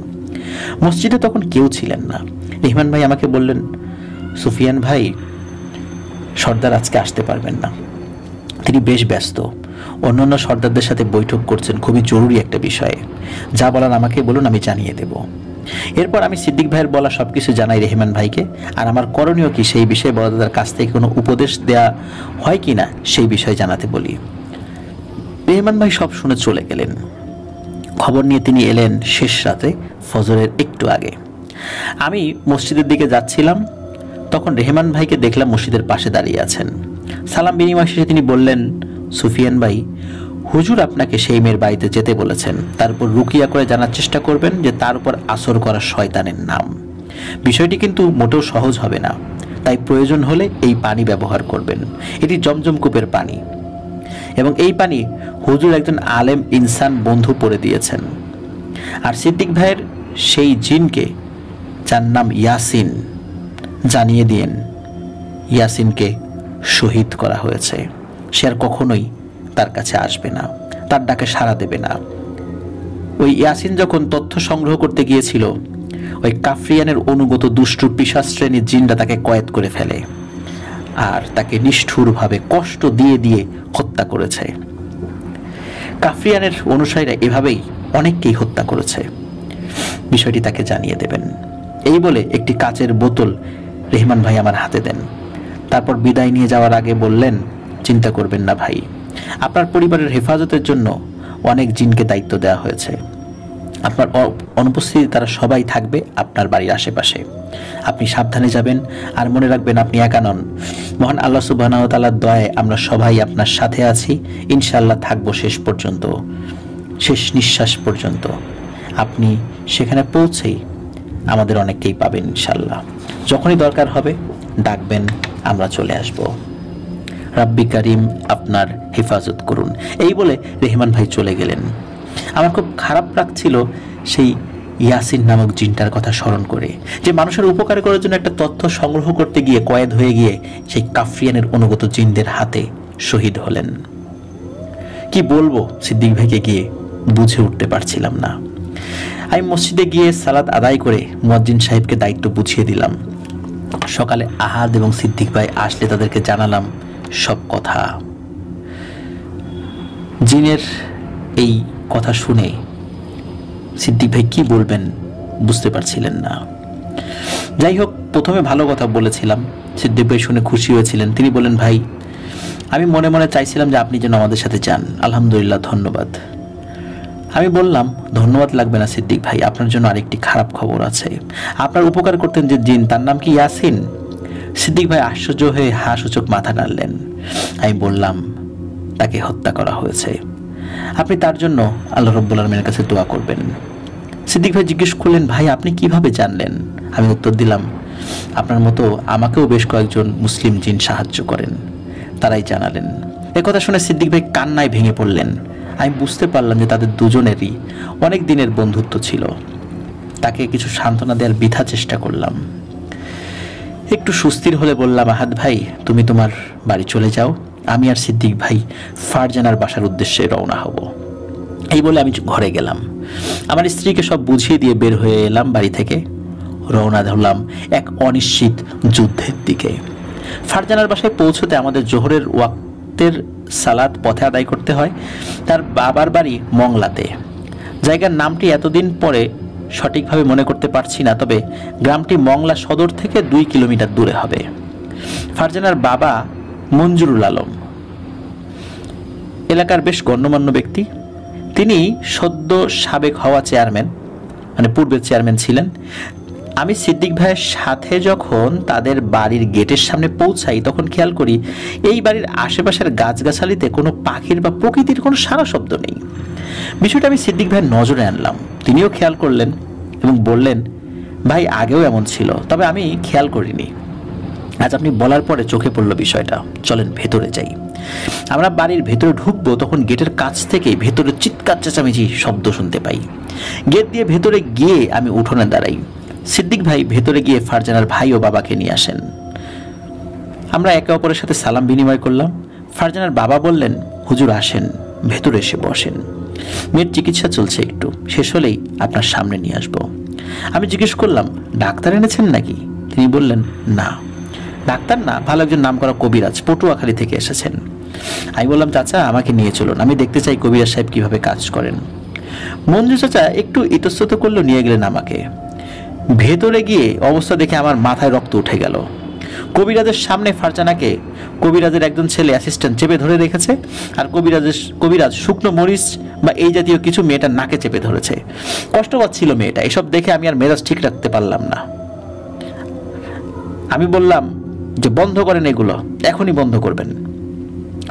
Speaker 2: মসজিদে তখন কেউ ছিলেন না। রেহমান ভাই আমাকে বললেন, সুফিয়ান ভাই, সর্দার আজকে আসতে পারবেন না, তিনি বেশ ব্যস্ত, অন্যান্য সর্দারদের সাথে বৈঠক করছেন খুবই জরুরি একটা বিষয়ে। যা বলার আমাকে বলুন, আমি জানিয়ে দেব। এরপর আমি সিদ্দিক ভাইয়ের বলা সবকিছু জানাই রেহমান ভাইকে, আর আমার করণীয় কি সেই বিষয়ে বড় দাদার কাছ থেকে কোনো উপদেশ দেয়া হয় কিনা সেই বিষয়ে জানাতে বলি। রেহমান ভাই সব শুনে চলে গেলেন। খবর নিয়ে তিনি এলেন শেষ রাতে, ফজরের একটু আগে। আমি মসজিদের দিকে যাচ্ছিলাম, তখন রেহমান ভাইকে দেখলাম মসজিদের পাশে দাঁড়িয়ে আছেন। সালাম বিনিময় শেষে তিনি বললেন, সুফিয়ান ভাই, হুজুর আপনাকে সেই মেয়ের বাড়িতে যেতে বলেছেন, তারপর রুকিয়া করে জানার চেষ্টা করবেন যে তার উপর আসর করা শয়তানের নাম। বিষয়টি কিন্তু মোটেও সহজ হবে না, তাই প্রয়োজন হলে এই পানি ব্যবহার করবেন। এটি জমজম কূপের পানি, এবং এই পানি হুজুর একজন আলেম ইনসান বন্ধু পড়ে দিয়েছেন। আর সিদ্দিক ভাইয়ের সেই জিনকে, যার নাম ইয়াসিন, জানিয়ে দিন ইয়াসিনকে শহীদ করা হয়েছে। সে আর কখনোই তার কাছে আসবে না, তার ডাকে সাড়া দেবে না। ওই ইয়াসিন যখন তথ্য সংগ্রহ করতে গিয়েছিল, ওই কাফরিয়ানের অনুগত দুষ্টু পিশাচ শ্রেণীর জিনরা তাকে কয়েদ করে ফেলে, আর তাকে নিষ্ঠুরভাবে কষ্ট দিয়ে দিয়ে হত্যা করেছে। কাফরিয়ানের অনুসারীরা এভাবেই অনেককেই হত্যা করেছে। বিষয়টি তাকে জানিয়ে দেবেন। এই বলে একটি কাচের বোতল রেহমান ভাই আমার হাতে দেন। তারপর বিদায় নিয়ে যাওয়ার আগে বললেন, চিন্তা করবেন না ভাই, আপনার পরিবারের হেফাজতের জন্য অনেক জিনকে দায়িত্ব দেওয়া হয়েছে। আপনার অনুপস্থিতি তারা সবাই থাকবে আপনার বাড়ির আশেপাশে। আপনি সাবধানে যাবেন, আর মনে রাখবেন আপনি একা নন। মহান আল্লাহ সুবহানাহু ওয়া তাআলার দয়ায় আমরা সবাই আপনার সাথে আছি, ইনশাআল্লাহ থাকবো শেষ পর্যন্ত, শেষ নিঃশ্বাস পর্যন্ত। আপনি সেখানে পৌঁছেই আমাদের অনেককেই পাবেন ইনশাআল্লাহ। যখনই দরকার হবে ডাকবেন, আমরা চলে আসব। রাব্বি কারিম আপনার হেফাজত করুন। এই বলে রেহমান ভাই চলে গেলেন। আমার খুব খারাপ লাগছিল সেই ইয়াসিন নামক জিনটার কথা স্মরণ করে, যে মানুষের উপকার করার জন্য একটা তথ্য সংগ্রহ করতে গিয়ে কয়েদ হয়ে গিয়ে সেই কাফরিয়ানের অনুগত জিনদের হাতে শহীদ হলেন। কি বলবো সিদ্দিক ভাইকে গিয়ে বুঝে উঠতে পারছিলাম না। আমি মসজিদে গিয়ে সালাত আদায় করে মুয়াজ্জিন সাহেবকে দায়িত্ব বুঝিয়ে দিলাম। সকালে আহাদ এবং সিদ্দিক ভাই আসলে তাদেরকে জানালাম সব কথা। জিনের এই কথা শুনে সিদ্দিক ভাই কি বলবেন বুঝতে পারছিলেন না। যাই হোক, প্রথমে ভালো কথা বলেছিলাম, সিদ্দিক ভাই শুনে খুশি হয়েছিলেন। তিনি বলেন, ভাই আমি মনে মনে চাইছিলাম যে আপনি যেন আমাদের সাথে যান, আলহামদুলিল্লাহ, ধন্যবাদ। আমি বললাম, ধন্যবাদ লাগবে না সিদ্দিক ভাই, আপনার জন্য আরেকটি খারাপ খবর আছে। আপনার উপকার করতেন যে জিন, তার নাম কি ইয়াসিন? সিদ্দিক ভাই আশ্চর্য হয়ে হাসূচক মাথা নাড়লেন। আমি বললাম, তাকে হত্যা করা হয়েছে। আপনি তার জন্য আল্লাহ রাব্বুল আলামিনের কাছে দোয়া করবেন। সিদ্দিক ভাই জিজ্ঞেস করলেন, ভাই আপনি কিভাবে জানলেন? আমি উত্তর দিলাম, আপনার মতো আমাকেও বেশ কয়েকজন মুসলিম জিন সাহায্য করেন, তারাই জানালেন। একথা শুনে সিদ্দিক ভাই কান্নায় ভেঙে পড়লেন। আমি বুঝতে পারলাম যে তাদের দুজনেরই অনেক দিনের বন্ধুত্ব ছিল। তাকে কিছু সান্ত্বনা দেওয়ার বৃথা চেষ্টা করলাম। একটু সুস্থির হলে বললাম, আহাদ ভাই তুমি তোমার বাড়ি চলে যাও, আমি আর সিদ্দিক ভাই ফারজানার বাসার উদ্দেশ্যে রওনা হব। এই বলে আমি ঘরে গেলাম। আমার স্ত্রীকে সব বুঝিয়ে দিয়ে বের হয়ে এলাম বাড়ি থেকে। রওনা ধরলাম এক অনিশ্চিত যুদ্ধের দিকে। ফারজানার বাসায় পৌঁছতে আমাদের জোহরের ওয়াক্তের সালাত পথে আদায় করতে হয়। তার বাবার বাড়ি মংলাতে। জায়গার নামটি এতদিন পরে সঠিকভাবে মনে করতে পারছি না, তবে গ্রামটি মংলা সদর থেকে 2 কিলোমিটার দূরে হবে। ফারজানার বাবা মঞ্জুরুল আলম এলাকার বেশ গণ্যমান্য ব্যক্তি। তিনি সদ্য সাবেক হওয়া চেয়ারম্যান, মানে পূর্বের চেয়ারম্যান ছিলেন। আমি সিদ্দিক ভাইয়ের সাথে যখন তাদের বাড়ির গেটের সামনে পৌঁছাই তখন খেয়াল করি এই বাড়ির আশেপাশের গাছগাছালিতে কোনো পাখির বা প্রকৃতির কোনো সারা শব্দ নেই। বিষয়টা আমি সিদ্দিক ভাইয়ের নজরে আনলাম। তিনিও খেয়াল করলেন এবং বললেন, ভাই আগেও এমন ছিল, তবে আমি খেয়াল করিনি। আজ আপনি বলার পরে চোখে পড়ল বিষয়টা, চলেন ভেতরে যাই। আমরা বাড়ির ভেতরে ঢুকবো তখন গেটের কাছ থেকে ভেতরে চিৎকার চেঁচামেচি শব্দ শুনতে পাই। গেট দিয়ে ভেতরে গিয়ে আমি উঠোনে দাঁড়াই। সিদ্দিক ভাই ভেতরে গিয়ে ফারজানার ভাই ও বাবাকে নিয়ে আসেন। আমরা একে অপরের সাথে সালাম বিনিময় করলাম। ফারজানার বাবা বললেন, হুজুর আসেন, ভেতরে এসে বসেন, মেয়ের চিকিৎসা চলছে, একটু শেষ হলেই আপনার সামনে নিয়ে আসবো। আমি জিজ্ঞেস করলাম, ডাক্তার এনেছেন নাকি? তিনি বললেন, না ডাক্তার না, ভালো একজন নামকরা কবিরাজ পটুয়াখালী থেকে এসেছেন। আমি বললাম, চাচা আমাকে নিয়ে চলুন, আমি দেখতে চাই কবিরাজ সাহেব কিভাবে কাজ করেন। মঞ্জু চাচা একটু ইতস্তত করলো, নিয়ে গেলেন আমাকে। ভেতরে গিয়ে অবস্থা দেখে আমার মাথায় রক্ত উঠে গেল। কবিরাজের সামনে ফারজানাকে কবিরাজের একজন ছেলে অ্যাসিস্ট্যান্ট চেপে ধরে রেখেছে, আর কবিরাজ শুকনো মরিচ বা এই জাতীয় কিছু মেয়েটার নাকে চেপে ধরেছে। কষ্ট পাচ্ছিল মেয়েটা। এসব দেখে আমি আর মেজাজ ঠিক রাখতে পারলাম না। আমি বললাম যে বন্ধ করেন এগুলো, এখনই বন্ধ করবেন।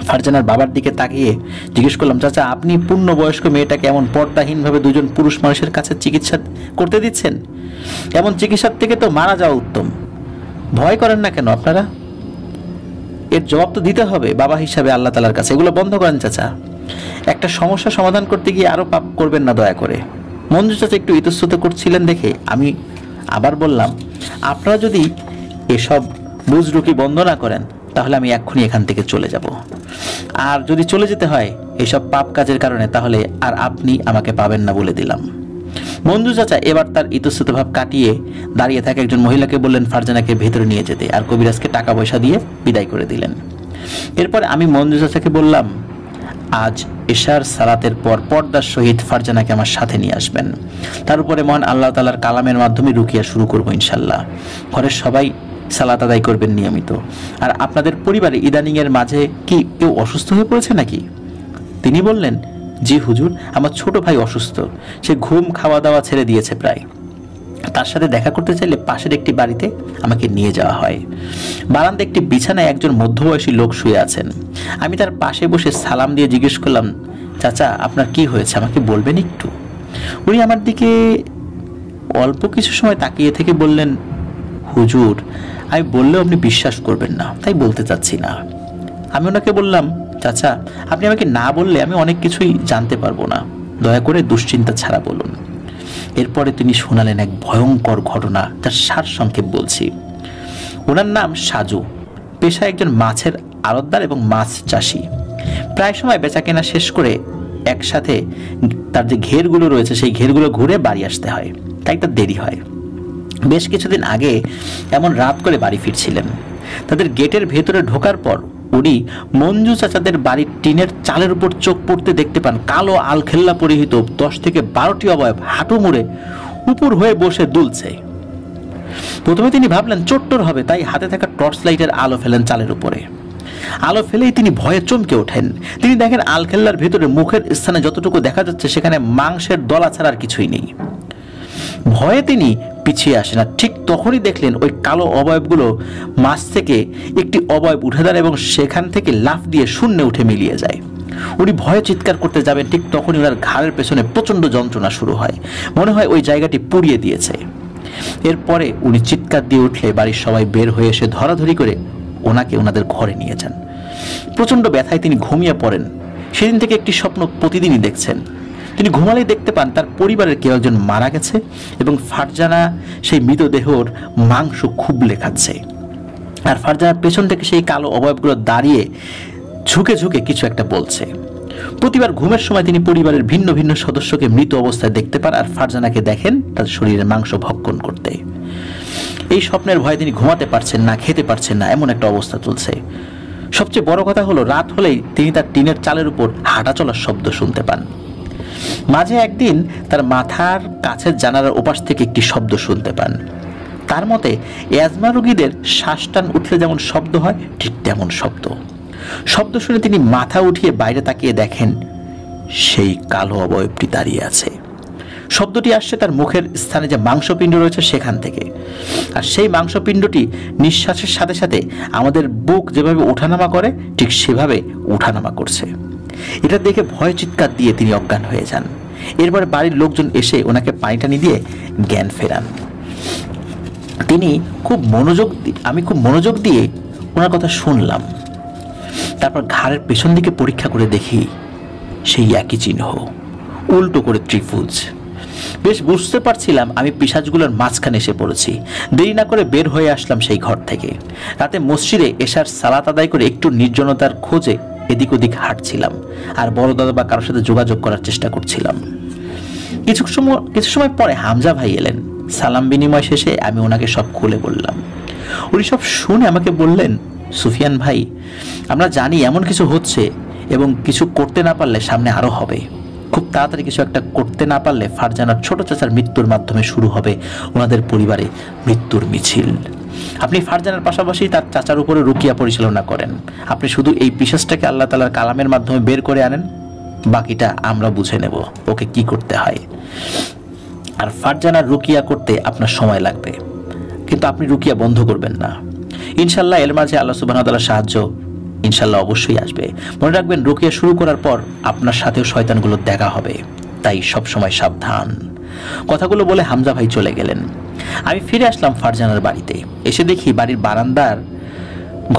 Speaker 2: ফারজানার বাবার দিকে তাকিয়ে জিজ্ঞেস করলাম, চাচা আপনি পূর্ণবয়স্ক মেয়েটাকে এমন পর্দাহীনভাবে দুজন পুরুষ মানুষের কাছে চিকিৎসা করতে দিচ্ছেন? এমন চিকিৎসার থেকে তো মারা যাওয়া উত্তম। ভয় করেন না কেন আপনারা? এর জবাব তো দিতে হবে বাবা হিসাবে আল্লাহ তাআলার কাছে। এগুলো বন্ধ করেন চাচা। একটা সমস্যা সমাধান করতে গিয়ে আরো পাপ করবেন না দয়া করে। মঞ্জু চাচা একটু ইতস্তত করছিলেন দেখে আমি আবার বললাম, আপনারা যদি এসব বুজরুকি বন্ধ না করেন তাহলে আমি এক্ষুনি এখান থেকে চলে যাব। আর যদি চলে যেতে হয় এসব পাপ কাজের কারণে, তাহলে আর আপনি আমাকে পাবেন না বলে দিলাম। মঞ্জু চাচা এবার তার ইতস্তত ভাব কাটিয়ে দাঁড়িয়ে থাকা একজন মহিলাকে বললেন ফারজানাকে ভেতরে নিয়ে যেতে, আর কবিরাজকে টাকা পয়সা দিয়ে বিদায় করে দিলেন। এরপর আমি মঞ্জু চাচাকে বললাম, আজ এশার সালাতের পর পর্দার সহিত ফারজানাকে আমার সাথে নিয়ে আসবেন। তার উপরে মহান আল্লাহ তাআলার কালামের মাধ্যমে রুকিয়া শুরু করবো ইনশাল্লাহ। ঘরের সবাই সালাত আদায় করবেন নিয়মিত। আর আপনাদের পরিবারে ইদানিং এর মাঝে কি কেউ অসুস্থ হয়ে পড়েছে নাকি? তিনি বললেন, জি হুজুর, আমার ছোট ভাই অসুস্থ, সে ঘুম খাওয়া দাওয়া ছেড়ে দিয়েছে প্রায়। তার সাথে দেখা করতে চাইলে পাশের একটি বাড়িতে আমাকে নিয়ে যাওয়া হয়। বারান্দায় একটি বিছানায় একজন মধ্যবয়সী লোক শুয়ে আছেন। আমি তার পাশে বসে সালাম দিয়ে জিজ্ঞেস করলাম, চাচা আপনার কি হয়েছে, আমাকে বলবেন একটু? উনি আমার দিকে অল্প কিছু সময় তাকিয়ে থেকে বললেন, হুজুর আমি বললেও আপনি বিশ্বাস করবেন না, তাই বলতে চাচ্ছি না। আমি ওনাকে বললাম, চাচা আপনি আমাকে না বললে আমি অনেক কিছুই জানতে পারবো না, দয়া করে দুশ্চিন্তা ছাড়া বলুন। এরপরে তিনি শোনালেন এক ভয়ঙ্কর ঘটনা, যার সারসংক্ষেপ বলছি। ওনার নাম সাজু, পেশায় একজন মাছের আড়তদার এবং মাছ চাষি। প্রায় সময় বেচাকেনা শেষ করে একসাথে তার যে ঘেরগুলো রয়েছে সেই ঘেরগুলো ঘুরে বাড়ি আসতে হয়, তাই তার দেরি হয়। বেশ কিছুদিন আগে এমন রাত করে বাড়ি ফিরছিলেন। তাদের গেটের ভেতরে ঢোকার পর উনি মঞ্জু চাচাদের বাড়ির টিনের চালের উপর চোখ পড়তে দেখতে পান কালো আলখেল্লা পরিহিত 10 থেকে 12টি অবয়ব হাঁটু মুড়ে উপর হয়ে বসে দুলছে। প্রথমে তিনি ভাবলেন চোট্টর হবে, তাই হাতে থাকা টর্চ লাইটের আলো ফেলেন চালের উপরে। আলো ফেলেই তিনি ভয়ে চমকে ওঠেন। তিনি দেখেন আলখেল্লার ভেতরে মুখের স্থানে যতটুকু দেখা যাচ্ছে সেখানে মাংসের দলা ছাড়া আর কিছুই নেই। ভয়ে তিনি পিছিয়ে আসেন, আর ঠিক তখনই দেখলেন ওই কালো অবয়বগুলো মাছ থেকে একটি অবয়ব উঠে দাঁড়ায় এবং সেখান থেকে লাফ দিয়ে শূন্যে উঠে মিলিয়ে যায়। উনি ভয়ে চিৎকার করতে যাবেন, ঠিক তখনই ওনার ঘাড়ের পেছনে প্রচন্ড যন্ত্রণা শুরু হয়, মনে হয় ওই জায়গাটি পুড়িয়ে দিয়েছে। এরপরে উনি চিৎকার দিয়ে উঠলে বাড়ির সবাই বের হয়ে এসে ধরাধরি করে ওনাকে ওনাদের ঘরে নিয়ে যান। প্রচন্ড ব্যথায় তিনি ঘুমিয়ে পড়েন। সেদিন থেকে একটি স্বপ্ন প্রতিদিনই দেখছেন। তিনি ঘুমালেই দেখতে পান তার পরিবারের কেউ একজন মারা গেছে এবং ফারজানা সেই মৃতদেহর মাংস খুবলে খাচ্ছে। আর ফারজানার পেছন থেকে সেই কালো অবয়বগুলো দাঁড়িয়ে ঝুঁকে ঝুঁকে কিছু একটা বলছে। প্রতিবার ঘুমের সময় তিনি পরিবারের ভিন্ন ভিন্ন সদস্যকে মৃত অবস্থায় দেখতে পান আর ফারজানাকে দেখেন তার শরীরের মাংস ভক্ষণ করতে। এই স্বপ্নের ভয়ে তিনি ঘুমাতে পারছেন না, খেতে পারছেন না, এমন একটা অবস্থা চলছে। সবচেয়ে বড় কথা হলো, রাত হলেই তিনি তার টিনের চালের উপর হাঁটা চলার শব্দ শুনতে পান। মাঝে একদিন তার মাথার কাছের জানালার ওপাশ থেকে একটি শব্দ শুনতে পান। তার মতে অ্যাজমা রোগীদের শ্বাসটান উঠলে যেমন শব্দ হয় ঠিক তেমন শব্দ শুনে তিনি মাথা উঠিয়ে বাইরে তাকিয়ে দেখেন সেই কালো অবয়বটি দাঁড়িয়ে আছে। শব্দটি আসছে তার মুখের স্থানে যে মাংসপিণ্ড রয়েছে সেখান থেকে, আর সেই মাংসপিণ্ডটি নিঃশ্বাসের সাথে সাথে আমাদের বুক যেভাবে ওঠানামা করে ঠিক সেভাবে ওঠানামা করছে। এটা দেখে ভয় চিৎকার দিয়ে তিনি অজ্ঞান হয়ে যান। এরপরে বাড়ির লোকজন এসে ওনাকে পানি টানি দিয়ে জ্ঞান ফেরান। আমি খুব মনোযোগ দিয়ে ওনার কথা শুনলাম। তারপর ঘাড়ের পেছন দিকে পরীক্ষা করে দেখি সেই একই চিহ্ন, উল্টো করে ত্রিভুজ। বেশ বুঝতে পারছিলাম আমি পিশাচগুলোর মাঝখানে এসে পড়েছি। দেরি না করে বের হয়ে আসলাম সেই ঘর থেকে। রাতে মসজিদে এশার সালাত আদায় করে একটু নির্জনতার খোঁজে এদিক ওদিক হাঁটছিলাম আর বড় দাদা বা কারোর সাথে যোগাযোগ করার চেষ্টা করছিলাম। কিছু সময় পরে হামজা ভাই এলেন। সালাম বিনিময় শেষে আমি ওনাকে সব খুলে বললাম। উনি সব শুনে আমাকে বললেন, সুফিয়ান ভাই, আমরা জানি এমন কিছু হচ্ছে এবং কিছু করতে না পারলে সামনে আরো হবে। খুব তাড়াতাড়ি কিছু একটা করতে না পারলে ফারজানার ছোট চাচার মৃত্যুর মাধ্যমে শুরু হবে ওনাদের পরিবারে মৃত্যুর মিছিল। আপনি ফারজানার পাশাপাশি তার চাচার উপরে রুকিয়া পরিচালনা করেন। আপনি শুধু এই পিশাচটাকে আল্লাহ তাআলার কালামের মাধ্যমে বের করে আনেন, বাকিটা আমরা বুঝে নেব ওকে কি করতে হয়। আর ফারজানার রুকিয়া করতে আপনার সময় লাগবে, কিন্তু আপনি রুকিয়া বন্ধ করবেন না। ইনশাল্লাহ এর মাঝে আল্লাহ সুবহানাহু ওয়া তাআলার সাহায্য ইনশাল্লাহ অবশ্যই আসবে। মনে রাখবেন, রুকিয়া শুরু করার পর আপনার সাথেও শয়তানগুলো দেখা হবে, তাই সব সময় সাবধান। কথাগুলো বলে হামজা ভাই চলে গেলেন। আমি ফিরে আসলাম ফারজানার বাড়িতে। এসে দেখি বাড়ির বারান্দার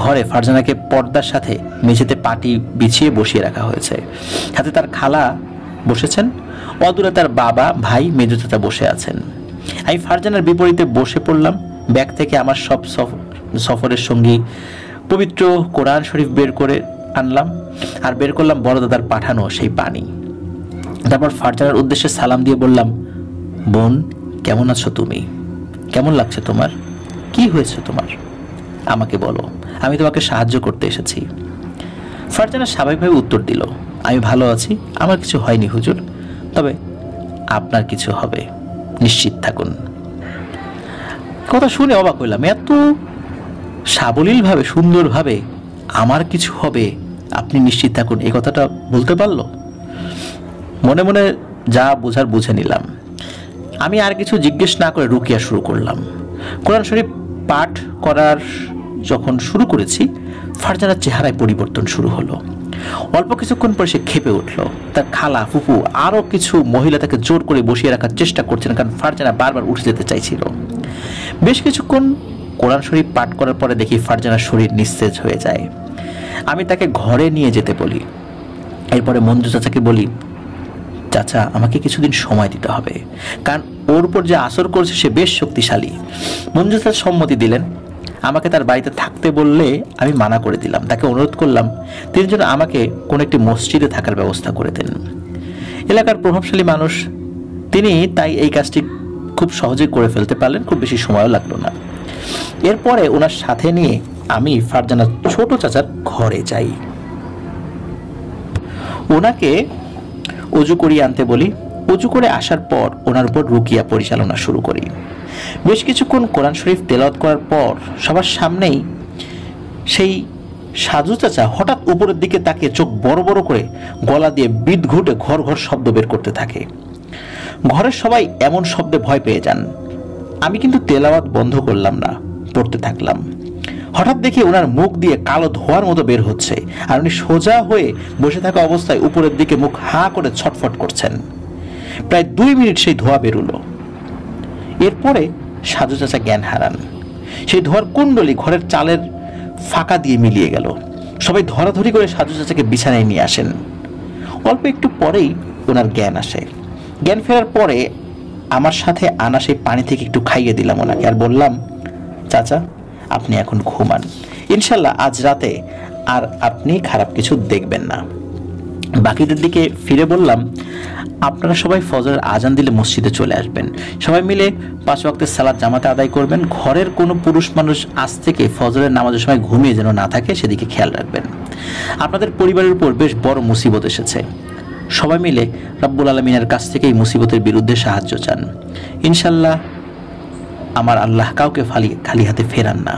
Speaker 2: ঘরে ফারজানাকে পর্দার সাথে মেঝেতে পাটি বিছিয়ে বসিয়ে রাখা হয়েছে। হাতে তার খালা বসেছেন, অদূরে তার বাবা, ভাই, মেজো চাচা বসে আছেন। আমি ফারজানার বিপরীতে বসে পড়লাম। ব্যাগ থেকে আমার সব সফরের সঙ্গী পবিত্র কোরআন শরীফ বের করে আনলাম আর বের করলাম বড় দাদার পাঠানো সেই পানি। তারপর ফারজানার উদ্দেশ্যে সালাম দিয়ে বললাম, বোন, কেমন আছো তুমি? কেমন লাগছে তোমার? কি হয়েছে তোমার? আমাকে বলো, আমি তোমাকে সাহায্য করতে এসেছি। ফারজানা স্বাভাবিকভাবে উত্তর দিল, আমি ভালো আছি, আমার কিছু হয়নি হুজুর, তবে আপনার কিছু হবে, নিশ্চিত থাকুন। কথা শুনে অবাক হইলাম, এত সাবলীলভাবে সুন্দরভাবে আমার কিছু হবে, আপনি নিশ্চিত থাকুন, এই কথাটা বলতে পারলো। মনে মনে যা বোঝার বুঝে নিলাম। আমি আর কিছু জিজ্ঞেস না করে রুকিয়া শুরু করলাম। কোরআন শরীফ পাঠ করার যখন শুরু করেছি, ফারজানার চেহারায় পরিবর্তন শুরু হলো। অল্প কিছুক্ষণ পরে সে ক্ষেপে উঠল। তার খালা, ফুফু, আরো কিছু মহিলা তাকে জোর করে বসিয়ে রাখার চেষ্টা করছেন, কারণ ফারজানা বারবার উঠে যেতে চাইছিল। বেশ কিছুক্ষণ কোরআন শরীফ পাঠ করার পরে দেখি ফারজানার শরীর নিস্তেজ হয়ে যায়। আমি তাকে ঘরে নিয়ে যেতে বলি। এরপরে মঞ্জু চাচাকে বলি, চাচা, আমাকে কিছুদিন সময় দিতে হবে, কারণ ওর উপর যে আসর করছে সে বেশ শক্তিশালী। মঞ্জু চাচা সম্মতি দিলেন। আমাকে তার বাড়িতে থাকতে বললে আমি মানা করে দিলাম। তাকে অনুরোধ করলাম তিনি যেন আমাকে কোনো একটি মসজিদে থাকার ব্যবস্থা করে দেন। এলাকার প্রভাবশালী মানুষ তিনি, তাই এই কাজটি খুব সহজে করে ফেলতে পারলেন, খুব বেশি সময়ও লাগলো না। এরপরে ওনার সাথে নিয়ে আমি ফারজানার ছোট চাচার ঘরে যাই। ওনাকে অজু করিয়ে আনতে বলি। অজু করে আসার পর ওনার উপর রুকিয়া পরিচালনা শুরু করি। বেশ কিছুক্ষণ কোরআন শরীফ তেলাওয়াত করার পর সবার সামনেই সেই সাজু চাচা হঠাৎ উপরের দিকে তাকিয়ে চোখ বড় বড় করে গলা দিয়ে বিদঘুটে ঘর ঘর শব্দ বের করতে থাকে। ঘরের সবাই এমন শব্দে ভয় পেয়ে যান। আমি কিন্তু তেলাওয়াত বন্ধ করলাম না, পড়তে থাকলাম। হঠাৎ দেখি ওনার মুখ দিয়ে কালো ধোঁয়ার মতো বের হচ্ছে, আর উনি সোজা হয়ে বসে থাকা অবস্থায় উপরের দিকে মুখ হা করে ছটফট করছেন। প্রায় 2 মিনিট সেই ধোঁয়া বেরুলো। এরপরে সাজু চাচা জ্ঞান হারান। সেই ধোঁয়ার কুণ্ডলি ঘরের চালের ফাঁকা দিয়ে মিলিয়ে গেল। সবাই ধরাধরি করে সাজু চাচাকে বিছানায় নিয়ে আসেন। অল্প একটু পরেই ওনার জ্ঞান আসে। জ্ঞান ফেরার পরে আমার সাথে আনা সেই পানি থেকে একটু খাইয়ে দিলাম ওনাকে, আর বললাম, চাচা আপনি এখন ঘুমান, ইনশাল্লাহ আজ রাতে আর আপনি খারাপ কিছু দেখবেন না। বাকিদের দিকে ফিরে বললাম, আপনারা সবাই ফজরের আজান দিলে মসজিদে চলে আসবেন, সবাই মিলে 5 ওয়াক্তের সালাত জামাতে আদায় করবেন। ঘরের কোনো পুরুষ মানুষ আজ থেকে ফজরের নামাজের সময় ঘুমিয়ে যেন না থাকে সেদিকে খেয়াল রাখবেন। আপনাদের পরিবারের উপর বেশ বড় মুসিবত এসেছে, সবাই মিলে রব্বুল আলামিনের কাছ থেকে এই মুসিবতের বিরুদ্ধে সাহায্য চান। ইনশাল্লাহ আমার আল্লাহ কাউকে খালি হাতে ফেরান না।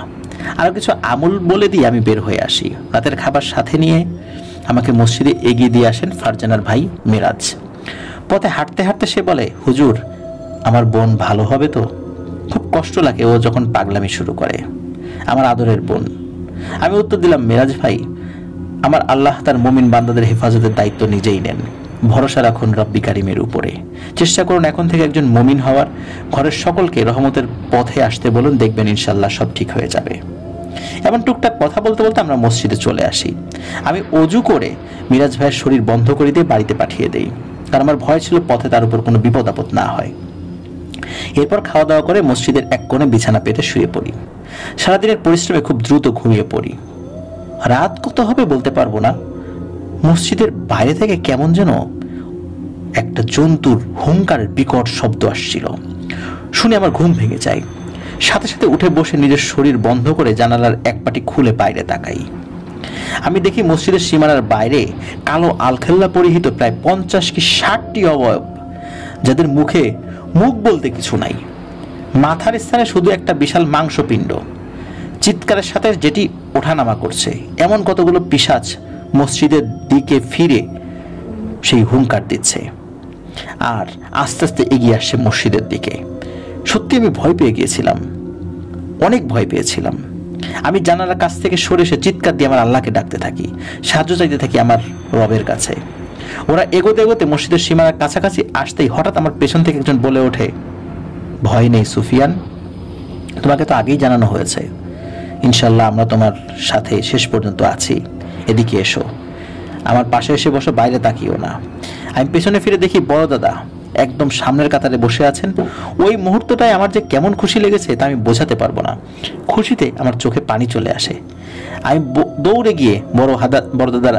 Speaker 2: আরও কিছু আমল বলে দিয়ে আমি বের হয়ে আসি। রাতের খাবার সাথে নিয়ে আমাকে মসজিদে এগিয়ে দিয়ে আসেন ফারজানার ভাই মিরাজ। পথে হাঁটতে হাঁটতে সে বলে, হুজুর আমার বোন ভালো হবে তো? খুব কষ্ট লাগে ও যখন পাগলামি শুরু করে, আমার আদরের বোন। আমি উত্তর দিলাম, মিরাজ ভাই, আমার আল্লাহ তার মুমিন বান্দাদের হেফাজতের দায়িত্ব নিজেই নেন, ভরসা রাখুন রব্বি কারিমের উপরে। চেষ্টা করুন এখন থেকে একজন মুমিন হওয়ার, ঘরের সকলকে রহমতের পথে আসতে বলুন, দেখবেন ইনশাল্লাহ সব ঠিক হয়ে যাবে। এমন টুকটাক কথা বলতে বলতে আমরা মসজিদে চলে আসি। আমি অজু করে মিরাজ ভাইয়ের শরীর বন্ধ করে দিয়ে বাড়িতে পাঠিয়ে দেই, কারণ আমার ভয় ছিল পথে তার উপর কোনো বিপদ আপদ না হয়। এরপর খাওয়া দাওয়া করে মসজিদের এক কোণে বিছানা পেতে শুয়ে পড়ি। সারাদিনের পরিশ্রমে খুব দ্রুত ঘুমিয়ে পড়ি। রাত কত হবে বলতে পারবো না, মসজিদের বাইরে থেকে কেমন যেন একটা জন্তুর হুঙ্কারের বিকট শব্দ আসছিল। শুনে আমার ঘুম ভেঙে যায়। সাথে সাথে উঠে বসে নিজের শরীর বন্ধ করে জানালার এক পাটি খুলে বাইরে তাকাই। আমি দেখি মসজিদের সীমানার বাইরে কালো আলখেল্লা পরিহিত প্রায় 50 কি 60টি অবয়ব, যাদের মুখে মুখ বলতে কিছু নাই, মাথার স্থানে শুধু একটা বিশাল মাংসপিণ্ড, চিৎকারের সাথে যেটি ওঠানামা করছে। এমন কতগুলো পিশাচ মসজিদের দিকে ফিরে সেই হুঙ্কার দিচ্ছে আর আস্তে আস্তে এগিয়ে আসছে মসজিদের দিকে। সত্যি আমি ভয় পেয়ে গিয়েছিলাম, অনেক ভয় পেয়েছিলাম। আমি জানালার কাছ থেকে সরে এসে চিৎকার দিয়ে আমার আল্লাহকে ডাকতে থাকি, সাহায্য চাইতে থাকি আমার রবের কাছে। ওরা এগোতে এগোতে মসজিদের সীমানার কাছাকাছি আসতেই হঠাৎ আমার পেছন থেকে একজন বলে ওঠে, ভয় নেই সুফিয়ান, তোমাকে তো আগেই জানানো হয়েছে, ইনশাল্লাহ আমরা তোমার সাথে শেষ পর্যন্ত আছি, এদিকে এসো, আমার পাশে এসে বসো, বাইরে তাকিও না। আমি পেছনে ফিরে দেখি বড় দাদা একদম সামনের কাতারে বসে আছেন। ওই মুহূর্তটায় আমার যে কেমন খুশি লেগেছে তা আমি বোঝাতে পারবো না। খুশিতে আমার চোখে পানি চলে আসে। আমি দৌড়ে গিয়ে বড় দাদার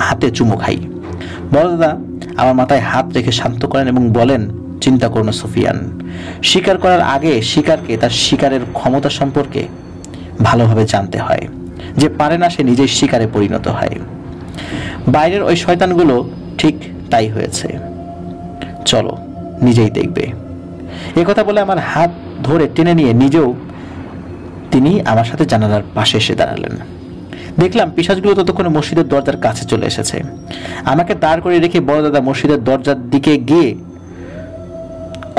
Speaker 2: হাতে চুমু খাই। বড় দাদা আমার মাথায় হাত রেখে শান্ত করেন এবং বলেন, চিন্তা করো না সুফিয়ান, শিকার করার আগে শিকারকে তার শিকারের ক্ষমতা সম্পর্কে ভালোভাবে জানতে হয়, যে পারে না সে নিজেই শিকারে পরিণত হয়। বাইরের ওই শয়তানগুলো ঠিক তাই হয়েছে, চলো নিজেই দেখবে। এ কথা বলে আমার হাত ধরে টেনে নিয়ে নিজেও তিনি আমার সাথে জানালার পাশে এসে দাঁড়ালেন। দেখলাম পিশাচগুলো ততক্ষণে মসজিদের দরজার কাছে চলে এসেছে। আমাকে দাঁড় করে রেখে বড় দাদা মসজিদের দরজার দিকে গিয়ে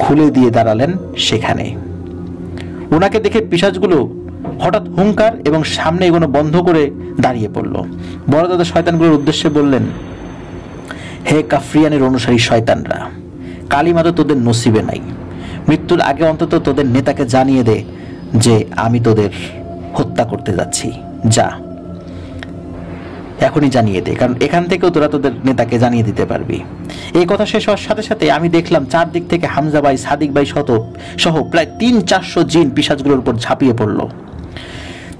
Speaker 2: খুলে দিয়ে দাঁড়ালেন সেখানে। ওনাকে দেখে পিশাচগুলো হঠাৎ হুঙ্কার এবং সামনে এগোনো বন্ধ করে দাঁড়িয়ে পড়ল। বড় দাদা শয়তানগুলোর উদ্দেশ্যে বললেন, হে কাফরিয়ানের অনুসারী শয়তানরা, কালিমা তো তোদের নসিবে নাই, মৃত্যুর আগে অন্তত তোদের নেতাকে জানিয়ে দে যে আমি তোদের হত্যা করতে যাচ্ছি, যা এখনই জানিয়ে দে, কারণ এখান থেকেও তোরা তোদের নেতাকে জানিয়ে দিতে পারবি। এই কথা শেষ হওয়ার সাথে সাথে আমি দেখলাম চারদিক থেকে হামজা ভাই, সাদিক ভাই সহ প্রায় 300-400 জিন পিশাচগুলোর উপর ঝাঁপিয়ে পড়ল।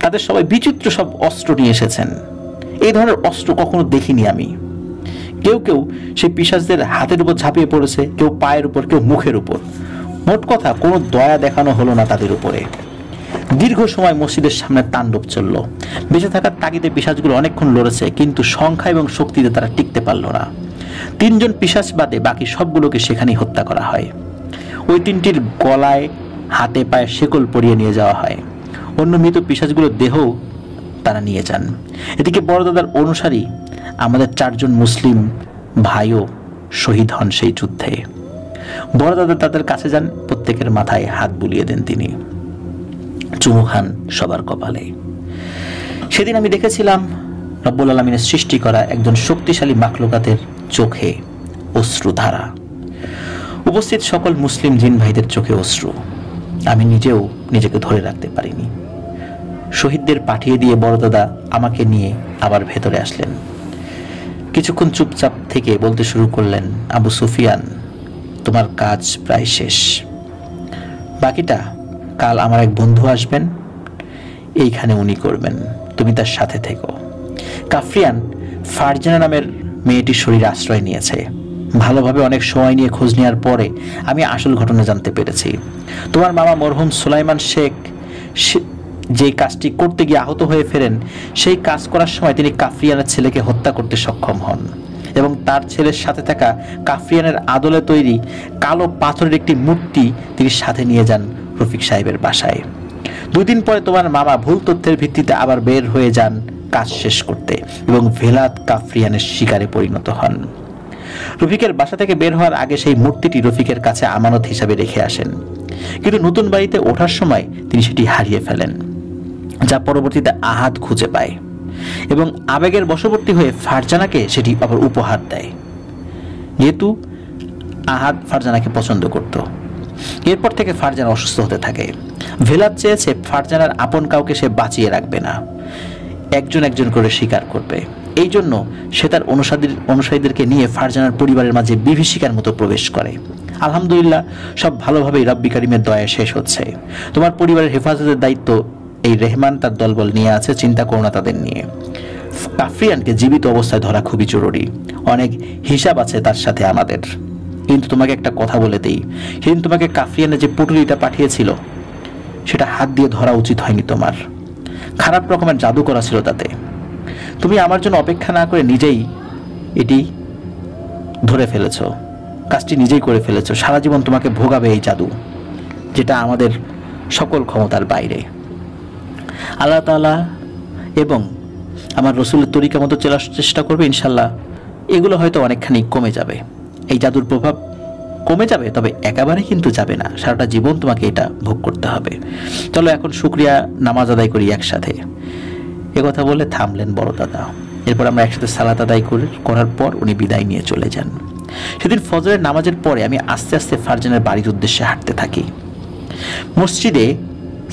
Speaker 2: তাদের সবাই বিচিত্র সব অস্ত্র নিয়ে এসেছেন। এই ধরনের অস্ত্র কখনো দেখিনি আমি। কেউ কেউ সেই পিশাচদের হাতের উপর ঝাঁপিয়ে পড়েছে, কেউ পায়ের উপর, কেউ মুখের উপর। মোট কথা কোনো দয়া দেখানো হলো না তাদের উপরে। দীর্ঘ সময় মসজিদের সামনে তাণ্ডব চলল। বেঁচে থাকার তাগিদে পিশাচগুলো অনেকক্ষণ লড়েছে, কিন্তু সংখ্যা এবং শক্তিতে তারা টিকতে পারল না। 3 জন পিশাচ বাদে বাকি সবগুলোকে সেখানেই হত্যা করা হয়। ওই 3টির গলায় হাতে পায়ে শেকল পরিয়ে নিয়ে যাওয়া হয়। অন্য মৃত পিশাচগুলোর দেহও তারা নিয়ে যান। এদিকে বড় দাদার অনুসারী আমাদের 4 জন মুসলিম ভাইও শহীদ হন সেই যুদ্ধে। বড় দাদা তাদের কাছে যান, প্রত্যেকের মাথায় হাত বুলিয়ে দেন তিনি, চুমু খান সবার কপালে। সেদিন আমি দেখেছিলাম রব্বুল আলামিনের সৃষ্টি করা একজন শক্তিশালী মাখলুকাতের চোখে অশ্রুধারা। উপস্থিত সকল মুসলিম জিন ভাইদের চোখে অশ্রু। আমি নিজেও নিজেকে ধরে রাখতে পারিনি। শহীদদের পাঠিয়ে দিয়ে বড় দাদা আমাকে নিয়ে আবার ভেতরে আসলেন। কিছুক্ষণ চুপচাপ থেকে বলতে শুরু করলেন, আবু সুফিয়ান, তোমার কাজ প্রায় শেষ, বাকিটা কাল আমার এক বন্ধু আসবেন, এইখানে উনি করবেন, তুমি তার সাথে থেকো। কাফরিয়ান ফারজানা নামের মেয়েটির শরীরে আশ্রয় নিয়েছে। ভালোভাবে অনেক সময় নিয়ে খোঁজ নেওয়ার পরে আমি আসল ঘটনা জানতে পেরেছি। তোমার মামা মরহুম সুলাইমান শেখ যে কাজটি করতে গিয়ে আহত হয়ে ফেরেন, সেই কাজ করার সময় তিনি কাফরিয়ানের ছেলেকে হত্যা করতে সক্ষম হন এবং তার ছেলের সাথে থাকা কাফরিয়ানের আদলে তৈরি কালো পাথরের একটি মূর্তি তিনি সাথে নিয়ে যান রফিক সাহেবের বাসায়। 2 দিন পরে তোমার মামা ভুল তথ্যের ভিত্তিতে আবার বের হয়ে যান কাজ শেষ করতে এবং ভেলাত কাফরিয়ানের শিকারে পরিণত হন। রফিকের বাসা থেকে বের হওয়ার আগে সেই মূর্তিটি রফিকের কাছে আমানত হিসাবে রেখে আসেন, কিন্তু নতুন বাড়িতে ওঠার সময় তিনি সেটি হারিয়ে ফেলেন, যা পরবর্তীতে আহাদ খুঁজে পায় এবং আবেগের বশবর্তী হয়ে ফারজানাকে সেটি আবার উপহার দেয়, যেহেতু আহাদ ফারজানাকে পছন্দ করত। এরপর থেকে ফারজানা অসুস্থ হতে থাকে। ভেলাত চেয়েছে ফারজানার আপন কাউকে সে বাঁচিয়ে রাখবে না, একজন একজন করে স্বীকার করবে। এই জন্য সে তার অনুসারীদেরকে নিয়ে ফারজানার পরিবারের মাঝে বিভীষিকার মতো প্রবেশ করে। আলহামদুলিল্লাহ, সব ভালোভাবেই রব্বি কারিমের দয়ায় শেষ হচ্ছে। তোমার পরিবারের হেফাজতের দায়িত্ব এই রেহমান তার দলবল নিয়ে আছে, চিন্তা করো না তাদের নিয়ে। কাফরিয়ানকে জীবিত অবস্থায় ধরা খুবই জরুরি, অনেক হিসাব আছে তার সাথে আমাদের। কিন্তু তোমাকে একটা কথা বলে দেই, সেদিন তোমাকে কাফরিয়ানের যে পুটুলিটা পাঠিয়েছিল সেটা হাত দিয়ে ধরা উচিত হয়নি তোমার, খারাপ রকমের জাদু করা ছিল তাতে। তুমি আমার জন্য অপেক্ষা না করে নিজেই এটি ধরে ফেলেছ, কাজটি নিজেই করে ফেলেছ। সারা জীবন তোমাকে ভোগাবে এই জাদু, যেটা আমাদের সকল ক্ষমতার বাইরে। আল্লাহ তাআলা এবং আমার রসুলের তরিকা মতো চলার চেষ্টা করবে, ইনশাল্লাহ এগুলো হয়তো অনেকখানি কমে যাবে, এই জাদুর প্রভাব কমে যাবে, তবে একেবারে কিন্তু যাবে না, সারাটা জীবন তোমাকে এটা ভোগ করতে হবে। চলো এখন শুকরিয়া নামাজ আদায় করি একসাথে। কথা বলে থামলেন বড় দাদা। এরপর আমরা একসাথে সালাত আদায় করার পর উনি বিদায় নিয়ে চলে যান। সেদিন ফজরের নামাজের পরে আমি আস্তে আস্তে ফারজানের বাড়ির উদ্দেশ্যে হাঁটতে থাকি। মসজিদে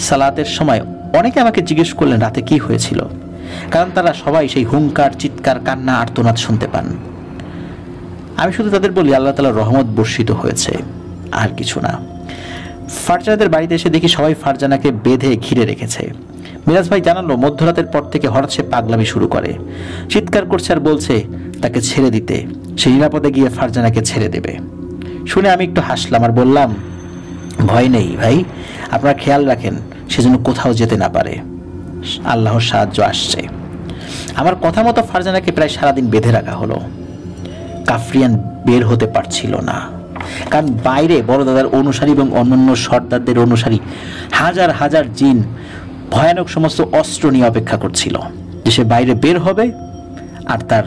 Speaker 2: সালাতের সময় অনেকে আমাকে জিজ্ঞেস করলেন রাতে কি হয়েছিল, কারণ তারা সবাই সেই হুঙ্কার, চিৎকার, কান্না, আর্তনাদ শুনতে পান। আমি শুধু তাদের বলি আল্লাহ তাআলার রহমত বর্ষিত হয়েছে, আর কিছু না। ফারজানাদের বাড়িতে এসে দেখি সবাই ফারজানাকে বেঁধে ঘিরে রেখেছে। মিরাজ ভাই জানালো মধ্যরাতের পর থেকে হঠাৎ সে পাগলামি শুরু করে, চিৎকার করছে আর বলছে তাকে ছেড়ে দিতে, সে নিরাপদে গিয়ে ফারজানাকে ছেড়ে দেবে। শুনে আমি একটু হাসলাম আর বললাম, ভয় নেই ভাই, আপনারা খেয়াল রাখেন সেজন্য কোথাও যেতে না পারে, আল্লাহর সাহায্য আসছে। আমার কথা মতো ফারজানাকে প্রায় সারাদিন বেঁধে রাখা হলো। কাফরিয়ান বের হতে পারছিল না, কারণ বাইরে বড় দাদার অনুসারী এবং অন্যান্য সর্দারদের অনুসারী হাজার হাজার জিন ভয়ানক সমস্ত অস্ত্র নিয়ে অপেক্ষা করছিল যে সে বাইরে বের হবে আর তার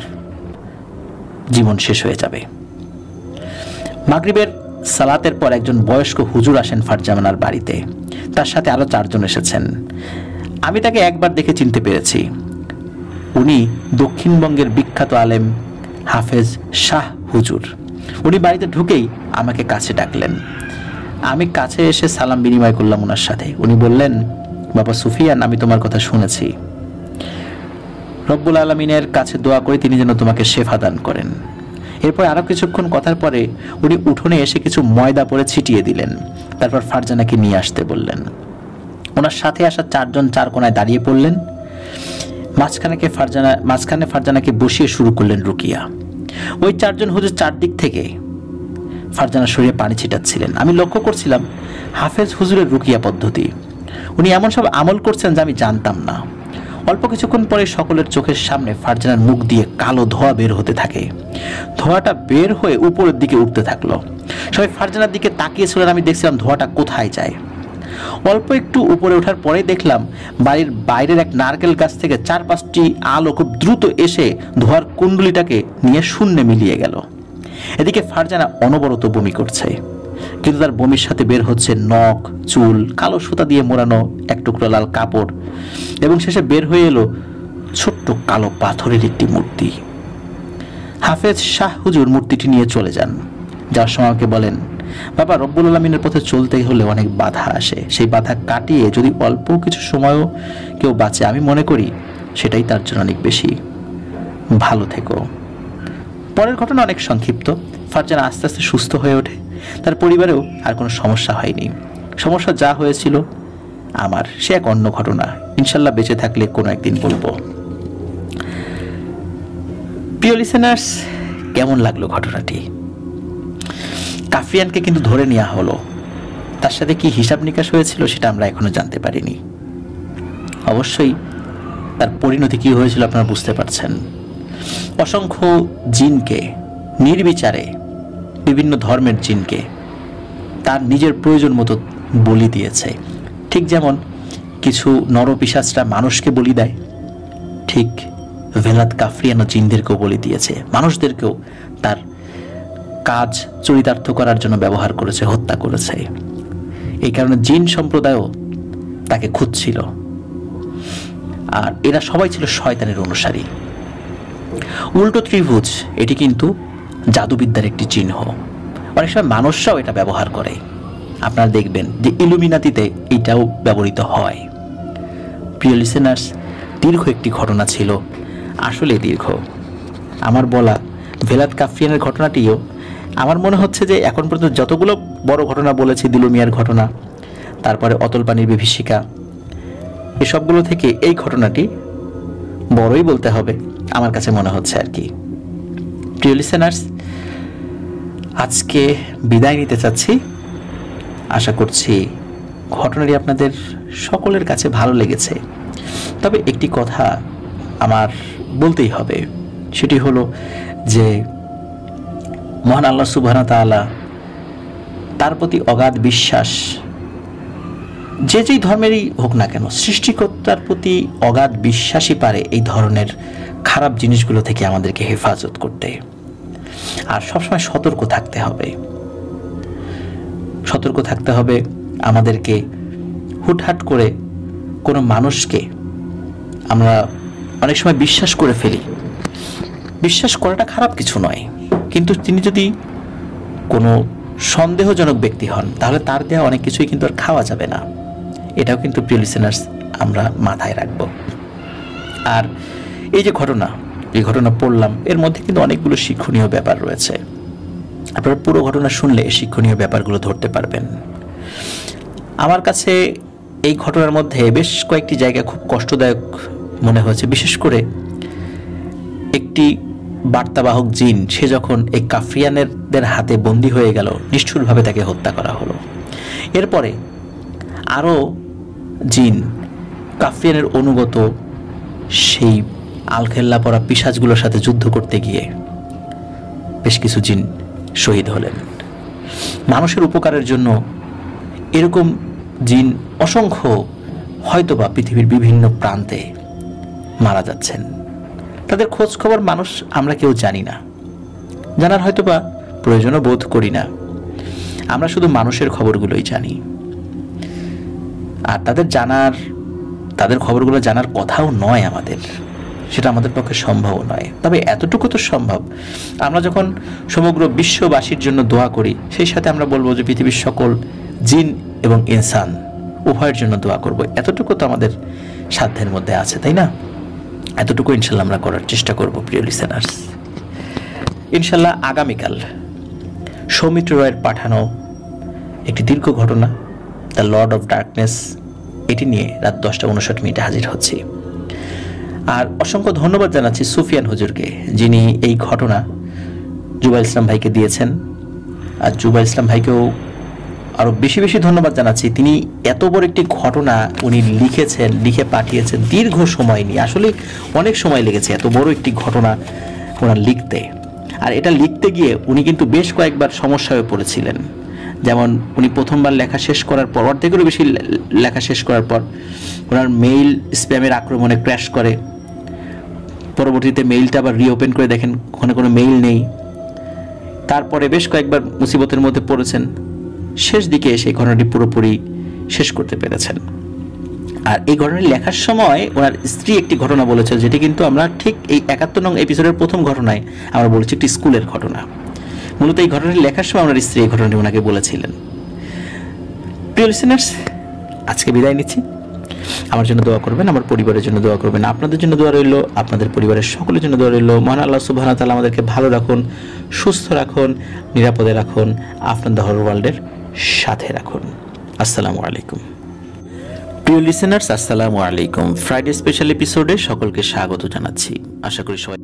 Speaker 2: জীবন শেষ হয়ে যাবে। মাগরিবের সালাতের পর একজন বয়স্ক হুজুর আসেন ফারজানার বাড়িতে, তার সাথে আরো 4 জন এসেছেন। আমি তাকে একবার দেখে চিনতে পেরেছি, উনি দক্ষিণবঙ্গের বিখ্যাত আলেম হাফেজ শাহ হুজুর। উনি বাড়িতে ঢুকেই আমাকে কাছে ডাকলেন। আমি কাছে এসে সালাম বিনিময় করলাম ওনার সাথে। উনি বললেন, বাবা সুফিয়ান, আমি তোমার কথা শুনেছি, রব্বুল আলামিনের কাছে দোয়া করে তিনি যেন তোমাকে শেফা দান করেন। এরপর আরো কিছুক্ষণ কথার পরে উনি উঠোনে এসে কিছু ময়দা পরে ছিটিয়ে দিলেন, তারপর ফারজানাকে নিয়ে আসতে বললেন। ওনার সাথে আসা 4 জন 4 কোণায় দাঁড়িয়ে পড়লেন। মাঝখানে ফারজানাকে বসিয়ে শুরু করলেন রুকিয়া। ওই 4 জন হুজুর চারদিক থেকে ফারজানার শরীরে পানি ছিটাচ্ছিলেন। আমি লক্ষ্য করছিলাম হাফেজ হুজুরের রুকিয়া পদ্ধতি, উনি এমন সব আমল করছেন যা আমি জানতাম না। অল্প কিছুক্ষণ পরে সকলের চোখের সামনে ফারজানার মুখ দিয়ে কালো ধোঁয়া বের হতে থাকে। ধোঁয়াটা বের হয়ে উপরের দিকে উঠতে থাকলো। সবাই ফারজানার দিকে তাকিয়েছিলেন, আমি দেখছিলাম ধোঁয়াটা কোথায় যায়। অল্প একটু উপরে ওঠার পরে দেখলাম বাড়ির বাইরের এক নারকেল গাছ থেকে 4-5টি আলো খুব দ্রুত এসে ধোঁয়ার কুণ্ডলিটাকে নিয়ে শূন্যে মিলিয়ে গেল। এদিকে ফারজানা অনবরত বমি করছে, কিন্তু তার বমির সাথে বের হচ্ছে নখ, চুল, কালো সুতা দিয়ে মোড়ানো এক টুকরো লাল কাপড়, এবং শেষে বের হয়ে এলো ছোট্ট কালো পাথরের একটি মূর্তি। হাফেজ শাহ হুজুর মূর্তিটি নিয়ে চলে যান। যাওয়ার সময় আমাকে বলেন, বাবা, রব্বুল আলামিনের পথে চলতে হলে অনেক বাধা আসে, সেই বাধা কাটিয়ে যদি অল্প কিছু সময়ও কেউ বাঁচে, আমি মনে করি সেটাই তার জন্য অনেক বেশি। ভালো থেকো। পরের ঘটনা অনেক সংক্ষিপ্ত। ফারজানা আস্তে আস্তে সুস্থ হয়ে ওঠে, তার পরিবারেও আর কোনো সমস্যা হয়নি। সমস্যা যা হয়েছিল আমার, সে এক অন্য ঘটনা, ইনশাল্লাহ বেঁচে থাকলে কোনো একদিন বলবো। প্রিয় লিসেনার্স, কেমন লাগলো ঘটনাটি? কাফরিয়ানকে কিন্তু ধরে নেওয়া হলো, তার সাথে কি হিসাব নিকাশ হয়েছিল সেটা আমরা এখনো জানতে পারিনি। অবশ্যই তার পরিণতি কি হয়েছিল আপনারা বুঝতে পারছেন। অসংখ্য জিনকে নির্বিচারে, বিভিন্ন ধর্মের জিনকে তার নিজের প্রয়োজন মতো বলি দিয়েছে। ঠিক যেমন কিছু নরপিশাচরা মানুষকে বলি দেয়, ঠিক ভেলাত কাফরিয়ান জিনদেরকেও বলি দিয়েছে, মানুষদেরকেও তার কাজ চরিতার্থ করার জন্য ব্যবহার করেছে, হত্যা করেছে। এই কারণে জিন সম্প্রদায়ও তাকে খুঁজছিল, আর এরা সবাই ছিল শয়তানের অনুসারী। উল্টো ত্রিভুজ এটি কিন্তু জাদুবিদ্যার একটি চিহ্ন। অনেক সময় মানুষরাও এটা ব্যবহার করে, আপনারা দেখবেন যে ইলুমিনাতিতে এটাও ব্যবহৃত হয়। প্রিয় লিসেনার্স, দীর্ঘ একটি ঘটনা ছিল, আসলে দীর্ঘ। আমার বলা ভেলাত কাফরিয়ানের ঘটনাটিও আমার মনে হচ্ছে যে এখন পর্যন্ত যতগুলো বড় ঘটনা বলেছি, দিলু মিয়ার ঘটনা, তারপরে অতল পানির বিভীষিকা, এসবগুলো থেকে এই ঘটনাটি বড়ই বলতে হবে আমার কাছে মনে হচ্ছে আর কি। প্রিয় লিসেনার্স, আজকে বিদায় নিতে চাচ্ছি। আশা করছি ঘটনাটি আপনাদের সকলের কাছে ভালো লেগেছে। তবে একটি কথা আমার বলতেই হবে, সেটি হলো যে মহান আল্লাহ সুবহানাহু ওয়া তাআলা, তার প্রতি অগাধ বিশ্বাস যে যেই ধর্মেরই হোক না কেন, সৃষ্টিকর্তার প্রতি অগাধ বিশ্বাসই পারে এই ধরনের খারাপ জিনিসগুলো থেকে আমাদেরকে হেফাজত করতে। আর সবসময় সতর্ক থাকতে হবে, সতর্ক থাকতে হবে আমাদেরকে। হুটহাট করে কোনো মানুষকে আমরা অনেক সময় বিশ্বাস করে ফেলি। বিশ্বাস করাটা খারাপ কিছু নয়, কিন্তু তিনি যদি কোনো সন্দেহজনক ব্যক্তি হন তাহলে তার দেওয়া অনেক কিছুই কিন্তু আর খাওয়া যাবে না। এটাও কিন্তু প্রিয় লিসেনার্স আমরা মাথায় রাখবো। আর এই যে এই ঘটনা পড়লাম, এর মধ্যে কিন্তু অনেকগুলো শিক্ষণীয় ব্যাপার রয়েছে। আপনারা পুরো ঘটনা শুনলে শিক্ষণীয় ব্যাপারগুলো ধরতে পারবেন। আমার কাছে এই ঘটনার মধ্যে বেশ কয়েকটি জায়গা খুব কষ্টদায়ক মনে হয়েছে। বিশেষ করে একটি বার্তাবাহক জিন, সে যখন এই কাফরিয়ানদের হাতে বন্দী হয়ে গেল, নিষ্ঠুরভাবে তাকে হত্যা করা হলো। এরপরে আরও জিন, কাফরিয়ানের অনুগত সেই আলখেল্লা পরা পিশাচগুলোর সাথে যুদ্ধ করতে গিয়ে বেশ কিছু জিন শহীদ হলেন। মানুষের উপকারের জন্য এরকম জিন অসংখ্য হয়তোবা পৃথিবীর বিভিন্ন প্রান্তে মারা যাচ্ছেন। তাদের খোঁজ খবর মানুষ আমরা কেউ জানি না, জানার হয়তোবা প্রয়োজনও বোধ করি না। আমরা শুধু মানুষের খবরগুলোই জানি, আর তাদের খবরগুলো জানার কথাও নয় আমাদের, সেটা আমাদের পক্ষে সম্ভব নয়। তবে এতটুকু তো সম্ভব, আমরা যখন সমগ্র বিশ্ববাসীর জন্য দোয়া করি, সেই সাথে আমরা বলবো যে পৃথিবীর সকল জিন এবং ইনসান উভয়ের জন্য দোয়া করব। এতটুকু তো আমাদের সাধ্যের মধ্যে আছে, তাই না? এতটুকু ইনশাল্লাহ আমরা করার চেষ্টা করব। প্রিয় লিসেনার্স, ইনশাল্লাহ আগামীকাল সৌমিত্র রয়ের পাঠানো একটি দীর্ঘ ঘটনা, দ্য লর্ড অফ ডার্কনেস, এটি নিয়ে রাত 10:59 হাজির হচ্ছি। আর অসংখ্য ধন্যবাদ জানাচ্ছি সুফিয়ান হুজুরকে, যিনি এই ঘটনা জুবাইর ইসলাম ভাইকে দিয়েছেন। আর জুবাইর ইসলাম ভাইকেও আরও বেশি বেশি ধন্যবাদ জানাচ্ছি। তিনি এত বড় একটি ঘটনা উনি লিখে পাঠিয়েছেন দীর্ঘ সময় নিয়ে। আসলে অনেক সময় লেগেছে এত বড় একটি ঘটনা ওনার লিখতে। আর এটা লিখতে গিয়ে উনি কিন্তু বেশ কয়েকবার সমস্যা হয়ে পড়েছিলেন। যেমন উনি প্রথমবার লেখা শেষ করার পর, অর্ধেকেরও বেশি লেখা শেষ করার পর ওনার মেইল স্প্যামের আক্রমণে ক্র্যাশ করে। পরবর্তীতে মেইলটা আবার রিওপেন করে দেখেন ওখানে কোনো মেইল নেই। তারপরে বেশ কয়েকবার মুসিবতের মধ্যে পড়েছেন। শেষ দিকে এসে ঘটনাটি পুরোপুরি শেষ করতে পেরেছেন। আর এই ঘটনাটি লেখার সময় ওনার স্ত্রী একটি ঘটনা বলেছে, যেটি কিন্তু আমরা ঠিক এই 71 নং এপিসোডের প্রথম ঘটনায় আমরা বলেছি একটি স্কুলের ঘটনা। মূলত এই ঘটনাটি লেখার সময় ওনার স্ত্রী এই ঘটনাটি ওনাকে বলেছিলেন। প্রিয় লিসেনার্স, আজকে বিদায় নিচ্ছি। আমার জন্য দোয়া করবেন, আমার পরিবারের জন্য দোয়া করবেন, আপনাদের জন্য দোয়া রইল, আপনাদের পরিবারের সকলের জন্য দোয়া রইল। মহান আল্লাহ সুবহানাহু ওয়া তাআলা আমাদেরকে ভালো রাখুন, সুস্থ রাখুন, নিরাপদে রাখুন, আপনাদের হর ওয়ার্ল্ডের সাথে রাখুন। আসসালামু আলাইকুম। প্রিয় লিসেনার্স, আসসালামু আলাইকুম। ফ্রাইডে স্পেশাল এপিসোডে সকলকে স্বাগত জানাচ্ছি। আশা করি সবাই